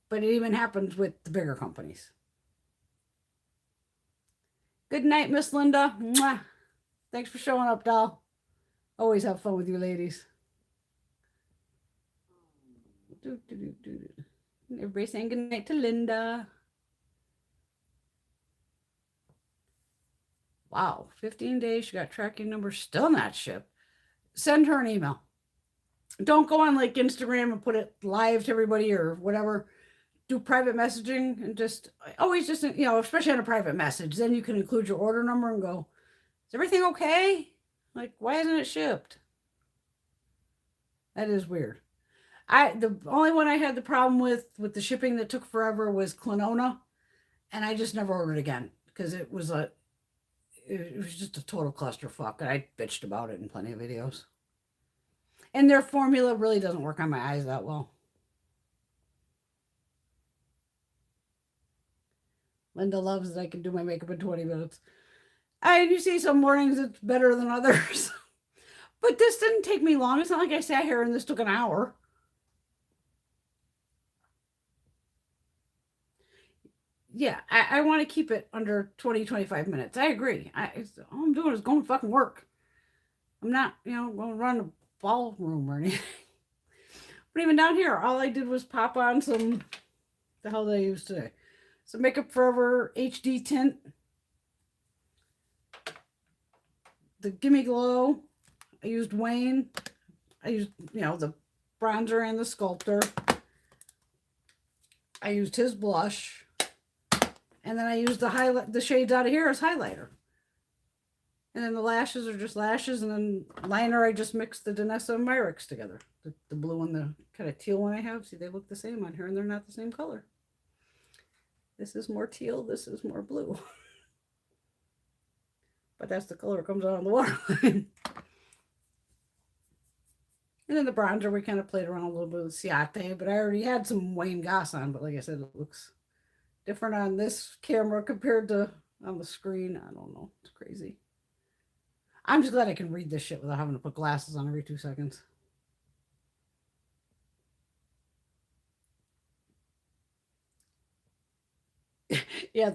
But it even happens with the bigger companies. Good night, Miss Linda. Mwah. Thanks for showing up, doll. Always have fun with you ladies. Everybody saying good night to Linda. Wow, 15 days. She got tracking number still not shipped. Send her an email. Don't go on like Instagram and put it live to everybody or whatever. Do private messaging and just always just, you know, especially on a private message, then you can include your order number and go, is everything okay? Like, why isn't it shipped? That is weird. The only one I had the problem with the shipping that took forever was Clinona, and I just never ordered again because it was just a total clusterfuck, and I bitched about it in plenty of videos. And their formula really doesn't work on my eyes that well. Linda loves that I can do my makeup in 20 minutes. I do see some mornings it's better than others. But this didn't take me long. It's not like I sat here and this took an hour. Yeah, I want to keep it under 20, 25 minutes. I agree. All I'm doing is going to fucking work. I'm not, you know, going to run a ballroom or anything. But even down here, all I did was pop on some, the hell did I use today? Some Makeup Forever HD tint. The Gimme Glow. I used Wayne. I used, you know, the bronzer and the sculptor. I used his blush. And then I used the shades out of here as highlighter. And then the lashes are just lashes. And then liner, I just mixed the Danessa and Myricks together. The blue and the kind of teal one I have. See, they look the same on here and they're not the same color. This is more teal. This is more blue. But that's the color that comes out on the waterline. And then the bronzer, we kind of played around a little bit with Ciate. But I already had some Wayne Goss on. But like I said, it looks different on this camera compared to on the screen. I don't know. It's crazy. I'm just glad I can read this shit without having to put glasses on every 2 seconds. Yeah,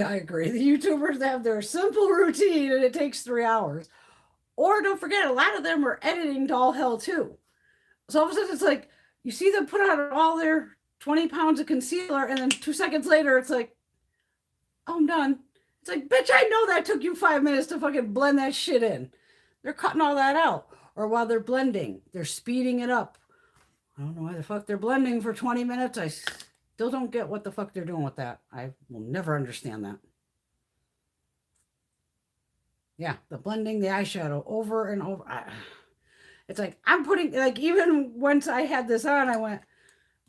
I agree. The YouTubers have their simple routine and it takes 3 hours. Or don't forget, a lot of them are editing to all hell too. So all of a sudden it's like, you see them put on all their 20 pounds of concealer and then 2 seconds later it's like, oh, I'm done. It's like, bitch, I know that took you 5 minutes to fucking blend that shit in. They're cutting all that out. Or while they're blending, they're speeding it up. I don't know why the fuck they're blending for 20 minutes. I still don't get what the fuck they're doing with that. I will never understand that. Yeah, the blending, the eyeshadow over and over. It's like, I'm putting, like, even once I had this on, I went,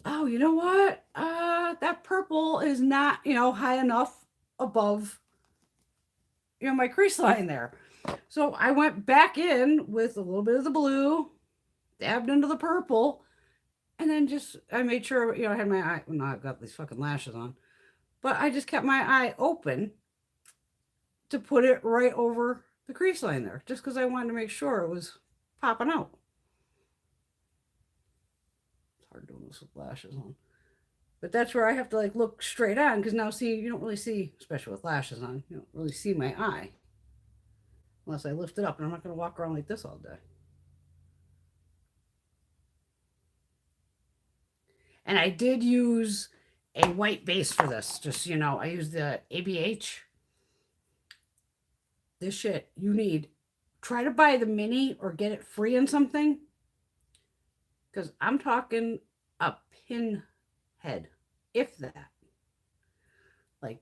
oh, you know what? That purple is not, you know, high enough above, you know, my crease line there. So I went back in with a little bit of the blue, dabbed into the purple, and then just, I made sure, you know, I had my eye, well, no, I've got these fucking lashes on, but I just kept my eye open to put it right over the crease line there, just because I wanted to make sure it was popping out. It's hard doing this with lashes on. But that's where I have to like look straight on, because now see, you don't really see, especially with lashes on, you don't really see my eye. Unless I lift it up, and I'm not going to walk around like this all day. And I did use a white base for this. Just, you know, I used the ABH. This shit, you need, try to buy the mini or get it free in something. Because I'm talking a pin head, if that. Like,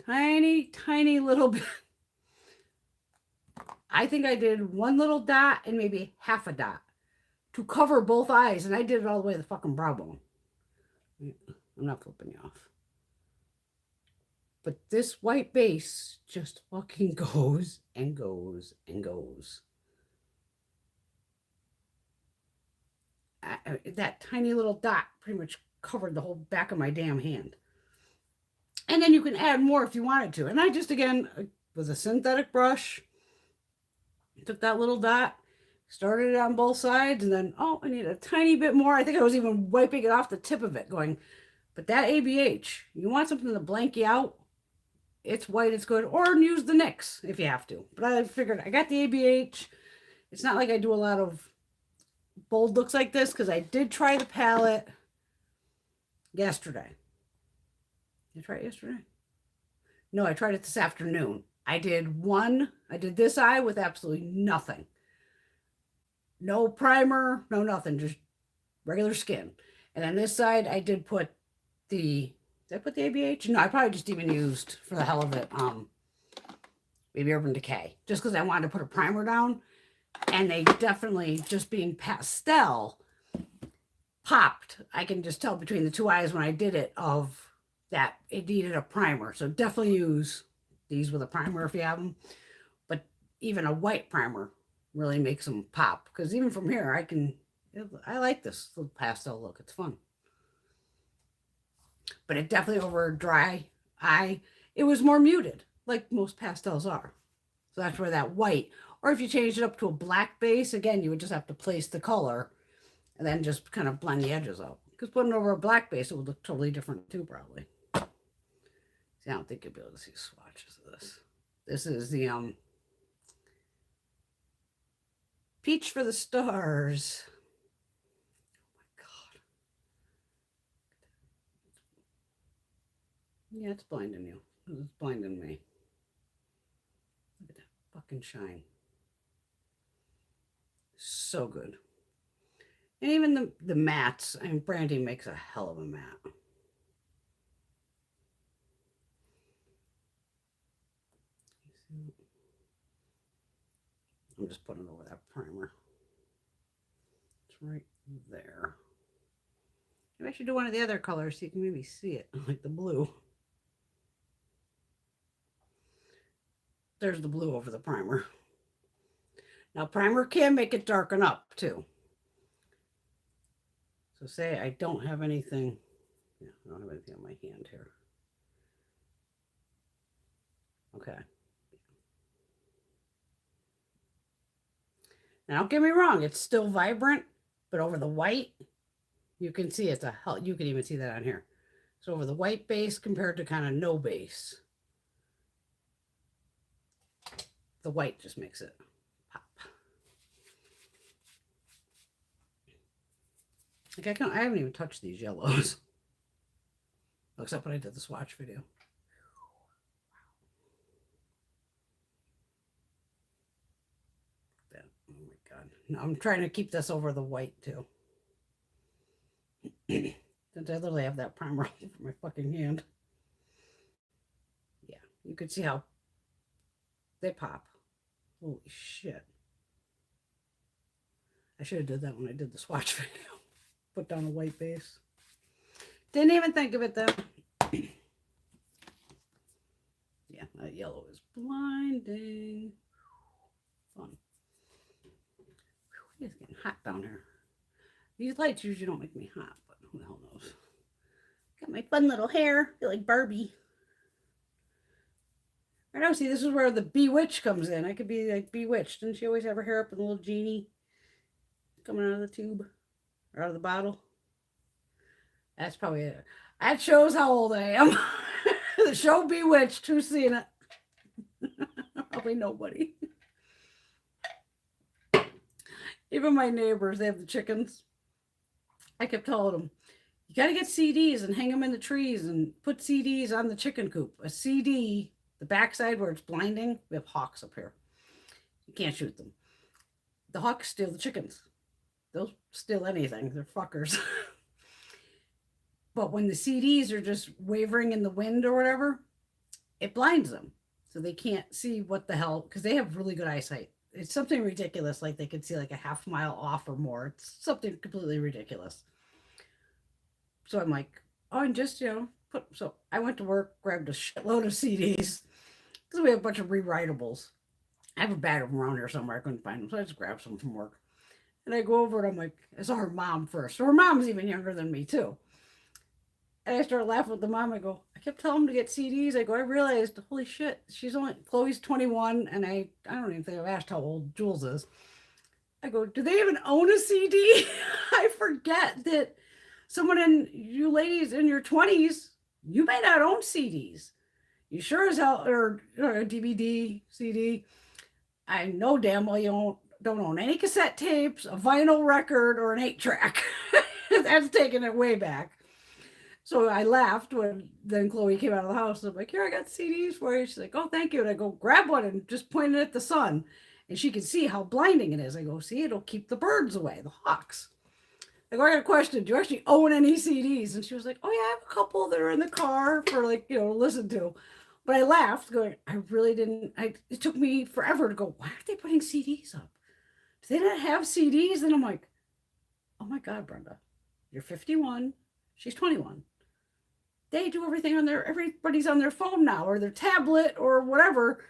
tiny, tiny little bit. I think I did one little dot and maybe half a dot to cover both eyes. And I did it all the way to the fucking brow bone. I'm not flipping you off. But this white base just fucking goes and goes and goes. That tiny little dot pretty much covered the whole back of my damn hand. And then you can add more if you wanted to. And I just, again, with a synthetic brush, took that little dot, started it on both sides, and then, oh, I need a tiny bit more. I think I was even wiping it off the tip of it, going, but that ABH, you want something to blank you out? It's white, it's good. Or use the NYX if you have to. But I figured I got the ABH. It's not like I do a lot of bold looks like this, because I did try the palette yesterday. Did I try it yesterday? No, I tried it this afternoon. I did this eye with absolutely nothing. No primer, no nothing, just regular skin. And on this side, I did put did I put the ABH? No, I probably just even used, for the hell of it, maybe Urban Decay, just because I wanted to put a primer down. And they definitely, just being pastel, popped. I can just tell between the two eyes when I did it of that it needed a primer. So definitely use these with a primer if you have them. But even a white primer really makes them pop. Because even from here, I like this little pastel look. It's fun. But it definitely, over a dry eye, it was more muted, like most pastels are. So that's where that white, or if you change it up to a black base, again, you would just have to place the color and then just kind of blend the edges out. Because putting it over a black base, it would look totally different too, probably. See, I don't think you'll be able to see swatches of this. This is the Peach for the Stars. Yeah, it's blinding you. It's blinding me. Look at that fucking shine. So good. And even the mattes. I mean, Brandy makes a hell of a matte. I'm just putting it over that primer. It's right there. Maybe I should do one of the other colors so you can maybe see it, like the blue. There's the blue over the primer. Now, primer can make it darken up too. So say I don't have anything. Yeah, I don't have anything on my hand here. Okay. Now, don't get me wrong, it's still vibrant, but over the white, you can see it's a hell. You can even see that on here. So over the white base compared to kind of no base, the white just makes it pop. Like I haven't even touched these yellows. Except when I did the swatch video. That, oh my God. No, I'm trying to keep this over the white too. Since I literally have that primer all over my fucking hand. Yeah, you can see how they pop. Holy shit. I should have did that when I did the swatch video. Put down a white base. Didn't even think of it though. Yeah, that yellow is blinding. Fun. It's getting hot down here. These lights usually don't make me hot, but who the hell knows. Got my fun little hair. I feel like Barbie. I know, see, this is where the Bewitched comes in. I could be like Bewitched. Didn't she always have her hair up in a little genie coming out of the tube or out of the bottle? That's probably it. That shows how old I am. The show Bewitched. Who's seen it? Probably nobody. Even my neighbors, they have the chickens. I kept telling them, you got to get CDs and hang them in the trees and put CDs on the chicken coop. A CD, the backside where it's blinding, we have hawks up here. You can't shoot them. The hawks steal the chickens. They'll steal anything. They're fuckers. But when the CDs are just wavering in the wind or whatever, it blinds them. So they can't see what the hell, because they have really good eyesight. It's something ridiculous, like they could see like a half mile off or more. It's something completely ridiculous. So I'm like, oh, and just, So I went to work, grabbed a shitload of CDs because we have a bunch of rewritables. I have a bag of them around here somewhere. I couldn't find them, so I just grabbed some from work. And I go over and I'm like, I saw her mom first. So her mom's even younger than me too. And I started laughing with the mom. I go, I kept telling him to get CDs. I go, I realized, holy shit, Chloe's 21, and I don't even think I've asked how old Jules is. I go, do they even own a CD? I forget that someone in you ladies in your 20s, you may not own CDs. You sure as hell, or a DVD, CD. I know damn well you don't own any cassette tapes, a vinyl record, or an 8-track. That's taking it way back. So I laughed when then Chloe came out of the house. I'm like, here, I got CDs for you. She's like, oh, thank you. And I go, grab one and just point it at the sun. And she can see how blinding it is. I go, see, it'll keep the birds away, the hawks. I go, I got a question. Do you actually own any CDs? And she was like, oh, yeah, I have a couple that are in the car for to listen to. But I laughed going, I really didn't. It took me forever to go, why aren't they putting CDs up? Do they not have CDs? And I'm like, oh, my God, Brenda, you're 51. She's 21. They do everything everybody's on their phone now or their tablet or whatever,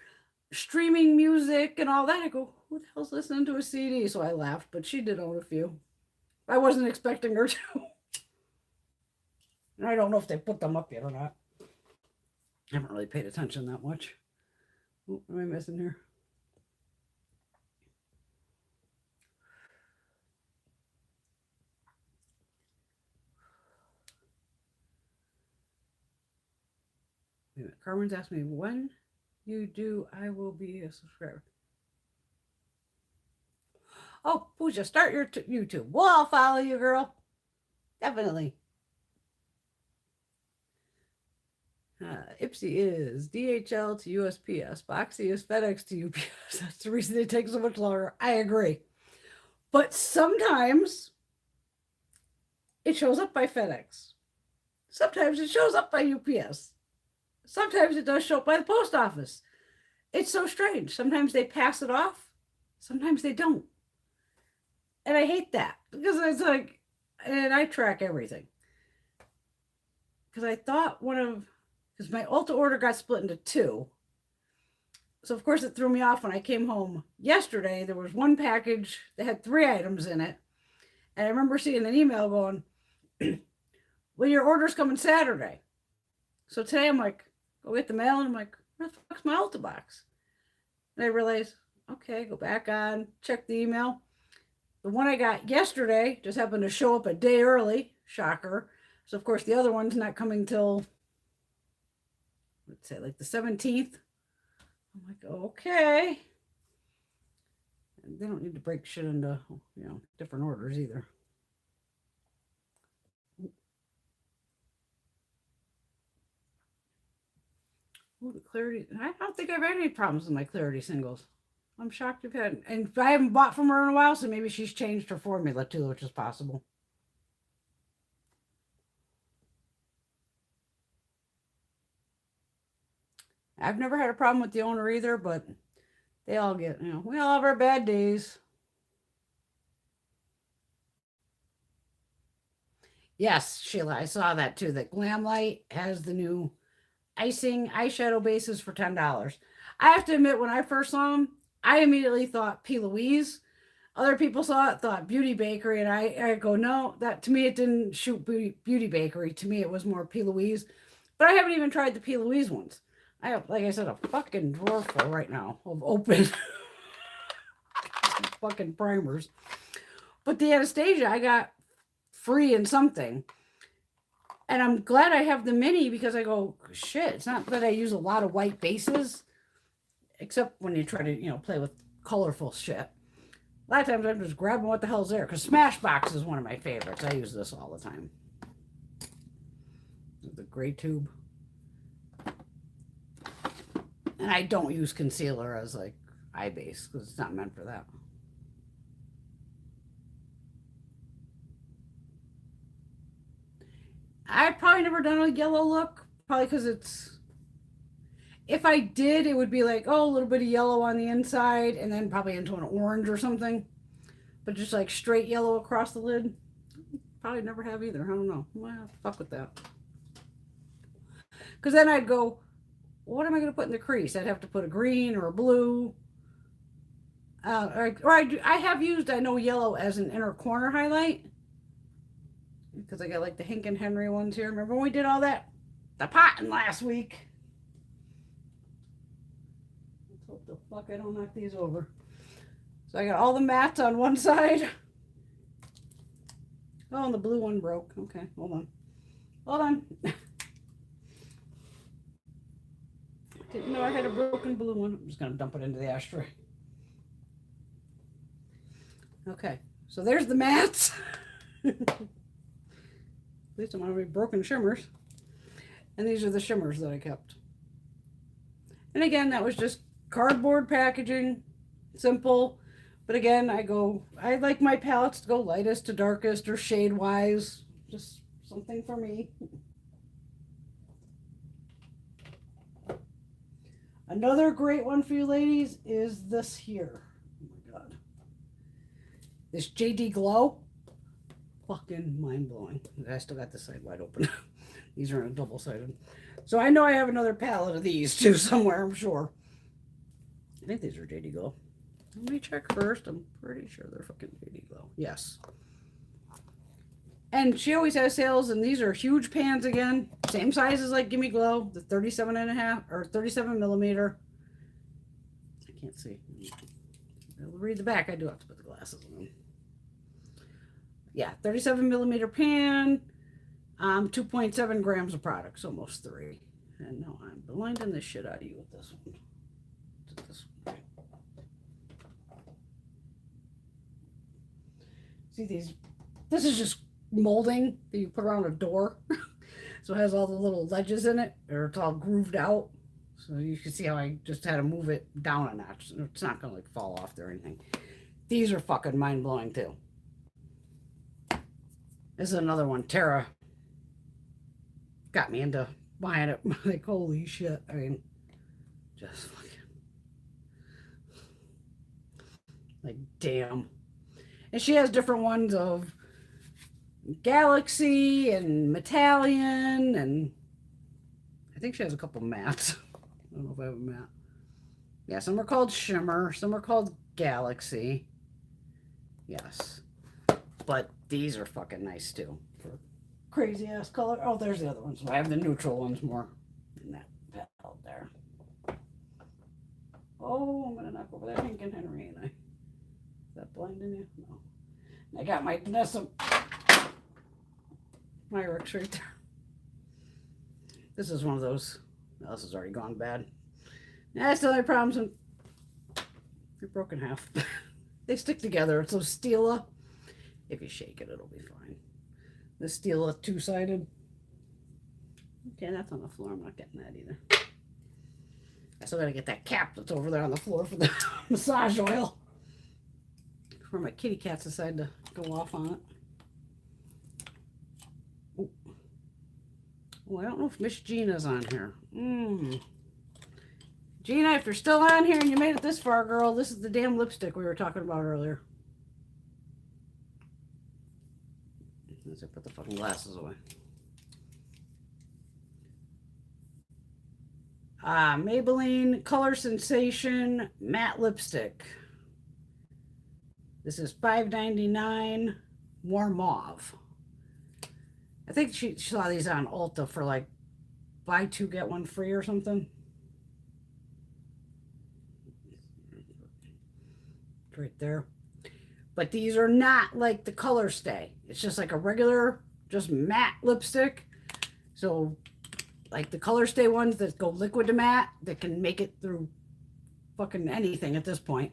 streaming music and all that. I go, who the hell's listening to a CD? So I laughed, but she did own a few. I wasn't expecting her to. And I don't know if they put them up yet or not. I haven't really paid attention that much. What am I missing here? Wait a minute. Carmen's asked me, when you do, I will be a subscriber. Oh, Pooja, start your YouTube. Well, I'll follow you, girl. Definitely. Ipsy is DHL to USPS. Boxy is FedEx to UPS. That's the reason they take so much longer. I agree. But sometimes it shows up by FedEx. Sometimes it shows up by UPS. Sometimes it does show up by the post office. It's so strange. Sometimes they pass it off. Sometimes they don't. And I hate that because it's like, and I track everything. Because I thought because my Ulta order got split into 2. So of course it threw me off when I came home yesterday. There was one package that had 3 items in it. And I remember seeing an email going, well, your order's coming Saturday. So today I'm like, go get the mail. And I'm like, where the fuck's my Ulta box? And I realized, okay, go back on, check the email. The one I got yesterday just happened to show up a day early. Shocker. So, of course, the other one's not coming till, let's say, like the 17th. I'm like, okay. And they don't need to break shit into, different orders either. Ooh, the clarity. I don't think I've had any problems with my clarity singles. I'm shocked you've had, and I haven't bought from her in a while, so maybe she's changed her formula too, which is possible. I've never had a problem with the owner either, but they all get, we all have our bad days. Yes, Sheila, I saw that too. That Glamlight has the new icing eyeshadow bases for $10. I have to admit, when I first saw them, I immediately thought P. Louise. Other people saw it, thought Beauty Bakery, and I go, no, that to me it didn't shoot Beauty Bakery. To me, it was more P. Louise. But I haven't even tried the P. Louise ones. I have, like I said, a fucking drawer full right now of open fucking primers. But the Anastasia I got free in something. And I'm glad I have the mini because I go, shit, it's not that I use a lot of white bases. Except when you try to, play with colorful shit. A lot of times I'm just grabbing what the hell's there. Because Smashbox is one of my favorites. I use this all the time. The gray tube. And I don't use concealer as like eye base. Because it's not meant for that. I've probably never done a yellow look. Probably because it's... If I did, it would be like, a little bit of yellow on the inside and then probably into an orange or something. But just like straight yellow across the lid. Probably never have either. I don't know. Well, fuck with that. Because then I'd go, what am I going to put in the crease? I'd have to put a green or a blue. I have used, I know, yellow as an inner corner highlight. Because I got like the Hank and Henry ones here. Remember when we did all that? The potting last week. Let's hope the fuck I don't knock these over. So I got all the mattes on one side. Oh, and the blue one broke. Okay, hold on. Hold on. Didn't know I had a broken blue one. I'm just going to dump it into the ashtray. Okay, so there's the mattes. At least I'm already broken shimmers. And these are the shimmers that I kept. And again, that was just cardboard packaging, simple. But again, I like my palettes to go lightest to darkest or shade-wise. Just something for me. Another great one for you ladies is this here. Oh my God. This JD Glow. Fucking mind-blowing. I still got this side wide open. These are in a double-sided. So I know I have another palette of these too somewhere, I'm sure. I think these are JD Glow. Let me check first. I'm pretty sure they're fucking JD Glow. Yes. And she always has sales, and these are huge pans again. Same size as like Gimme Glow, the 37.5 or 37 millimeter. I can't see. I'll read the back. I do have to put the glasses on. Yeah, 37 millimeter pan, 2.7 grams of product, so almost 3. And no, I'm blinding the shit out of you with this one. This one. See these? This is just molding that you put around a door. So it has all the little ledges in it, or it's all grooved out. So you can see how I just had to move it down a notch. It's not going to like fall off there or anything. These are fucking mind-blowing too. This is another one. Tara got me into buying it. Like, holy shit. I mean, just fucking, like, damn. And she has different ones of Galaxy and Metallion, and I think she has a couple mattes. I don't know if I have a matte. Yeah, some are called Shimmer, some are called Galaxy. Yes. But these are fucking nice too. For crazy ass color. Oh, there's the other ones. So I have the neutral ones more in that palette there. Oh, I'm gonna knock over that Hank and Henry, ain't I? Is that blinding you? No. And I got my Vanessa Myrick's right there. This is one of those. Oh, this has already gone bad. I still have problems and they're broken half. They stick together. It's so Stila. If you shake it, it'll be fine. The Stila two-sided. Okay, that's on the floor. I'm not getting that either. I still gotta get that cap that's over there on the floor for the massage oil. Before my kitty cats decide to go off on it. Oh, I don't know if Miss Gina's on here. Gina, if you're still on here and you made it this far, girl, this is the damn lipstick we were talking about earlier. As I put the fucking glasses away. Maybelline Color Sensation Matte Lipstick. This is $5.99, Warm Mauve. I think she saw these on Ulta for like buy 2 get 1 free or something. Right there. But these are not like the Color Stay. It's just like a regular, just matte lipstick. So like the Color Stay ones that go liquid to matte, that can make it through fucking anything at this point.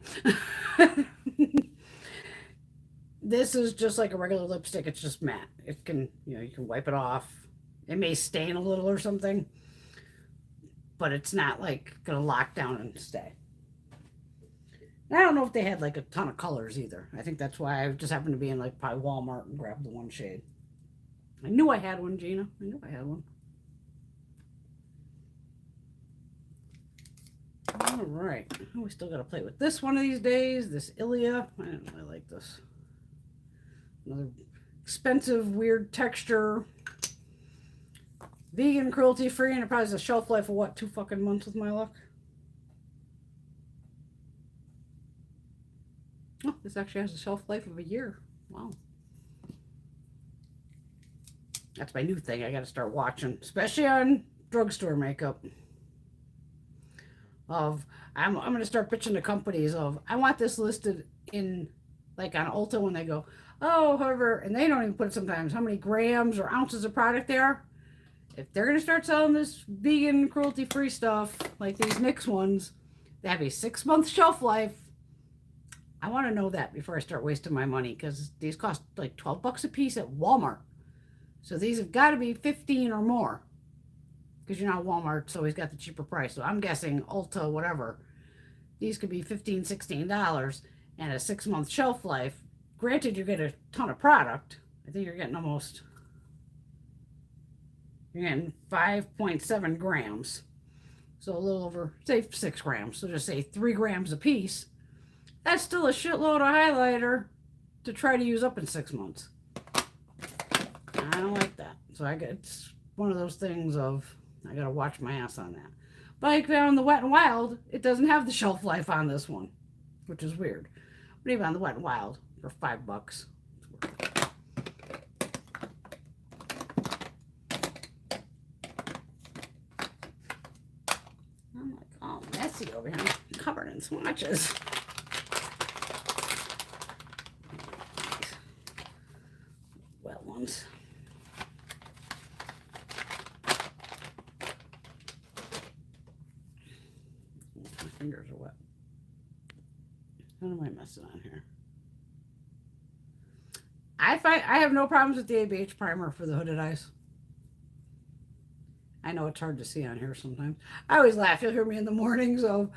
This is just like a regular lipstick. It's just matte. It can, you know, you can wipe it off. It may stain a little or something, but it's not like gonna lock down and stay. And I don't know if they had like a ton of colors either. I think that's why I just happened to be in like probably Walmart and grabbed the one shade. I knew I had one, Gina. I knew I had one. All right. We still got to play with this one of these days. This Ilia. I don't really like this. Another expensive, weird texture. Vegan, cruelty free, and it probably has a shelf life of what, 2 fucking months with my luck? Oh, this actually has a shelf life of a year. Wow. That's my new thing. I got to start watching, especially on drugstore makeup. I'm going to start pitching to companies of, I want this listed in, like on Ulta when they go, oh, however, and they don't even put sometimes how many grams or ounces of product they are. If they're going to start selling this vegan, cruelty-free stuff, like these NYX ones, they have a 6-month shelf life. I want to know that before I start wasting my money, because these cost like $12 a piece at Walmart. So these have got to be 15 or more, because you know Walmart's always got the cheaper price. So I'm guessing Ulta, whatever, these could be $15, $16 and a 6-month shelf life. Granted, you get a ton of product. I think you're getting 5.7 grams. So a little over, say 6 grams. So just say 3 grams a piece. That's still a shitload of highlighter to try to use up in 6 months. I don't like that. So it's one of those things of, I gotta watch my ass on that. But like on the Wet n Wild, it doesn't have the shelf life on this one, which is weird. But even on the Wet n Wild, for $5. I'm like, oh, messy over here. I'm covered in swatches. Wet ones. My fingers are wet. What am I messing on here? I have no problems with the ABH primer for the hooded eyes. I know it's hard to see on here sometimes. I always laugh. You'll hear me in the mornings of,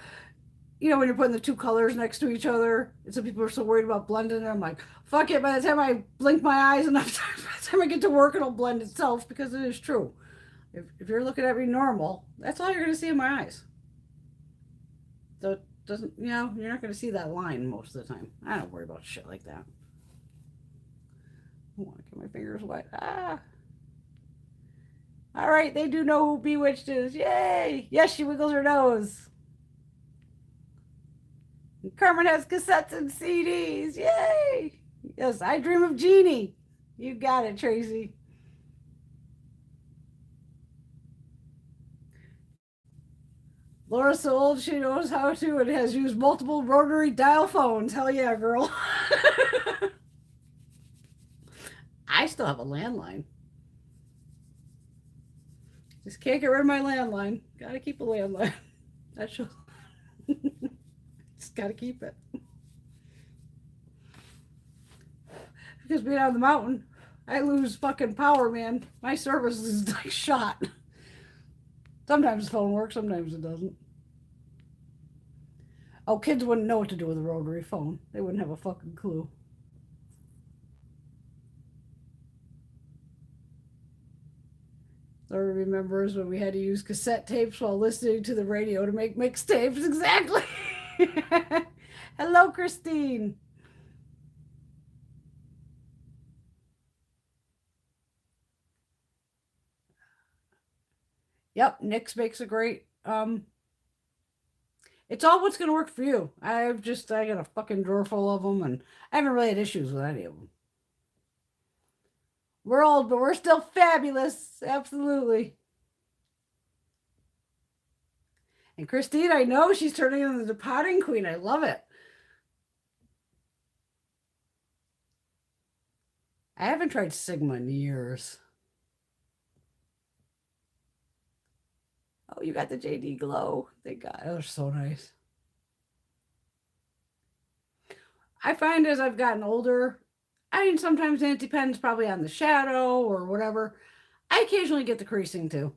you know, when you're putting the 2 colors next to each other, and some people are so worried about blending it. I'm like, fuck it. By the time I blink my eyes enough times, by the time I get to work, it'll blend itself, because it is true. If you're looking at me normal, that's all you're going to see in my eyes. So it doesn't, you know, you're not going to see that line most of the time. I don't worry about shit like that. I want to get my fingers wet. Ah. All right, they do know who Bewitched is. Yay! Yes, she wiggles her nose. And Carmen has cassettes and CDs. Yay! Yes, I dream of Jeannie. You got it, Tracy. Laura's so old she knows how to and has used multiple rotary dial phones. Hell yeah, girl. I still have a landline. Just can't get rid of my landline. Gotta keep a landline. That shows. Just gotta keep it. Because being out on the mountain, I lose fucking power, man. My service is like shot. Sometimes the phone works, sometimes it doesn't. Oh, kids wouldn't know what to do with a rotary phone. They wouldn't have a fucking clue. Laura remembers when we had to use cassette tapes while listening to the radio to make mixtapes. Exactly. Hello, Christine. Yep, NYX makes a great, it's all what's going to work for you. I got a fucking drawer full of them, and I haven't really had issues with any of them. We're old, but we're still fabulous. Absolutely. And Christine, I know she's turning into the potting queen. I love it. I haven't tried Sigma in years. Oh, you got the JD Glow. Thank God. Those are so nice. I find as I've gotten older, I mean, sometimes it depends probably on the shadow or whatever. I occasionally get the creasing too.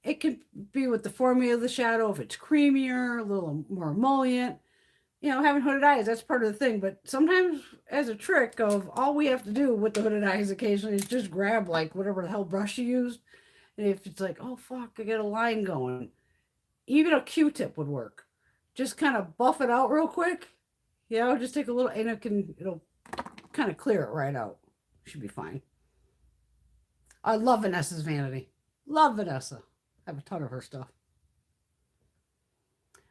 It could be with the formula of the shadow. If it's creamier, a little more emollient, you know, having hooded eyes, that's part of the thing. But sometimes as a trick of all we have to do with the hooded eyes occasionally is just grab like whatever the hell brush you used. And if it's like, oh, fuck, I get a line going. Even a Q-tip would work. Just kind of buff it out real quick. You know, just take a little, and it'll kind of clear it right out. Should be fine. I love Vanessa's Vanity. Love Vanessa. I have a ton of her stuff.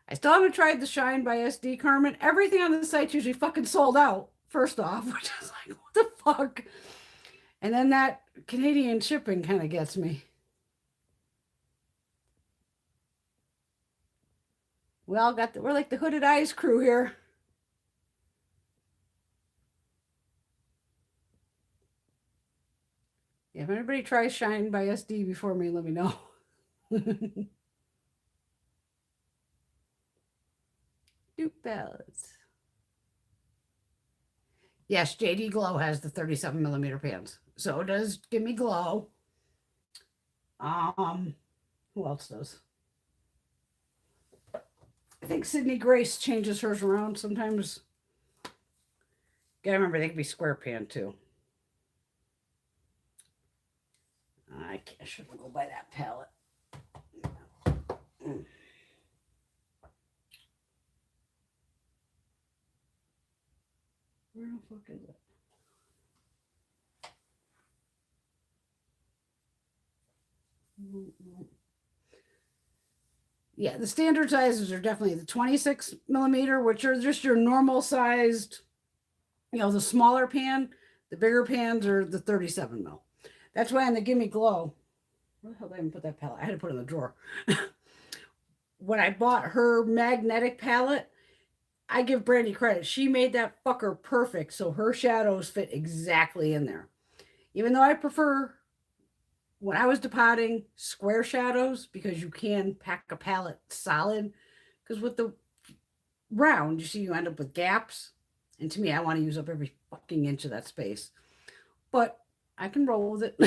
I still haven't tried the Shine by SD, Carmen. Everything on the site's usually fucking sold out, first off, which is like, what the fuck? And then that Canadian shipping kind of gets me. We all got we're like the Hooded Eyes crew here. If anybody tries Shine by SD before me, let me know. Dupe palettes. Yes, JD Glow has the 37 millimeter pans. So does Gimme Glow. Who else does? I think Sydney Grace changes hers around sometimes. Gotta remember they can be square pan too. I shouldn't go by that palette. Where the fuck is it? Yeah, the standard sizes are definitely the 26 millimeter, which are just your normal sized, the smaller pan. The bigger pans are the 37 mil. That's why on the Gimme Glow, where the hell did I even put that palette? I had to put it in the drawer. When I bought her magnetic palette, I give Brandy credit. She made that fucker perfect, so her shadows fit exactly in there. Even though I prefer, when I was depotting, square shadows, because you can pack a palette solid. Because with the round, you end up with gaps. And to me, I want to use up every fucking inch of that space. But I can roll with it.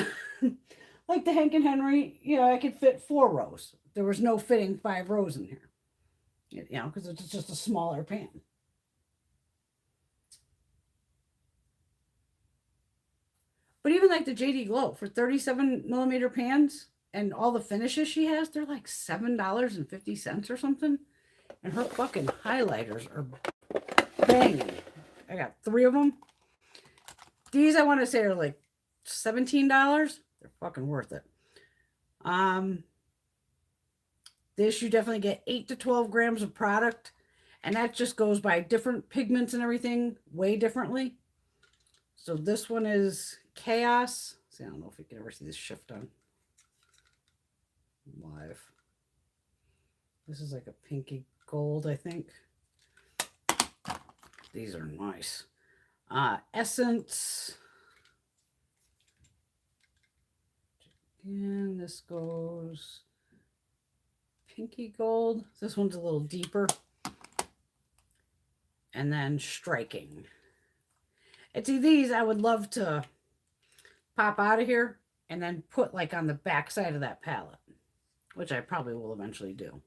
Like the Hank and Henry, I could fit 4 rows. There was no fitting 5 rows in here. Because it's just a smaller pan. But even like the JD Glow for 37 millimeter pans and all the finishes she has, they're like $7.50 or something. And her fucking highlighters are banging. I got 3 of them. These I want to say are like $17. They're fucking worth it. This you definitely get 8 to 12 grams of product. And that just goes by different pigments and everything way differently. So this one is Chaos. See, I don't know if you can ever see this shift on live. This is like a pinky gold, I think. These are nice. Essence. And this goes pinky gold. This one's a little deeper. And then Striking. It's these I would love to pop out of here and then put like on the back side of that palette, which I probably will eventually do.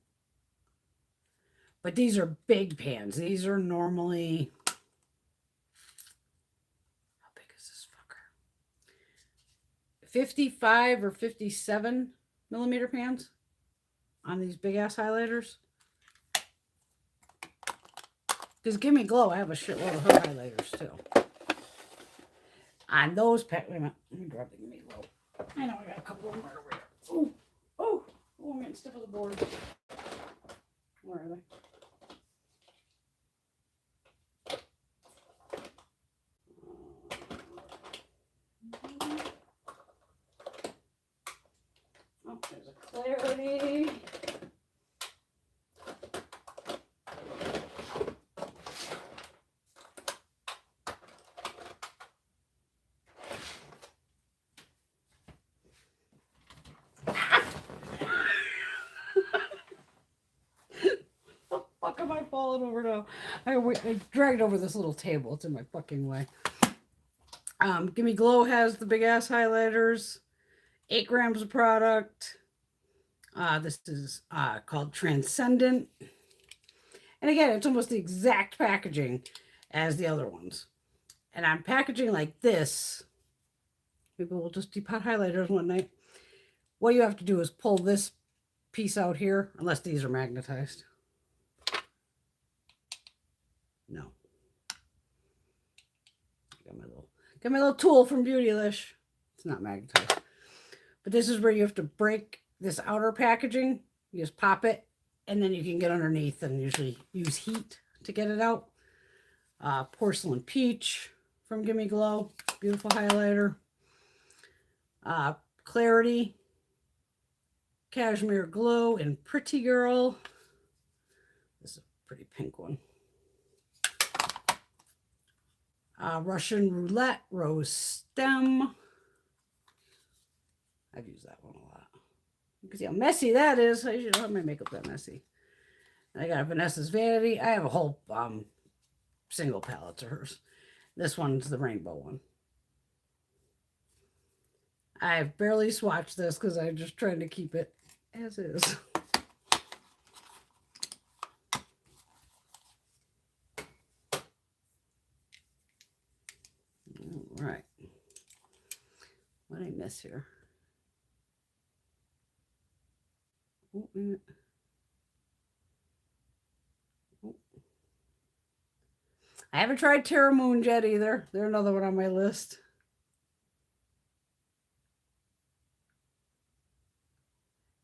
But these are big pans. These are normally, how big is this fucker? 55 or 57 millimeter pans on these big ass highlighters. Because Gimme Glow, I have a shitload of her highlighters too. On those packs, wait a minute, let me grab the Gimme Glow. I know I got a couple of them right over here. Oh, I'm getting stiff on the board. Where are they? Oh, there's a Clarity. Am I falling over now? I dragged over this little table. It's in my fucking way. Gimme Glow has the big ass highlighters. 8 grams of product. This is called Transcendent. And again, it's almost the exact packaging as the other ones. And I'm packaging like this. Maybe we'll just depot highlighters one night. What you have to do is pull this piece out here, unless these are magnetized. No. Got my little tool from Beautylish. It's not magnetized. But this is where you have to break this outer packaging. You just pop it, and then you can get underneath and usually use heat to get it out. Porcelain Peach from Gimme Glow. Beautiful highlighter. Clarity. Cashmere Glow and Pretty Girl. This is a pretty pink one. Russian Roulette Rose Stem. I've used that one a lot. You can see how messy that is. I usually don't have my makeup that messy. And I got Vanessa's Vanity. I have a whole single palette of hers. This one's the rainbow one. I've barely swatched this because I'm just trying to keep it as is. All right. What did I miss here? Oh, I haven't tried Terra Moon yet either. They're another one on my list.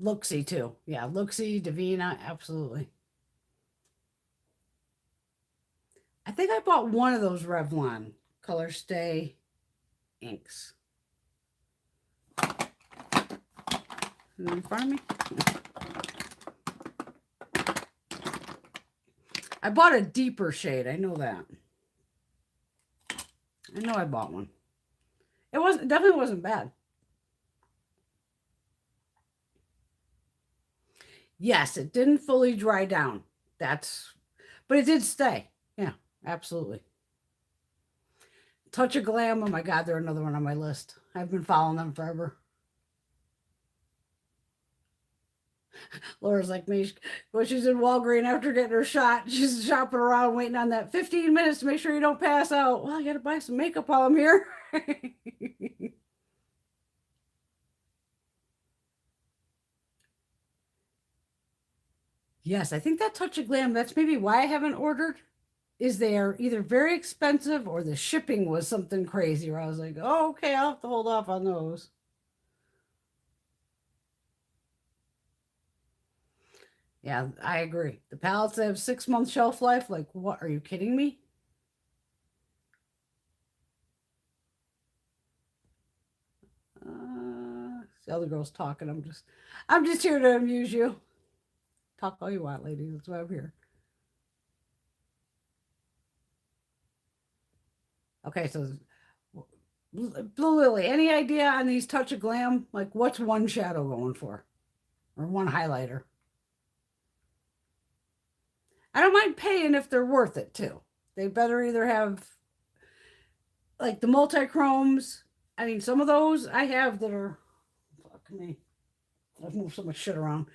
Luxie too. Yeah, Luxie, Divina, absolutely. I think I bought one of those Revlon Color Stay inks. In front of me? I bought a deeper shade. I know that. I know I bought one. It definitely wasn't bad. Yes, it didn't fully dry down. But it did stay. Yeah, absolutely. Touch of Glam. Oh my God, they're another one on my list. I've been following them forever. Laura's like me. When she's in Walgreens after getting her shot, she's shopping around waiting on that 15 minutes to make sure you don't pass out. Well, I got to buy some makeup while I'm here. Yes, I think that Touch of Glam, that's maybe why I haven't ordered, is they are either very expensive or the shipping was something crazy where I was like, oh, okay, I'll have to hold off on those. Yeah, I agree. The palettes that have 6-month shelf life, like, what? Are you kidding me? The other girl's talking. I'm just here to amuse you. Talk all you want, ladies. That's why I'm here. Okay, so Blue Lily, any idea on these Touch of Glam? Like, what's one shadow going for? Or one highlighter? I don't mind paying if they're worth it, too. They better either have, like, the multi-chromes. I mean, some of those I have that are, fuck me. I've moved so much shit around.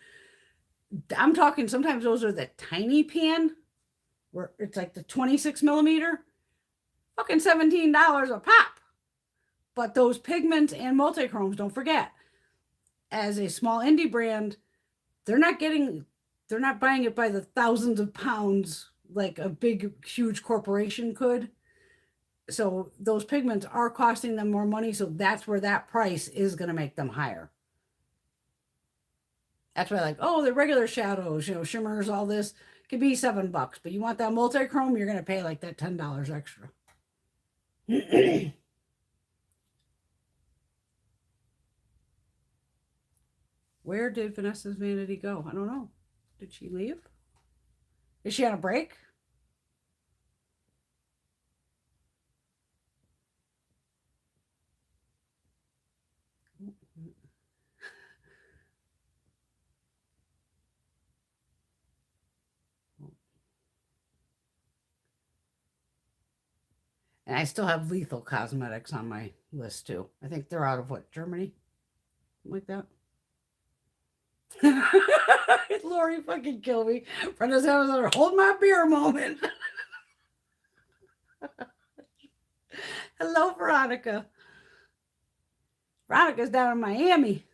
I'm talking, sometimes those are the tiny pan, where it's like the 26 millimeter. Fucking $17 a pop. But those pigments and multi-chromes, don't forget, as a small indie brand, they're not buying it by the thousands of pounds like a big, huge corporation could. So those pigments are costing them more money. So that's where that price is going to make them higher. That's why, like, oh, the regular shadows, shimmers, all this could be $7, but you want that multi-chrome, you're going to pay like that $10 extra. Where did Vanessa's Vanity go? I don't know. Did she leave? Is she on a break? And I still have Lethal Cosmetics on my list too. I think they're out of what, Germany? Something like that. Lori fucking kill me. Brenda's having a hold my beer moment. Hello, Veronica. Veronica's down in Miami.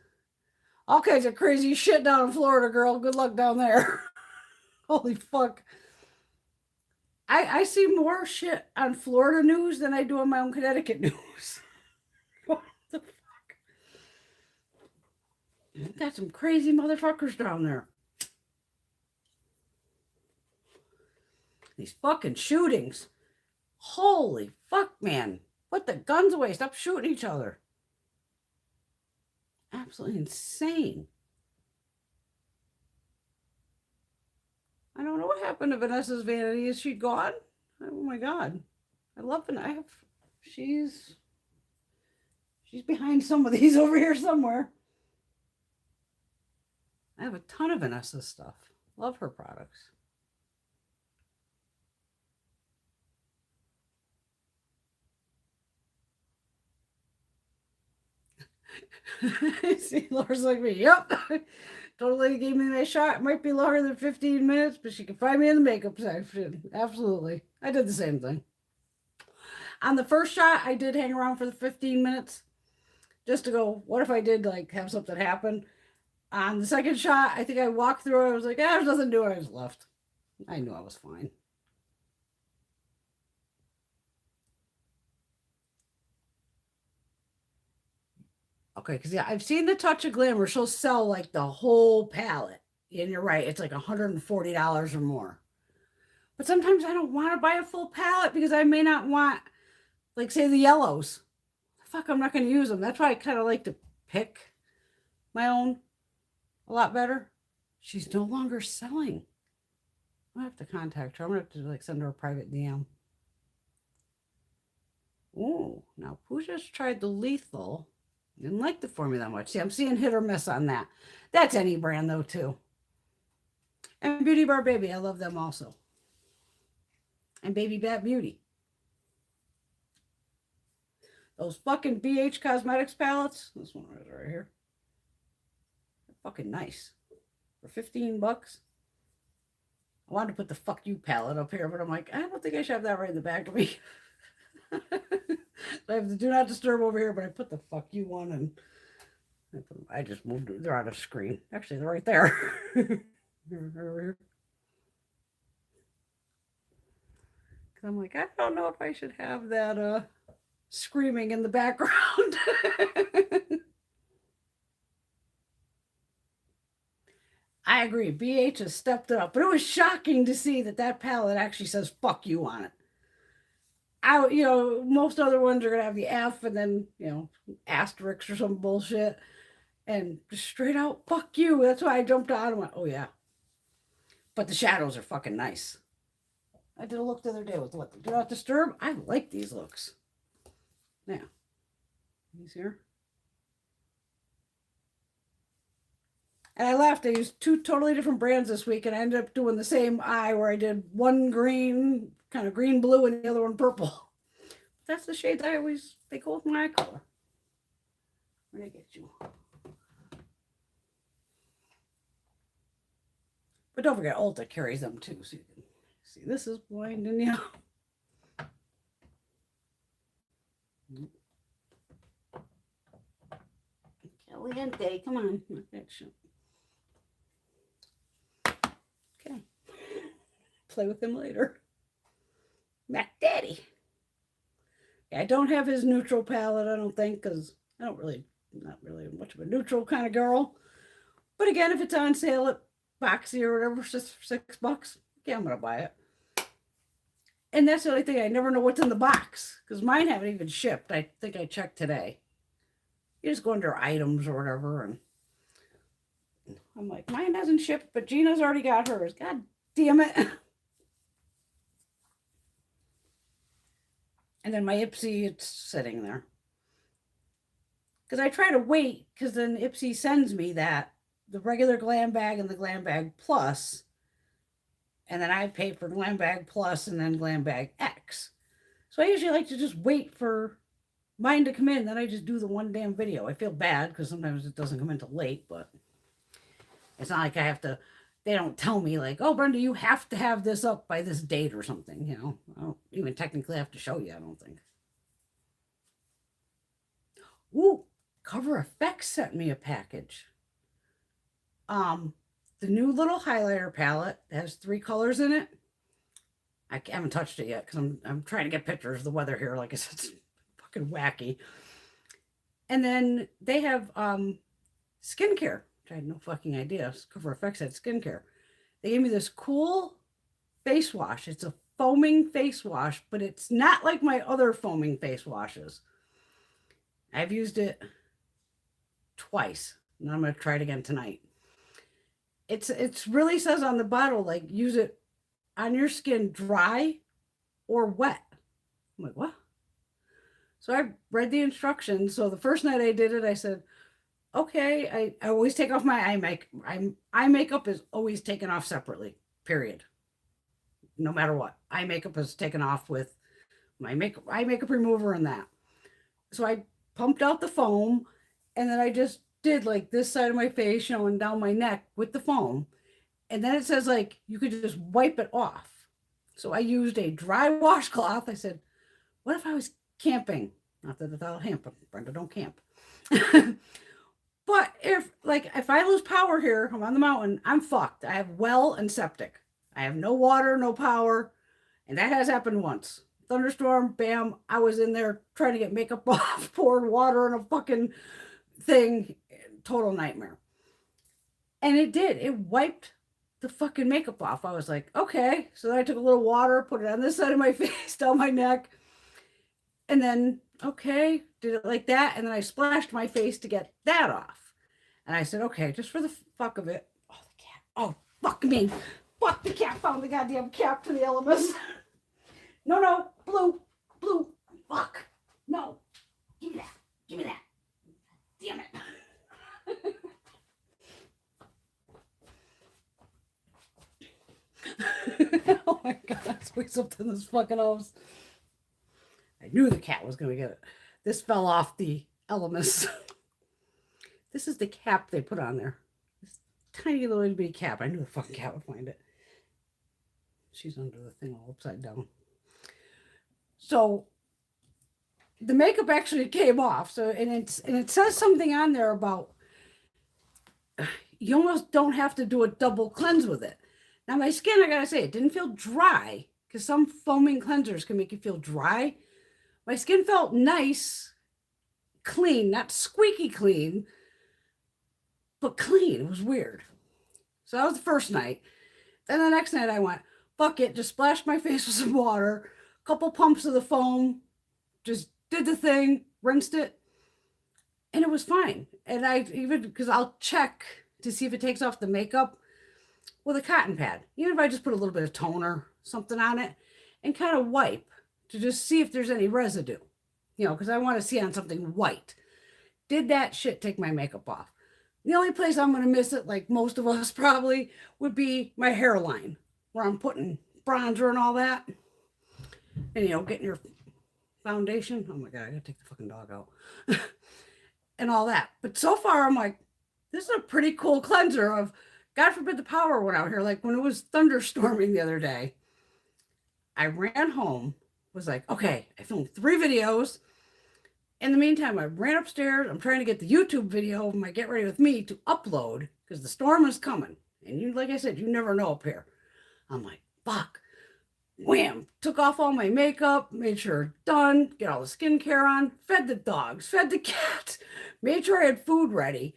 All kinds of crazy shit down in Florida, girl. Good luck down there. Holy fuck. I see more shit on Florida news than I do on my own Connecticut news. What the fuck? Got some crazy motherfuckers down there. These fucking shootings. Holy fuck, man. Put the guns away. Stop shooting each other. Absolutely insane. I don't know what happened to Vanessa's vanity. Is she gone? Oh my god. I love Vanessa. She's behind some of these over here somewhere. I have a ton of Vanessa's stuff. Love her products. See, Laura's like me. Yep. Totally gave me my shot. It might be longer than 15 minutes, but she can find me in the makeup section. Absolutely. I did the same thing. On the first shot, I did hang around for the 15 minutes just to go, what if I did like have something happen? On the second shot, I think I walked through it. I was like, there's nothing to do. I just left. I knew I was fine. Okay, because yeah, I've seen the Touch of Glamour. She'll sell like the whole palette. And you're right, it's like $140 or more. But sometimes I don't want to buy a full palette because I may not want, like, say, the yellows. Fuck, I'm not going to use them. That's why I kind of like to pick my own a lot better. She's no longer selling. I have to contact her. I'm going to have to like send her a private DM. Oh, now Pooja's tried the Lethal. Didn't like the formula that much. See, I'm seeing hit or miss on that. That's any brand though too. And Beauty Bar Baby, I love them also. And Baby Bat Beauty. Those fucking BH Cosmetics palettes. This one right here. They're fucking nice. For 15 bucks. I wanted to put the fuck you palette up here, but I'm like, I don't think I should have that right in the back of me. I have the do not disturb over here, but I put the fuck you one and I just moved it. They're on a screen. Actually, they're right there. Over here. Cause I'm like, I don't know if I should have that screaming in the background. I agree. BH has stepped it up, but it was shocking to see that palette actually says "fuck you" on it. Most other ones are gonna have the F and then asterisks or some bullshit, and just straight out "fuck you." That's why I jumped out and went, "Oh yeah." But the shadows are fucking nice. I did a look the other day with what? Do not disturb. I like these looks. Now, these here. And I laughed. I used two totally different brands this week, and I ended up doing the same eye where I did one green, kind of green blue, and the other one purple. That's the shades they go with my eye color. Where did I get you? But don't forget, Ulta carries them too, so you can see this is blinding you. Caliente, come on. Okay. Play with him later. Mac Daddy. Yeah, I don't have his neutral palette, I don't think, because not really much of a neutral kind of girl. But again, if it's on sale at Boxy or whatever, just for $6, yeah, I'm gonna buy it. And that's the only thing, I never know what's in the box because mine haven't even shipped. I think I checked today. You just go under items or whatever, and I'm like, mine hasn't shipped, but Gina's already got hers. God damn it. And then my Ipsy, it's sitting there. Because I try to wait, because then Ipsy sends me the regular Glam Bag and the Glam Bag Plus. And then I pay for Glam Bag Plus and then Glam Bag X. So I usually like to just wait for mine to come in. Then I just do the one damn video. I feel bad because sometimes it doesn't come in till late, but it's not like I have to. They don't tell me like, oh, Brenda, you have to have this up by this date or something. I don't even technically have to show you, I don't think. Ooh, Cover Effects sent me a package. The new little highlighter palette has 3 colors in it. I haven't touched it yet because I'm trying to get pictures of the weather here. Like I said, it's fucking wacky. And then they have skincare, which I had no fucking idea. Cover FX had skincare. They gave me this cool face wash. It's a foaming face wash, but it's not like my other foaming face washes. I've used it twice, and I'm going to try it again tonight. It's really says on the bottle, like, use it on your skin dry or wet. I'm like, what? So I read the instructions. So the first night I did it, I said, okay, I always take off my eye makeup is always taken off separately, period. No matter what. Eye makeup is taken off with my eye makeup remover and that. So I pumped out the foam, and then I just did like this side of my face, and down my neck with the foam. And then it says like you could just wipe it off. So I used a dry washcloth. I said, what if I was camping? Not that that'll happen. Brenda don't camp. But if I lose power here, I'm on the mountain, I'm fucked. I have well and septic. I have no water, no power. And that has happened once. Thunderstorm, bam, I was in there trying to get makeup off, poured water in a fucking thing. Total nightmare. And it did. It wiped the fucking makeup off. I was like, okay. So then I took a little water, put it on this side of my face, down my neck. And then, okay, did it like that. And then I splashed my face to get that off. And I said, okay, just for the fuck of it. Oh, the cat. Oh, fuck me. Fuck, the cat found the goddamn cap to the elements. No, blue, fuck, no, give me that, damn it. Oh my god, I squeezed up in this fucking house. I knew the cat was gonna get it. This fell off the elements. This is the cap they put on there. This tiny little bitty cap. I knew the fucking cat would find it. She's under the thing all upside down. So the makeup actually came off. So and it says something on there about you almost don't have to do a double cleanse with it. Now my skin, I gotta say, it didn't feel dry because some foaming cleansers can make you feel dry. My skin felt nice, clean, not squeaky clean, but clean. It was weird. So that was the first night. Then the next night I went, fuck it, just splashed my face with some water. Couple pumps of the foam, just did the thing, rinsed it, and it was fine. And I even, because I'll check to see if it takes off the makeup with a cotton pad. Even if I just put a little bit of toner, something on it, and kind of wipe to just see if there's any residue, because I want to see on something white. Did that shit take my makeup off? The only place I'm going to miss it, like most of us probably, would be my hairline, where I'm putting bronzer and all that. And, getting your foundation. Oh my God, I gotta take the fucking dog out. And all that. But so far, I'm like, this is a pretty cool cleanser of, God forbid the power went out here. Like when it was thunderstorming the other day, I ran home, was like, okay, I filmed 3 videos. In the meantime, I ran upstairs. I'm trying to get the YouTube video of my Get Ready With Me to upload because the storm is coming. And like I said, you never know up here. I'm like, fuck. Wham, took off all my makeup, made sure done, get all the skincare on, fed the dogs, fed the cats, made sure I had food ready,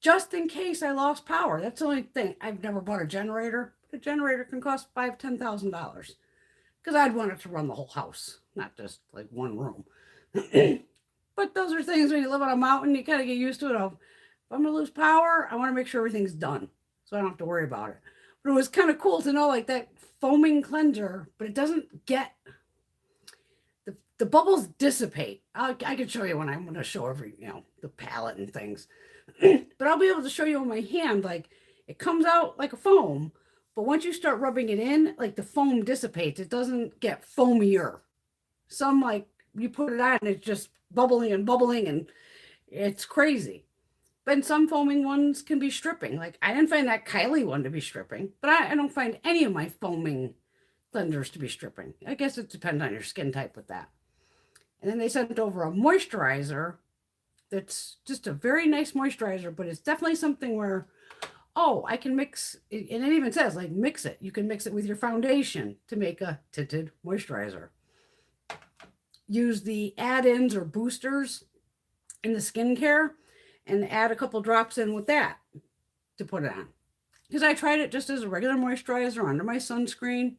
just in case I lost power. That's the only thing. I've never bought a generator. A generator can cost $5,000-$10,000 because I'd want it to run the whole house, not just like one room. But those are things when you live on a mountain, you kind of get used to it. If I'm going to lose power, I want to make sure everything's done so I don't have to worry about it. But it was kind of cool to know like that foaming cleanser, but it doesn't get, the bubbles dissipate. I can show you when I'm going to show every, the palette and things. But I'll be able to show you on my hand, like it comes out like a foam, but once you start rubbing it in, like the foam dissipates. It doesn't get foamier. Some like you put it on, it's just bubbling and it's crazy. But some foaming ones can be stripping. Like I didn't find that Kylie one to be stripping, but I don't find any of my foaming cleansers to be stripping. I guess it depends on your skin type with that. And then they sent over a moisturizer that's just a very nice moisturizer, but it's definitely something where, I can mix, and it even says like mix it. You can mix it with your foundation to make a tinted moisturizer. Use the add-ins or boosters in the skincare. and add a couple drops in with that to put it on. Because I tried it just as a regular moisturizer under my sunscreen.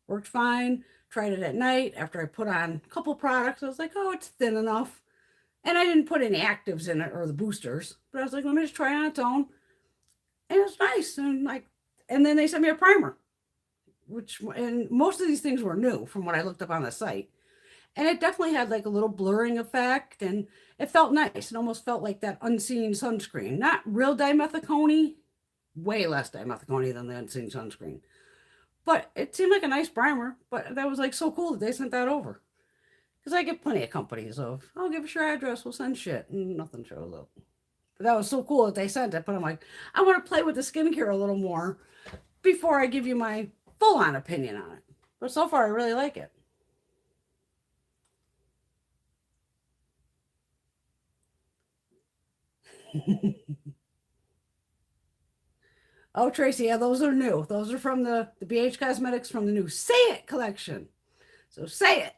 Worked fine. Tried it at night after I put on a couple products. I was like, oh, it's thin enough. And I didn't put any actives in it or the boosters. But I was like, let me just try it on its own. And it was nice. And then they sent me a primer. And most of these things were new from what I looked up on the site. And it definitely had like a little blurring effect, and it felt nice. It almost felt like that unseen sunscreen. Not real dimethicone, way less dimethicone than the unseen sunscreen. But it seemed like a nice primer, but that was like so cool that they sent that over. Because I get plenty of companies of, oh, give us your address, we'll send shit, and nothing shows up. But that was so cool that they sent it, but I'm like, I want to play with the skincare a little more before I give you my full-on opinion on it. But so far, I really like it. Oh, Tracy, yeah, those are new. Those are from the BH Cosmetics from the new Say It collection. So say it.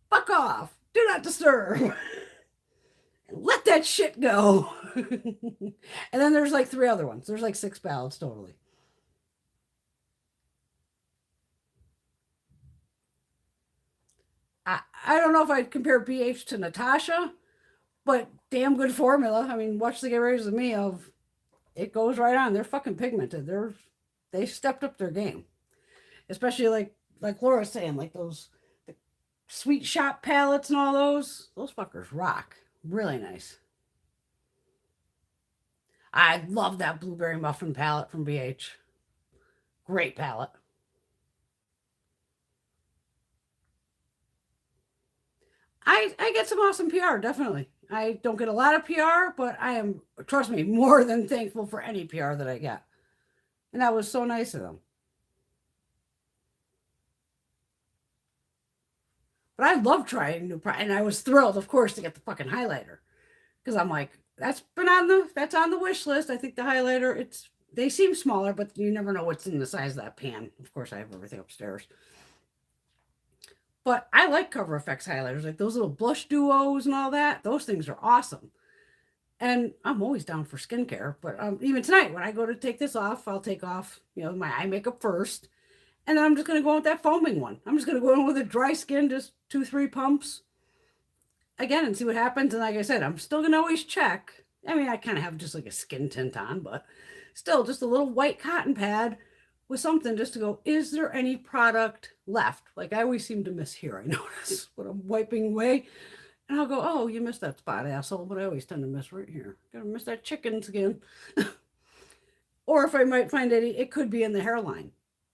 Fuck off. Do not disturb. And let that shit go. And then there's like 3 other ones. There's like 6 palettes totally. I don't know if I'd compare BH to Natasha, but damn good formula. I mean, watch the Get Ready with Me of it goes right on. They're fucking pigmented. They stepped up their game, especially like Laura's saying, like those the Sweet Shop palettes and all those. Those fuckers rock. Really nice. I love that blueberry muffin palette from BH. Great palette. I get some awesome PR, definitely. I don't get a lot of PR, but I am, trust me, more than thankful for any PR that I get. And that was so nice of them. But I love trying new products, and I was thrilled, of course, to get the fucking highlighter because I'm like, that's on the wish list. I think the highlighter, they seem smaller, but you never know what's in the size of that pan. Of course, I have everything upstairs. But I like Cover FX highlighters, like those little blush duos and all that. Those things are awesome. And I'm always down for skincare. But even tonight, when I go to take this off, I'll take off, my eye makeup first. And then I'm just going to go in with that foaming one. I'm just going to go in with a dry skin, just 2-3 pumps again and see what happens. And like I said, I'm still going to always check. I mean, I kind of have just like a skin tint on, but still just a little white cotton pad with something just to go, is there any product left? Like I always seem to miss here, I notice when I'm wiping away. And I'll go, oh, you missed that spot, asshole. But I always tend to miss right here. Gotta miss that chicken skin. Or if I might find it could be in the hairline.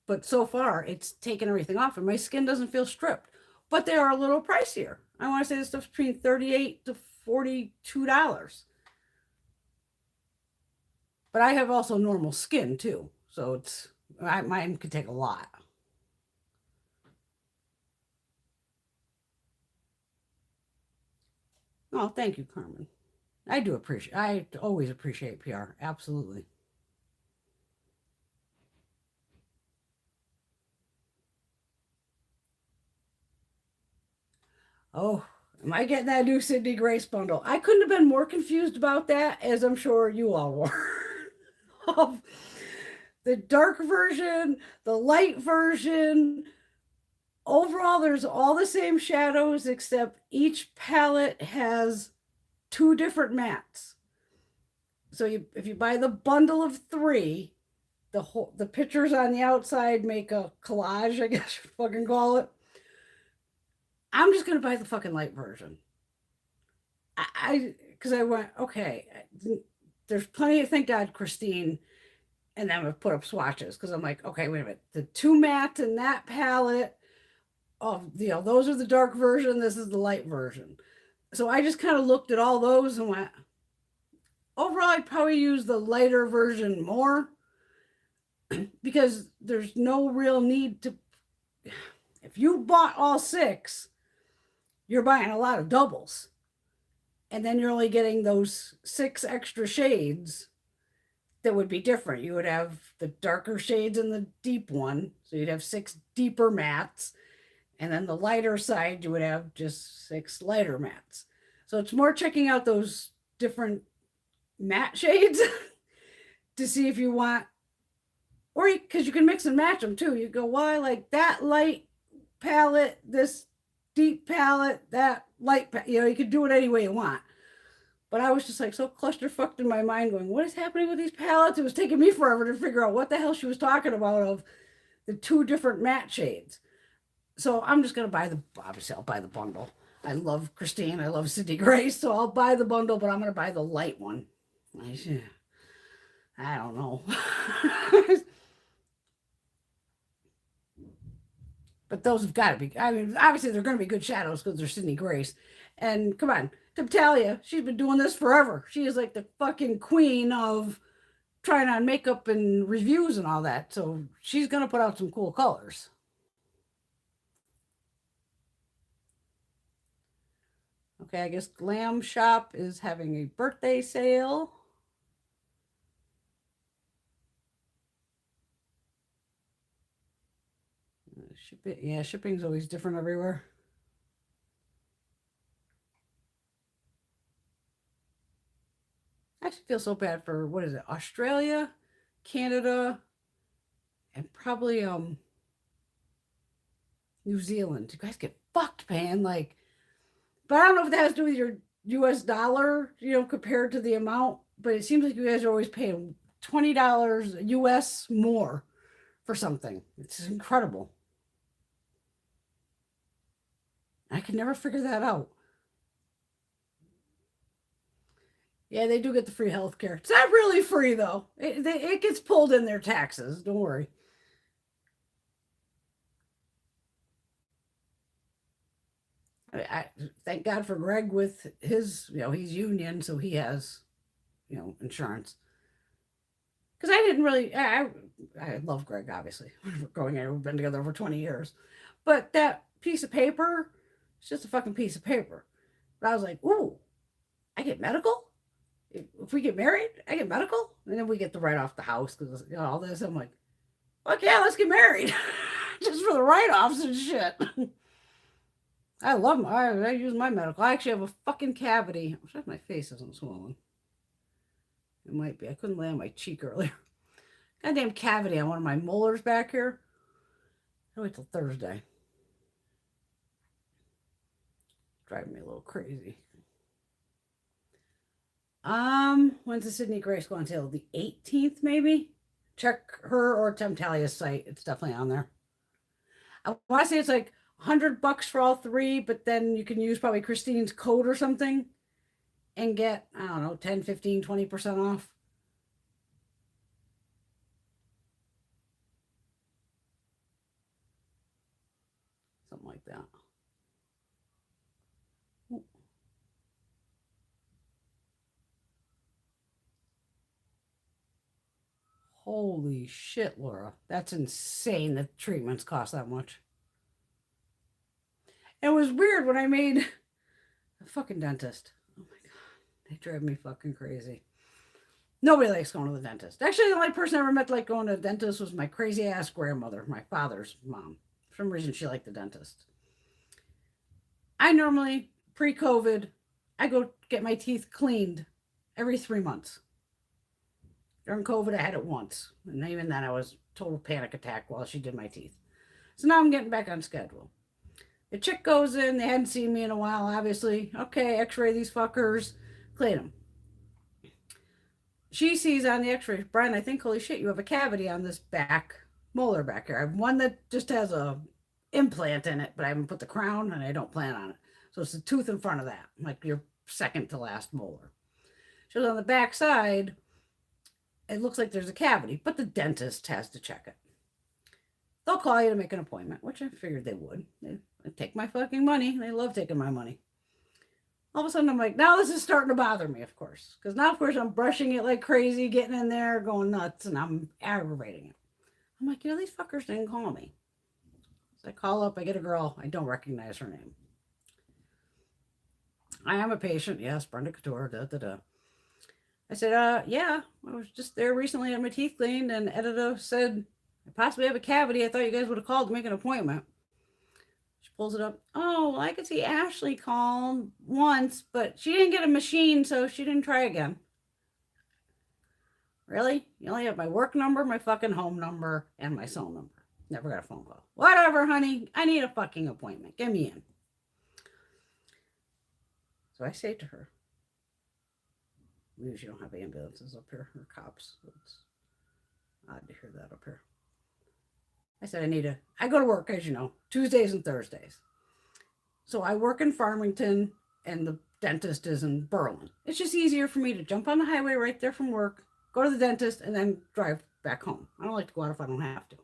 But so far, it's taken everything off, and my skin doesn't feel stripped. But they are a little pricier. I want to say this stuff's between $38 to $42. But I have also normal skin too, so mine could take a lot. Oh, thank you, Carmen. I always appreciate PR. Absolutely. Oh, am I getting that new Sydney Grace bundle? I couldn't have been more confused about that, as I'm sure you all were. Of the dark version, the light version. Overall, there's all the same shadows, except each palette has 2 different mattes. So if you buy the bundle of 3, the pictures on the outside make a collage, I guess you fucking call it. I'm just gonna buy the fucking light version. Because I went, okay, there's plenty of, thank God, Christine, and then I've put up swatches because I'm like, okay, wait a minute, the 2 mattes in that palette, those are the dark version, this is the light version. So I just kind of looked at all those and went, overall, I'd probably use the lighter version more because there's no real need to. If you bought all 6, you're buying a lot of doubles. And then you're only getting those 6 extra shades that would be different. You would have the darker shades in the deep one. So you'd have 6 deeper mattes. And then the lighter side, you would have just 6 lighter mattes. So it's more checking out those different matte shades to see if you want, or because you can mix and match them too. You go, well, I like that light palette, this deep palette, that light, you can do it any way you want. But I was just like so clusterfucked in my mind going, what is happening with these palettes? It was taking me forever to figure out what the hell she was talking about of the two different matte shades. So I'm just going to obviously I'll buy the bundle. I love Christine. I love Sydney Grace. So I'll buy the bundle, but I'm going to buy the light one. I don't know. But those have got to be, I mean, obviously they're going to be good shadows because they're Sydney Grace. And come on, Talia, she's been doing this forever. She is like the fucking queen of trying on makeup and reviews and all that. So she's going to put out some cool colors. Okay, I guess Glam Shop is having a birthday sale. Yeah, shipping's always different everywhere. I actually feel so bad for, what is it, Australia, Canada, and probably New Zealand. You guys get fucked, man. Like, but I don't know if that has to do with your US dollar, compared to the amount, but it seems like you guys are always paying $20 US more for something. It's incredible. I can never figure that out. Yeah, they do get the free health care. It's not really free, though. It gets pulled in their taxes. Don't worry. I thank God for Greg with his, he's union, so he has, insurance. Because I didn't really, I love Greg, obviously. We've been together over 20 years. But that piece of paper, it's just a fucking piece of paper. But I was like, ooh, I get medical? If we get married, I get medical? And then we get the write off the house because, all this. I'm like, fuck yeah, let's get married. Just for the write offs and shit. I love I use my medical. I actually have a fucking cavity. I'm sure my face isn't swollen. It might be. I couldn't lay on my cheek earlier. Goddamn cavity on one of my molars back here. I'll wait till Thursday. Driving me a little crazy. When's the Sydney Grace go on sale? The 18th, maybe? Check her or Talia's site. It's definitely on there. I want to say it's like $100 for all three, but then you can use probably Christine's code or something and get, I don't know, 10, 15, 20% off. Something like that. Holy shit, Laura. That's insane that treatments cost that much. It was weird when I made a fucking dentist. Oh my God. They drive me fucking crazy. Nobody likes going to the dentist. Actually, the only person I ever met like going to the dentist was my crazy ass grandmother, my father's mom. For some reason, she liked the dentist. I normally, pre-COVID, I go get my teeth cleaned every 3 months. During COVID, I had it once. And even then, I was total panic attack while she did my teeth. So now I'm getting back on schedule. The chick goes in. They hadn't seen me in a while, obviously. Okay, x-ray these fuckers. Clean them. She sees on the x-ray, Brian, I think, holy shit, you have a cavity on this back molar back here. I have one that just has a implant in it, but I haven't put the crown and I don't plan on it. So it's the tooth in front of that, like your second to last molar. So on the back side, it looks like there's a cavity, but the dentist has to check it. They'll call you to make an appointment, which I figured they would. They take my fucking money. They love taking my money. All of a sudden, I'm like, now this is starting to bother me, of course. Because now, of course, I'm brushing it like crazy, getting in there, going nuts, and I'm aggravating it. I'm like, these fuckers didn't call me. So I call up, I get a girl. I don't recognize her name. I am a patient. Yes, Brenda Couture, da-da-da. I said, yeah, I was just there recently, had my teeth cleaned, and editor said, I possibly have a cavity. I thought you guys would have called to make an appointment. She pulls it up. Oh, well, I could see Ashley called once, but she didn't get a machine, so she didn't try again. Really? You only have my work number, my fucking home number, and my cell number. Never got a phone call. Whatever, honey. I need a fucking appointment. Get me in. So I say to her, we usually don't have ambulances up here or cops. It's odd to hear that up here. I said, I go to work, as you know, Tuesdays and Thursdays. So I work in Farmington and the dentist is in Berlin. It's just easier for me to jump on the highway right there from work, go to the dentist, and then drive back home. I don't like to go out if I don't have to.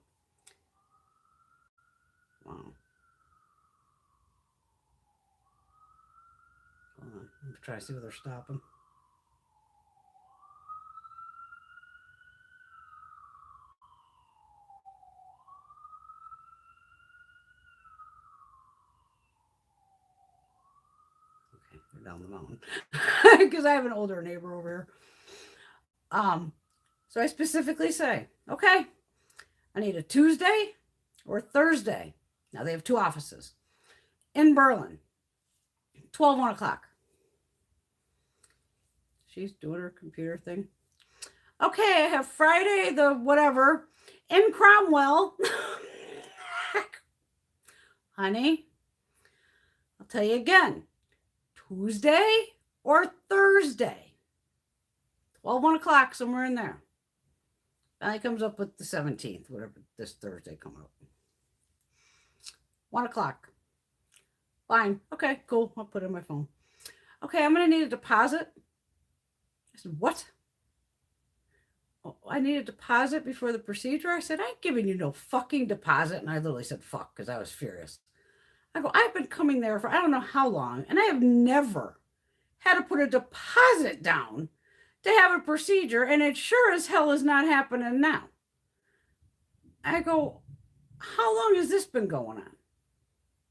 Wow. Hold on. Let me try to see where they're stopping. Okay, they're down the mountain. Because I have an older neighbor over here. So I specifically say, okay, I need a Tuesday or Thursday. Now they have 2 offices in Berlin, 12, 1 o'clock. She's doing her computer thing. Okay, I have Friday, the whatever, in Cromwell. Honey, I'll tell you again, Tuesday or Thursday. 12, 1 o'clock, somewhere in there. Finally comes up with the 17th, whatever this Thursday come up. 1 o'clock. Fine. Okay, cool. I'll put it in my phone. Okay, I'm going to need a deposit. I said, what? Oh, I need a deposit before the procedure? I said, I ain't giving you no fucking deposit. And I literally said, fuck, because I was furious. I go, I've been coming there for I don't know how long, and I have never had to put a deposit down to have a procedure, and it sure as hell is not happening now. I go, how long has this been going on?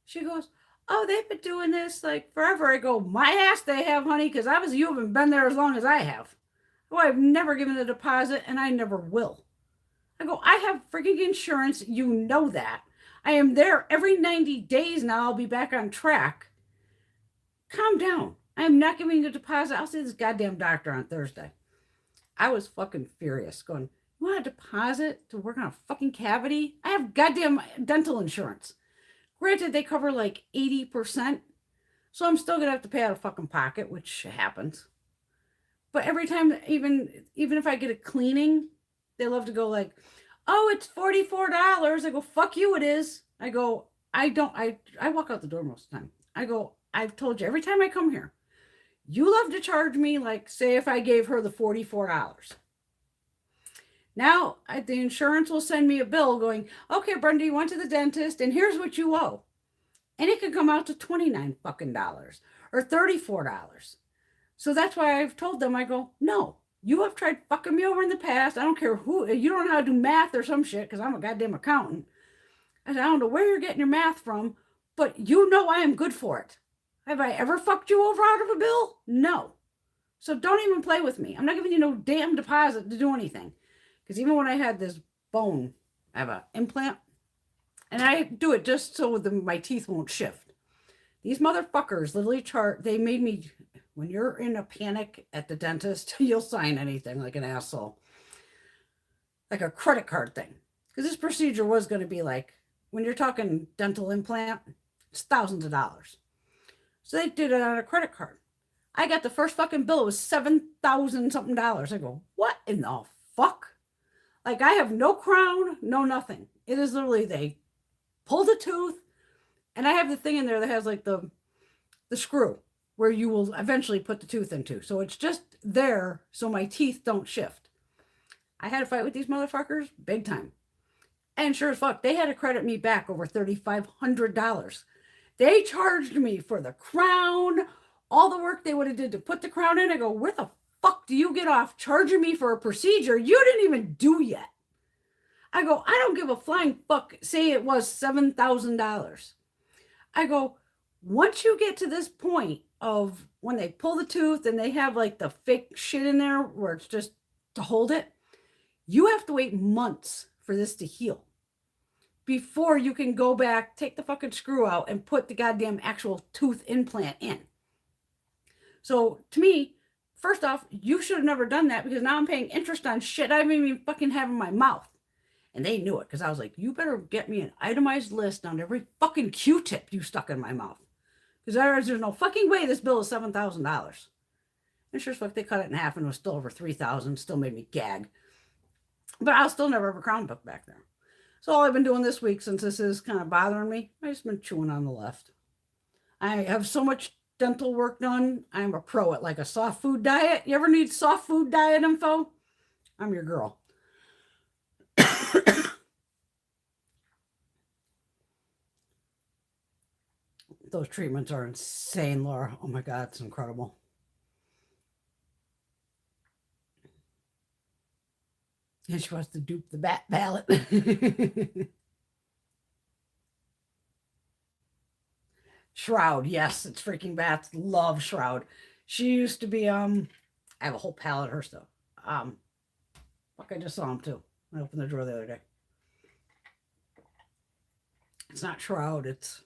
She goes, oh, they've been doing this like forever. I go, my ass they have, honey, because obviously you haven't been there as long as I have. Oh, I've never given a deposit, and I never will. I go, I have freaking insurance. You know that. I am there every 90 days now. I'll be back on track. Calm down. I am not giving you a deposit. I'll see this goddamn doctor on Thursday. I was fucking furious going, you want a deposit to work on a fucking cavity? I have goddamn dental insurance. Granted, they cover like 80%. So I'm still going to have to pay out of fucking pocket, which happens. But every time, even if I get a cleaning, they love to go like, oh, it's $44. I go, fuck you, it is. I go, I walk out the door most of the time. I go, I've told you every time I come here, you love to charge me, like, say if I gave her the $44. Now, the insurance will send me a bill going, okay, Brenda, you went to the dentist, and here's what you owe. And it could come out to $29 fucking dollars or $34. So that's why I've told them, I go, no, you have tried fucking me over in the past. I don't care who, you don't know how to do math or some shit, because I'm a goddamn accountant. I said, I don't know where you're getting your math from, but you know I am good for it. Have I ever fucked you over out of a bill? No. So don't even play with me. I'm not giving you no damn deposit to do anything. Because even when I had this bone, I have an implant, and I do it just so my teeth won't shift. These motherfuckers literally they made me, when you're in a panic at the dentist, you'll sign anything like an asshole. Like a credit card thing. Because this procedure was going to be like, when you're talking dental implant, it's thousands of dollars. So they did it on a credit card. I got the first fucking bill. It was $7,000 something. I go, what in the fuck? Like, I have no crown, no nothing. It is literally, they pull the tooth, and I have the thing in there that has like the screw where you will eventually put the tooth into. So it's just there so my teeth don't shift. I had a fight with these motherfuckers big time. And sure as fuck, they had to credit me back over $3,500. They charged me for the crown, all the work they would have did to put the crown in. I go, where the fuck do you get off charging me for a procedure you didn't even do yet? I go, I don't give a flying fuck. Say it was $7,000. I go, once you get to this point of when they pull the tooth and they have like the fake shit in there where it's just to hold it, you have to wait months for this to heal before you can go back, take the fucking screw out, and put the goddamn actual tooth implant in. So to me, First off, you should have never done that because now I'm paying interest on shit I haven't even fucking have in my mouth. And they knew it because I was like, you better get me an itemized list on every fucking Q-tip you stuck in my mouth. Because there's no fucking way this bill is $7,000. And sure as fuck, they cut it in half and it was still over $3,000. Still made me gag. But I'll still never have a crown book back there. So all I've been doing this week, since this is kind of bothering me, I've just been chewing on the left. I have so much dental work done. I'm a pro at like a soft food diet. You ever need soft food diet info? I'm your girl. Those treatments are insane, Laura. Oh my God, it's incredible. And she wants to dupe the bat ballot. Shroud, yes, it's freaking bats. Love Shroud. She used to be I have a whole palette of her stuff. Fuck, I just saw him too. I opened the drawer the other day. It's not Shroud, it's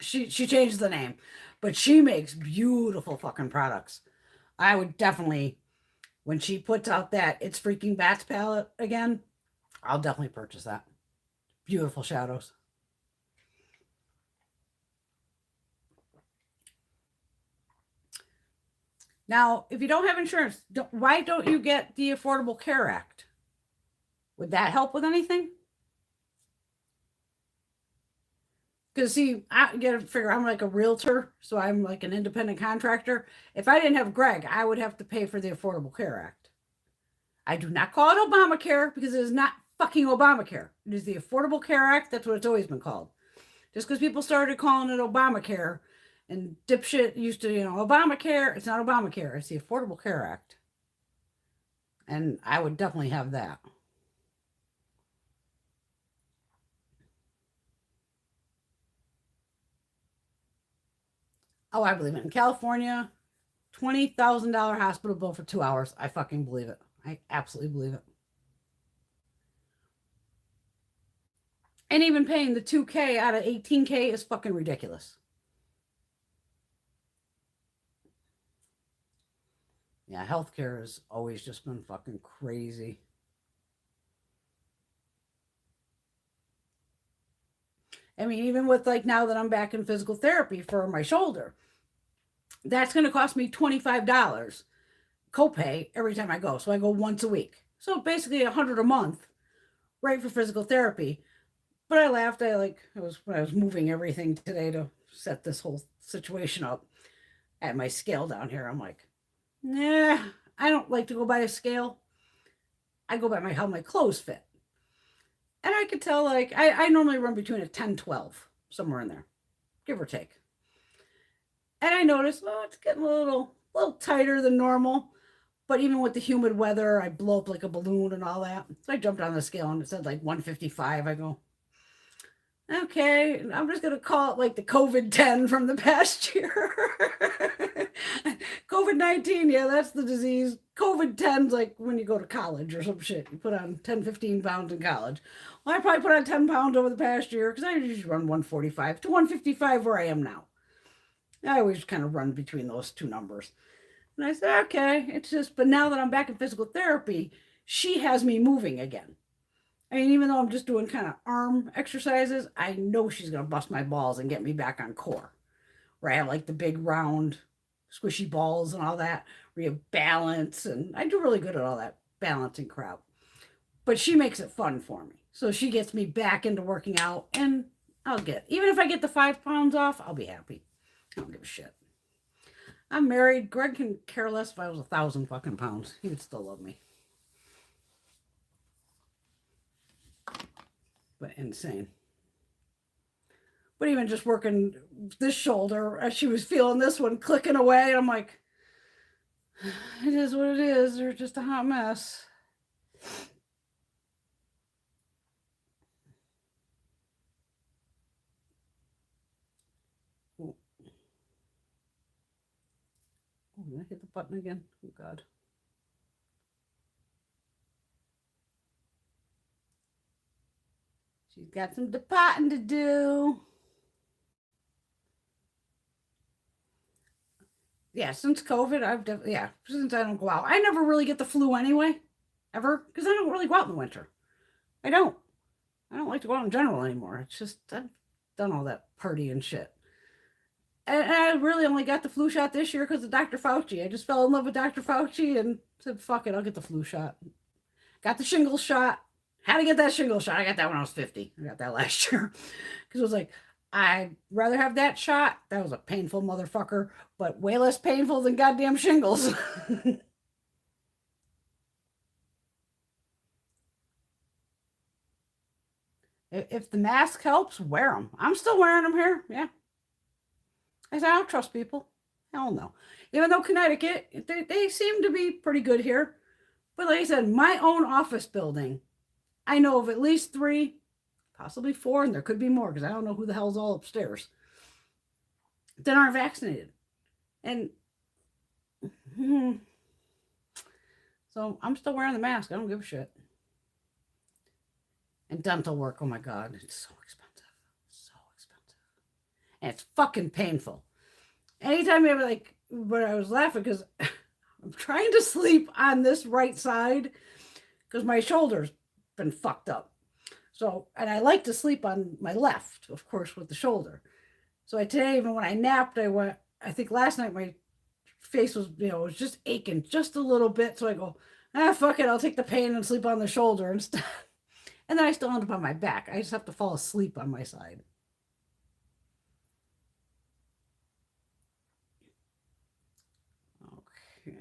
she changed the name, but she makes beautiful fucking products. I would definitely, when she puts out that It's Freaking Bats palette again, I'll definitely purchase that. Beautiful shadows. Now, if you don't have insurance, why don't you get the Affordable Care Act? Would that help with anything? Because see, I got to figure I'm like a realtor, so I'm like an independent contractor. If I didn't have Greg, I would have to pay for the Affordable Care Act. I do not call it Obamacare because it is not fucking Obamacare. It is the Affordable Care Act. That's what it's always been called. Just because people started calling it Obamacare and dipshit used to, Obamacare, it's not Obamacare. It's the Affordable Care Act. And I would definitely have that. Oh, I believe it. In California, $20,000 hospital bill for 2 hours. I fucking believe it. I absolutely believe it. And even paying the 2K out of 18K is fucking ridiculous. Yeah, healthcare has always just been fucking crazy. I mean, even with like now that I'm back in physical therapy for my shoulder, that's going to cost me $25 copay every time I go. So I go once a week. So basically $100 a month, right, for physical therapy. But I laughed. When I was moving everything today to set this whole situation up at my scale down here. I'm like, nah, I don't like to go by a scale. I go by how my clothes fit. And I could tell, like, I normally run between a 10, 12, somewhere in there, give or take. And I noticed, oh, it's getting a little tighter than normal. But even with the humid weather, I blow up like a balloon and all that. So I jumped on the scale and it said like 155. I go, okay, I'm just going to call it like the COVID-10 from the past year. COVID-19, yeah, that's the disease. COVID-10's like when you go to college or some shit. You put on 10, 15 pounds in college. Well, I probably put on 10 pounds over the past year because I usually run 145 to 155 where I am now. I always kind of run between those two numbers. And I said, okay, it's just, but now that I'm back in physical therapy, she has me moving again. I mean, even though I'm just doing kind of arm exercises, I know she's going to bust my balls and get me back on core, where I have like the big round squishy balls and all that, where you have balance. And I do really good at all that balancing crap. But she makes it fun for me. So she gets me back into working out and even if I get the 5 pounds off, I'll be happy. I don't give a shit. I'm married. Greg can care less if I was 1,000 fucking pounds. He would still love me. But insane. But even just working this shoulder, as she was feeling this one clicking away, I'm like, it is what it is. They're just a hot mess. Oh, did I hit the button again? Oh, God. She's got some depotting to do. Yeah, since COVID, I've definitely, yeah, since I don't go out. I never really get the flu anyway, ever, because I don't really go out in the winter. I don't. I don't like to go out in general anymore. It's just, I've done all that party and shit. And I really only got the flu shot this year because of Dr. Fauci. I just fell in love with Dr. Fauci and said, fuck it, I'll get the flu shot. Got the shingles shot. Had to get that shingles shot. I got that when I was 50. I got that last year. Because it was like, I'd rather have that shot. That was a painful motherfucker, but way less painful than goddamn shingles. If the mask helps, wear them. I'm still wearing them here. Yeah. I said, I don't trust people. Hell no. Even though Connecticut, they seem to be pretty good here. But like I said, my own office building, I know of at least 3, possibly 4, and there could be more because I don't know who the hell's all upstairs that aren't vaccinated. And so I'm still wearing the mask. I don't give a shit. And dental work, oh my God, it's so expensive. So expensive. And it's fucking painful. Anytime you like, but I was laughing because I'm trying to sleep on this right side because my shoulder's been fucked up. So, and I like to sleep on my left, of course, with the shoulder. So today, even when I napped, I think last night my face was, was just aching just a little bit. So I go, fuck it, I'll take the pain and sleep on the shoulder instead. And then I still end up on my back. I just have to fall asleep on my side. Okay.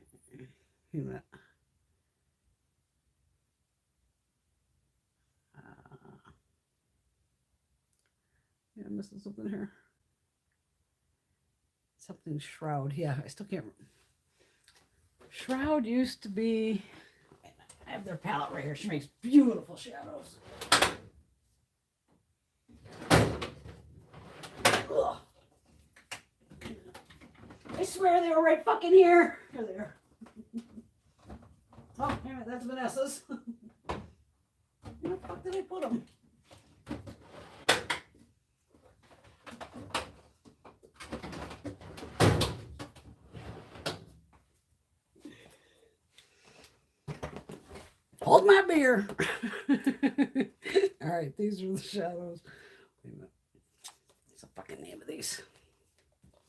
Yeah, I'm missing something here. Something Shroud. Yeah, I still can't remember. Shroud used to be... I have their palette right here. She makes beautiful shadows. Ugh. I swear they were right fucking here. Here they are. Oh, damn it, that's Vanessa's. Where the fuck did I put them? Hold my beer. All right, these are the shadows. Wait a minute. What's the fucking name of these?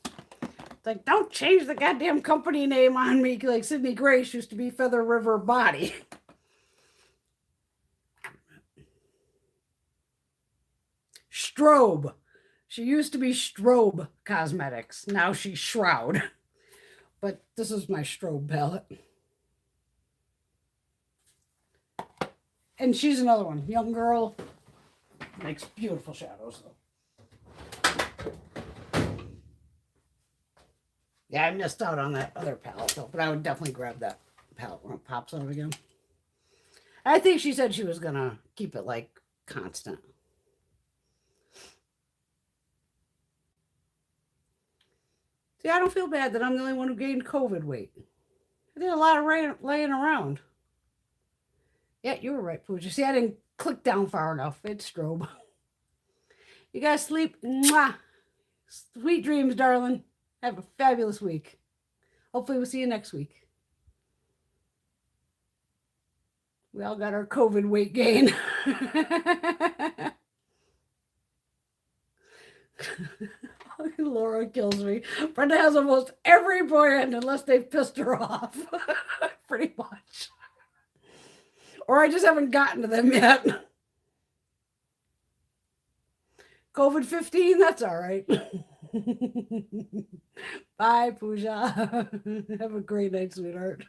It's like, don't change the goddamn company name on me like Sydney Grace used to be Feather River Body. Strobe. She used to be Strobe Cosmetics. Now she's Shroud. But this is my Strobe palette. And she's another one. Young girl. Makes beautiful shadows, though. Yeah, I missed out on that other palette, though. But I would definitely grab that palette when it pops out again. I think she said she was going to keep it, like, constant. See, I don't feel bad that I'm the only one who gained COVID weight. I did a lot of laying around. Yeah, you were right, Pooja. See, I didn't click down far enough. It's Strobe. You guys sleep. Mwah. Sweet dreams, darling. Have a fabulous week. Hopefully we'll see you next week. We all got our COVID weight gain. Laura kills me. Brenda has almost every boyfriend unless they've pissed her off. Pretty much. Or I just haven't gotten to them yet. COVID-15, that's all right. Bye, Pooja. Have a great night, sweetheart.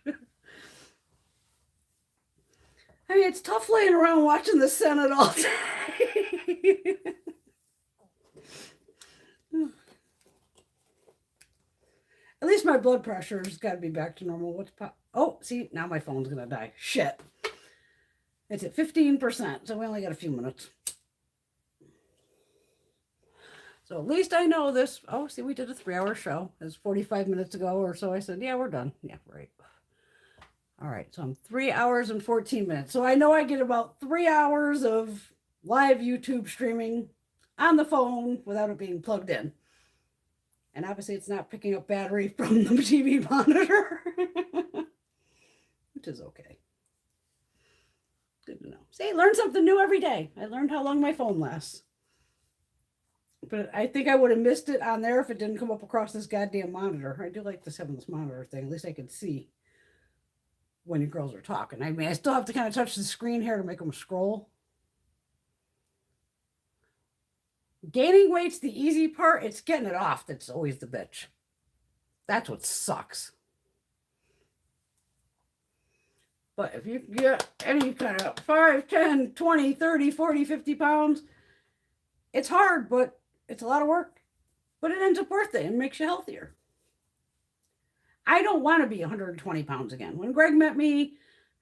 I mean, it's tough laying around watching the Senate all day. At least my blood pressure's got to be back to normal. What's Oh, see, now my phone's going to die. Shit. It's at 15%, so we only got a few minutes. So at least I know this. Oh, see, we did a 3-hour show. It was 45 minutes ago or so. I said, yeah, we're done. Yeah, right. All right, so I'm 3 hours and 14 minutes. So I know I get about 3 hours of live YouTube streaming on the phone without it being plugged in. And obviously it's not picking up battery from the TV monitor, which is okay. Good to know. See, learn something new every day. I learned how long my phone lasts. But I think I would have missed it on there if it didn't come up across this goddamn monitor. I do like this having this monitor thing. At least I can see when your girls are talking. I mean, I still have to kind of touch the screen here to make them scroll. Gaining weight's the easy part. It's getting it off that's always the bitch. That's what sucks. But if you get any kind of 5, 10, 20, 30, 40, 50 pounds, it's hard, but it's a lot of work. But it ends up worth it and makes you healthier. I don't want to be 120 pounds again. When Greg met me,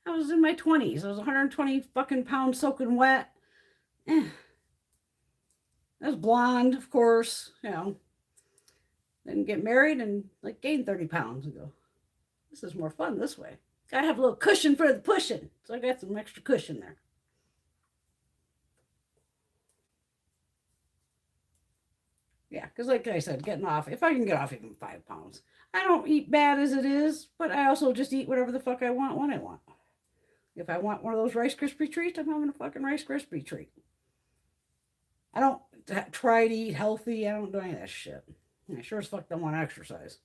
I was in my 20s. I was 120 fucking pounds soaking wet. I was blonde, of course, you know. Then get married and like gain 30 pounds and go, this is more fun this way. Gotta have a little cushion for the pushing. So I got some extra cushion there. Yeah, because like I said, getting off, if I can get off even 5 pounds. I don't eat bad as it is, but I also just eat whatever the fuck I want when I want. If I want one of those Rice Krispie treats, I'm having a fucking Rice Krispie treat. I don't try to eat healthy. I don't do any of that shit. I sure as fuck don't want to exercise.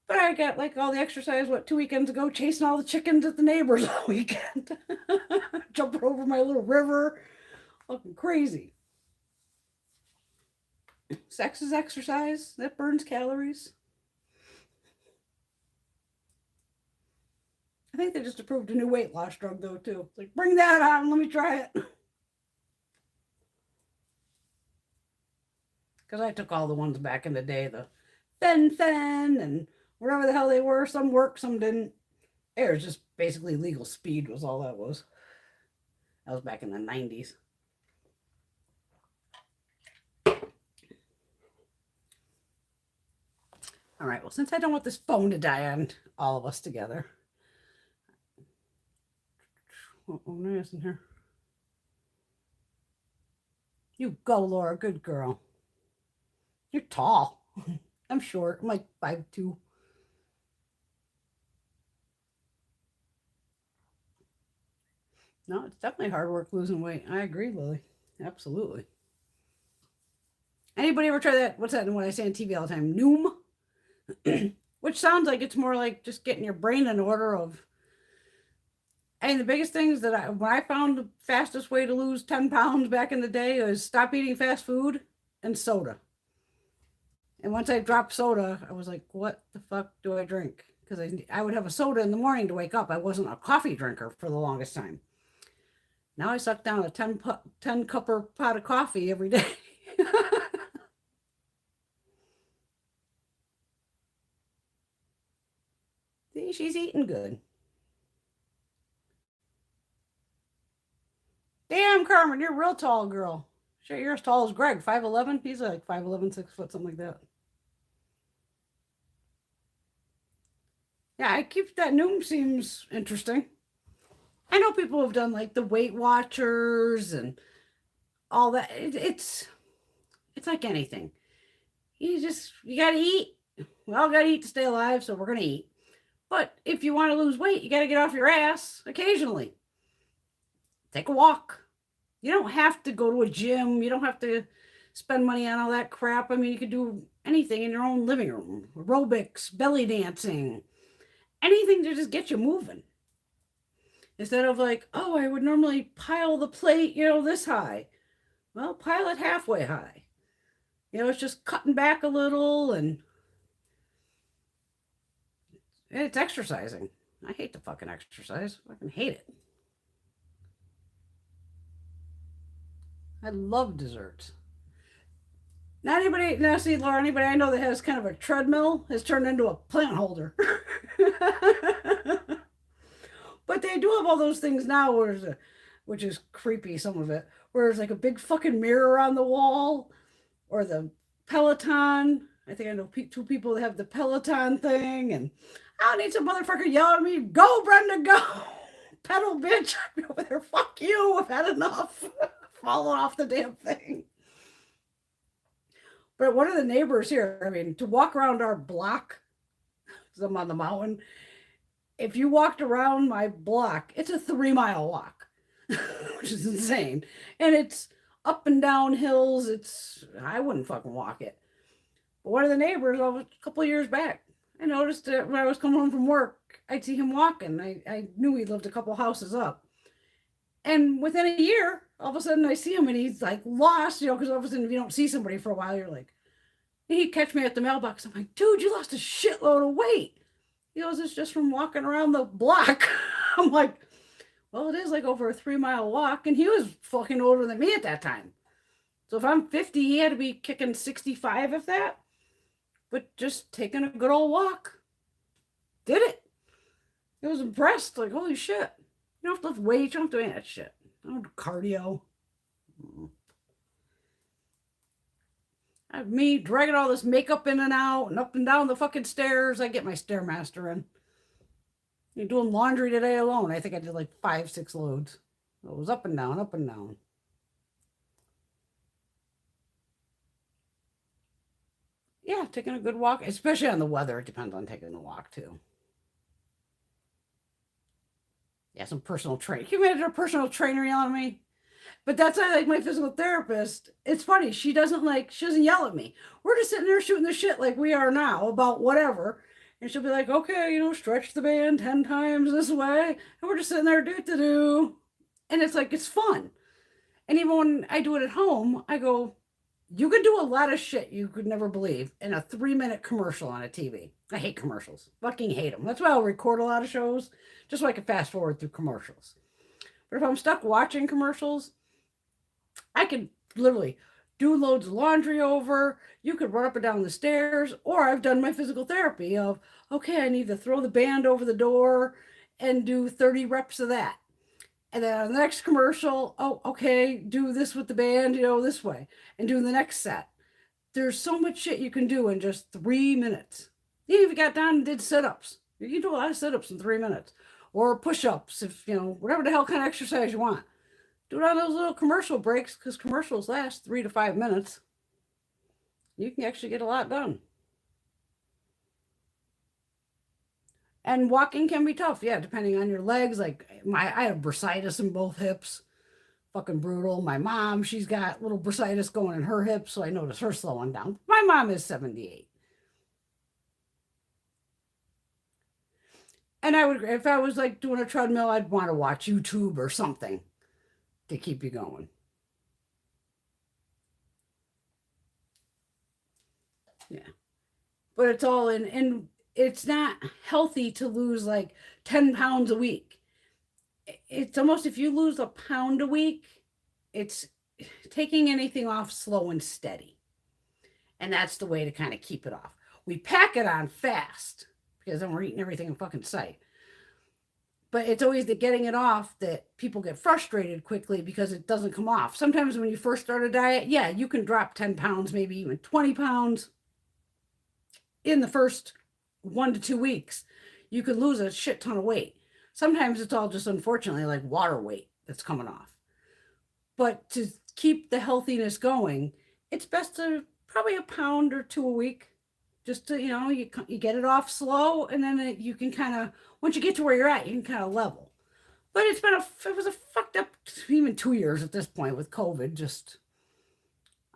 But I got like all the exercise, 2 weekends ago, chasing all the chickens at the neighbors all weekend. Jumping over my little river. Fucking crazy. Sex is exercise. That burns calories. I think they just approved a new weight loss drug though too. It's like, bring that on, let me try it. Because I took all the ones back in the day, the Fen and whatever the hell they were. Some worked, some didn't. It was just basically legal speed was all that was. That was back in the 90s. All right, well, since I don't want this phone to die on all of us together. Oh, Omnia isn't here. You go, Laura. Good girl. You're tall. I'm short. I'm like 5'2". No, it's definitely hard work losing weight. I agree, Lily. Absolutely. Anybody ever try that? What's that? What I say on TV all the time? Noom? Which sounds like it's more like just getting your brain in order of. And the biggest things that when I found the fastest way to lose 10 pounds back in the day is stop eating fast food and soda. And once I dropped soda, I was like, what the fuck do I drink? Because I would have a soda in the morning to wake up. I wasn't a coffee drinker for the longest time. Now I suck down a 10-cupper pot of coffee every day. See, she's eating good. Damn, Carmen, you're a real tall girl. Sure, you're as tall as Greg, 5'11". He's like 5'11", 6 foot, something like that. Yeah, I keep that Noom seems interesting. I know people have done like the Weight Watchers and all that. It's like anything. You gotta eat. We all gotta eat to stay alive, so we're gonna eat. But if you want to lose weight, you gotta get off your ass occasionally. Take a walk. You don't have to go to a gym. You don't have to spend money on all that crap. I mean, you could do anything in your own living room. Aerobics, belly dancing, anything to just get you moving. Instead of like, oh, I would normally pile the plate, this high. Well, pile it halfway high. It's just cutting back a little and it's exercising. I hate to fucking exercise. I fucking hate it. I love desserts. Now see, Laura, anybody I know that has kind of a treadmill has turned into a plant holder. But they do have all those things now, which is creepy, some of it, where there's like a big fucking mirror on the wall, or the Peloton. I think I know 2 people that have the Peloton thing, and I don't need some motherfucker yelling at me, go, Brenda, go. Pedal, bitch. I'd be over there, fuck you, I've had enough. Falling off the damn thing. But one of the neighbors here, I mean, to walk around our block, because I'm on the mountain, if you walked around my block, it's a 3 mile walk, which is insane. And it's up and down hills. I wouldn't fucking walk it. But one of the neighbors, a couple of years back, I noticed that when I was coming home from work, I'd see him walking. I knew he lived a couple houses up. And within a year, all of a sudden I see him and he's like lost, because all of a sudden if you don't see somebody for a while, you're like, he'd catch me at the mailbox. I'm like, dude, you lost a shitload of weight. He goes, it's just from walking around the block. I'm like, well, it is like over a 3 mile walk. And he was fucking older than me at that time. So if I'm 50, he had to be kicking 65, if that. But just taking a good old walk. Did it. I was impressed. Like, holy shit. You don't have to lift weights. You don't have to do any of that shit. I don't do cardio. I have me dragging all this makeup in and out and up and down the fucking stairs. I get my Stairmaster in. You're doing laundry today alone. I think I did like 5-6 loads. It was up and down, up and down. Yeah, taking a good walk, especially on the weather. It depends on taking the walk too. Yeah, some personal trainer. Can you imagine a personal trainer yelling at me? But that's why I like my physical therapist. It's funny. She doesn't yell at me. We're just sitting there shooting the shit like we are now about whatever. And she'll be like, okay, stretch the band 10 times this way. And we're just sitting there, do. And it's like, it's fun. And even when I do it at home, I go, you can do a lot of shit you could never believe in a 3-minute commercial on a TV. I hate commercials. Fucking hate them. That's why I'll record a lot of shows, just so I can fast forward through commercials. But if I'm stuck watching commercials, I can literally do loads of laundry over. You could run up and down the stairs, or I've done my physical therapy of, okay, I need to throw the band over the door and do 30 reps of that. And then on the next commercial, oh, okay, do this with the band, this way, and do the next set. There's so much shit you can do in just 3 minutes. Even if you got down and did sit-ups, you can do a lot of sit-ups in 3 minutes, or push-ups, if whatever the hell kind of exercise you want. Do it on those little commercial breaks, because commercials last 3 to 5 minutes. You can actually get a lot done. And walking can be tough, yeah, depending on your legs. Like I have bursitis in both hips. Fucking brutal. My mom, she's got little bursitis going in her hips, so I notice her slowing down. My mom is 78. And if I was like doing a treadmill, I'd want to watch YouTube or something to keep you going. Yeah. But it's all in it's not healthy to lose like 10 pounds a week. It's almost, if you lose a pound a week, it's taking anything off slow and steady. And that's the way to kind of keep it off. We pack it on fast because then we're eating everything in fucking sight. But it's always the getting it off that people get frustrated quickly because it doesn't come off. Sometimes when you first start a diet, yeah, you can drop 10 pounds, maybe even 20 pounds in the first 1 to 2 weeks. You could lose a shit ton of weight. Sometimes it's all just, unfortunately, like water weight that's coming off. But to keep the healthiness going, it's best to probably 1 pound or 2 a week. Just to, you get it off slow, and then you can kind of, once you get to where you're at, you can kind of level. But it was a fucked up, even 2 years at this point with COVID.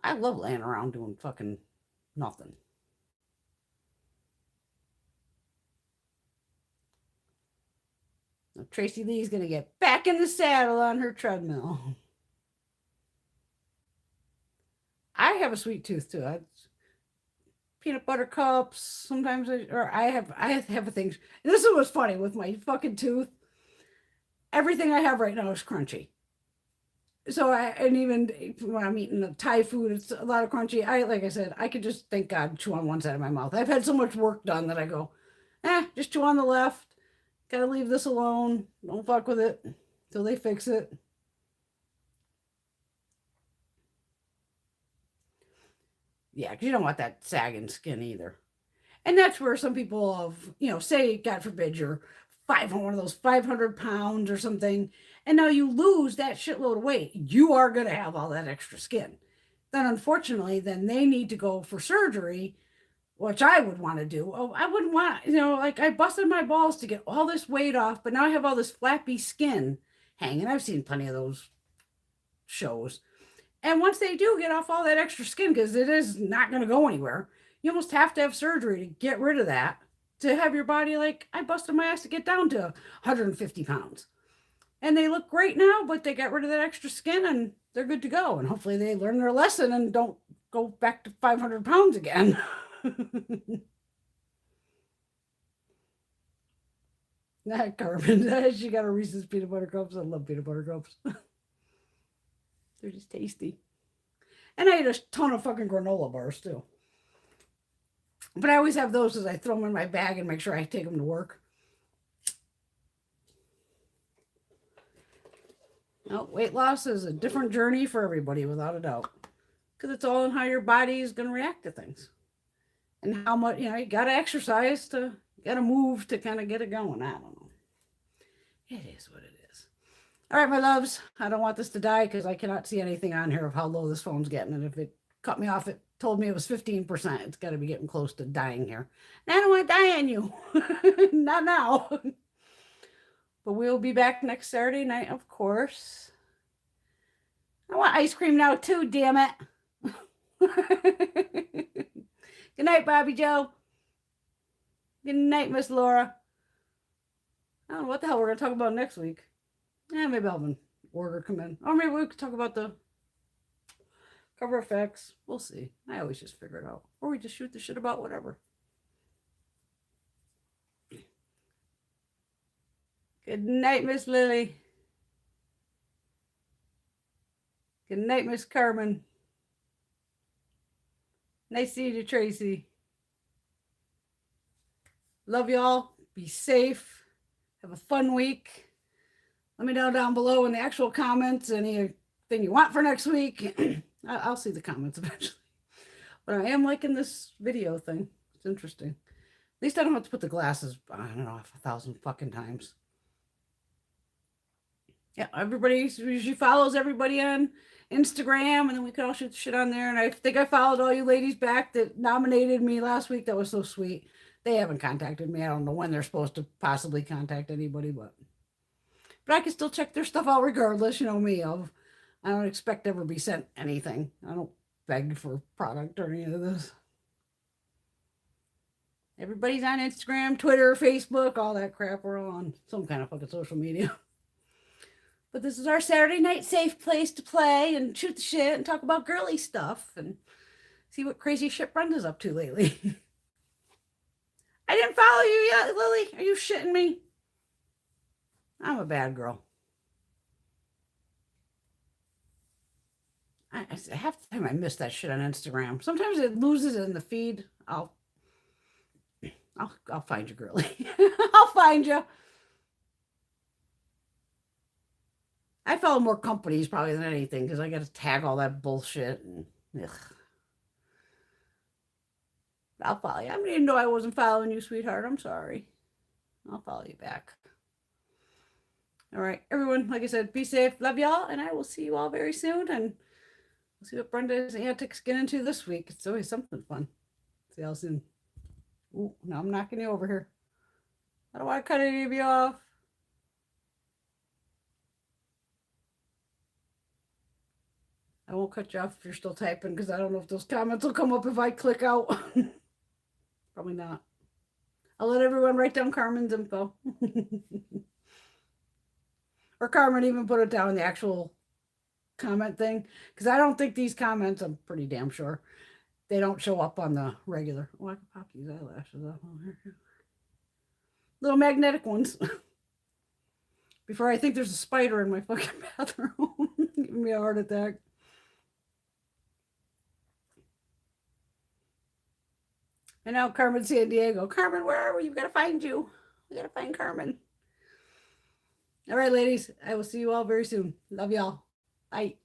I love laying around doing fucking nothing. Now, Tracy Lee's going to get back in the saddle on her treadmill. I have a sweet tooth too. Peanut butter cups. Sometimes I have a thing. And this is what's funny with my fucking tooth. Everything I have right now is crunchy. So and even when I'm eating the Thai food, it's a lot of crunchy. Like I said, I could just, thank God, chew on one side of my mouth. I've had so much work done that I go, just chew on the left. Gotta leave this alone. Don't fuck with it till they fix it. Yeah, because you don't want that sagging skin either. And that's where some people have, say, God forbid, you're one of those 500 pounds or something, and now you lose that shitload of weight. You are going to have all that extra skin. then unfortunately, then they need to go for surgery, which I would want to do. Oh, I wouldn't want, like I busted my balls to get all this weight off, but now I have all this flappy skin hanging. I've seen plenty of those shows. And once they do get off all that extra skin, because it is not going to go anywhere, you almost have to have surgery to get rid of that, to have your body like, I busted my ass to get down to 150 pounds. And they look great now, but they got rid of that extra skin and they're good to go. And hopefully they learn their lesson and don't go back to 500 pounds again. That Carmen, she got a Reese's peanut butter cups. I love peanut butter cups. They're just tasty. And I ate a ton of fucking granola bars too. But I always have those as I throw them in my bag and make sure I take them to work. No, weight loss is a different journey for everybody, without a doubt. Because it's all in how your body is going to react to things. And how much, you got to exercise you got to move to kind of get it going. I don't know. It is what it is. All right, my loves. I don't want this to die because I cannot see anything on here of how low this phone's getting. And if it cut me off, it told me it was 15%. It's got to be getting close to dying here. And I don't want to die on you. Not now. But we'll be back next Saturday night, of course. I want ice cream now too, damn it. Good night, Bobby Joe. Good night, Miss Laura. I don't know what the hell we're going to talk about next week. Maybe I'll have an order come in. Or maybe we could talk about the cover effects. We'll see. I always just figure it out. Or we just shoot the shit about whatever. Good night, Miss Lily. Good night, Miss Carmen. Nice seeing you, Tracy. Love y'all. Be safe. Have a fun week. Let me know down below in the actual comments anything you want for next week. I'll see the comments eventually. But I am liking this video thing. It's interesting. At least I don't have to put the glasses, I don't know, 1,000 fucking times. Yeah, everybody usually follows everybody on Instagram, and then we could all shoot shit on there. And I think I followed all you ladies back that nominated me last week. That was so sweet. They haven't contacted me. I don't know when they're supposed to possibly contact anybody, but I can still check their stuff out regardless. You know me. I don't expect to ever be sent anything. I don't beg for product or any of this. Everybody's on Instagram, Twitter, Facebook, all that crap. We're all on some kind of fucking social media. But this is our Saturday night safe place to play and shoot the shit and talk about girly stuff and see what crazy shit Brenda's up to lately. I didn't follow you yet, Lily. Are you shitting me? I'm a bad girl. Half the time I miss that shit on Instagram. Sometimes it loses in the feed. I'll find you, girly. I'll find you. I follow more companies probably than anything because I got to tag all that bullshit. And, ugh. I'll follow you. I didn't even know I wasn't following you, sweetheart. I'm sorry. I'll follow you back. All right, everyone, like I said, be safe. Love y'all, and I will see you all very soon. And we'll see what Brenda's antics get into this week. It's always something fun. See y'all soon. Ooh, now I'm knocking you over here. I don't want to cut any of you off. I won't cut you off if you're still typing because I don't know if those comments will come up if I click out. Probably not. I'll let everyone write down Carmen's info. Or Carmen even put it down in the actual comment thing. Because I don't think these comments, I'm pretty damn sure, they don't show up on the regular. Oh, I can pop these eyelashes off on here. Little magnetic ones. Before I think there's a spider in my fucking bathroom. Giving me a heart attack. And now Carmen San Diego. Carmen, where are we? We've got to find you. We got to find Carmen. All right, ladies. I will see you all very soon. Love y'all. Bye.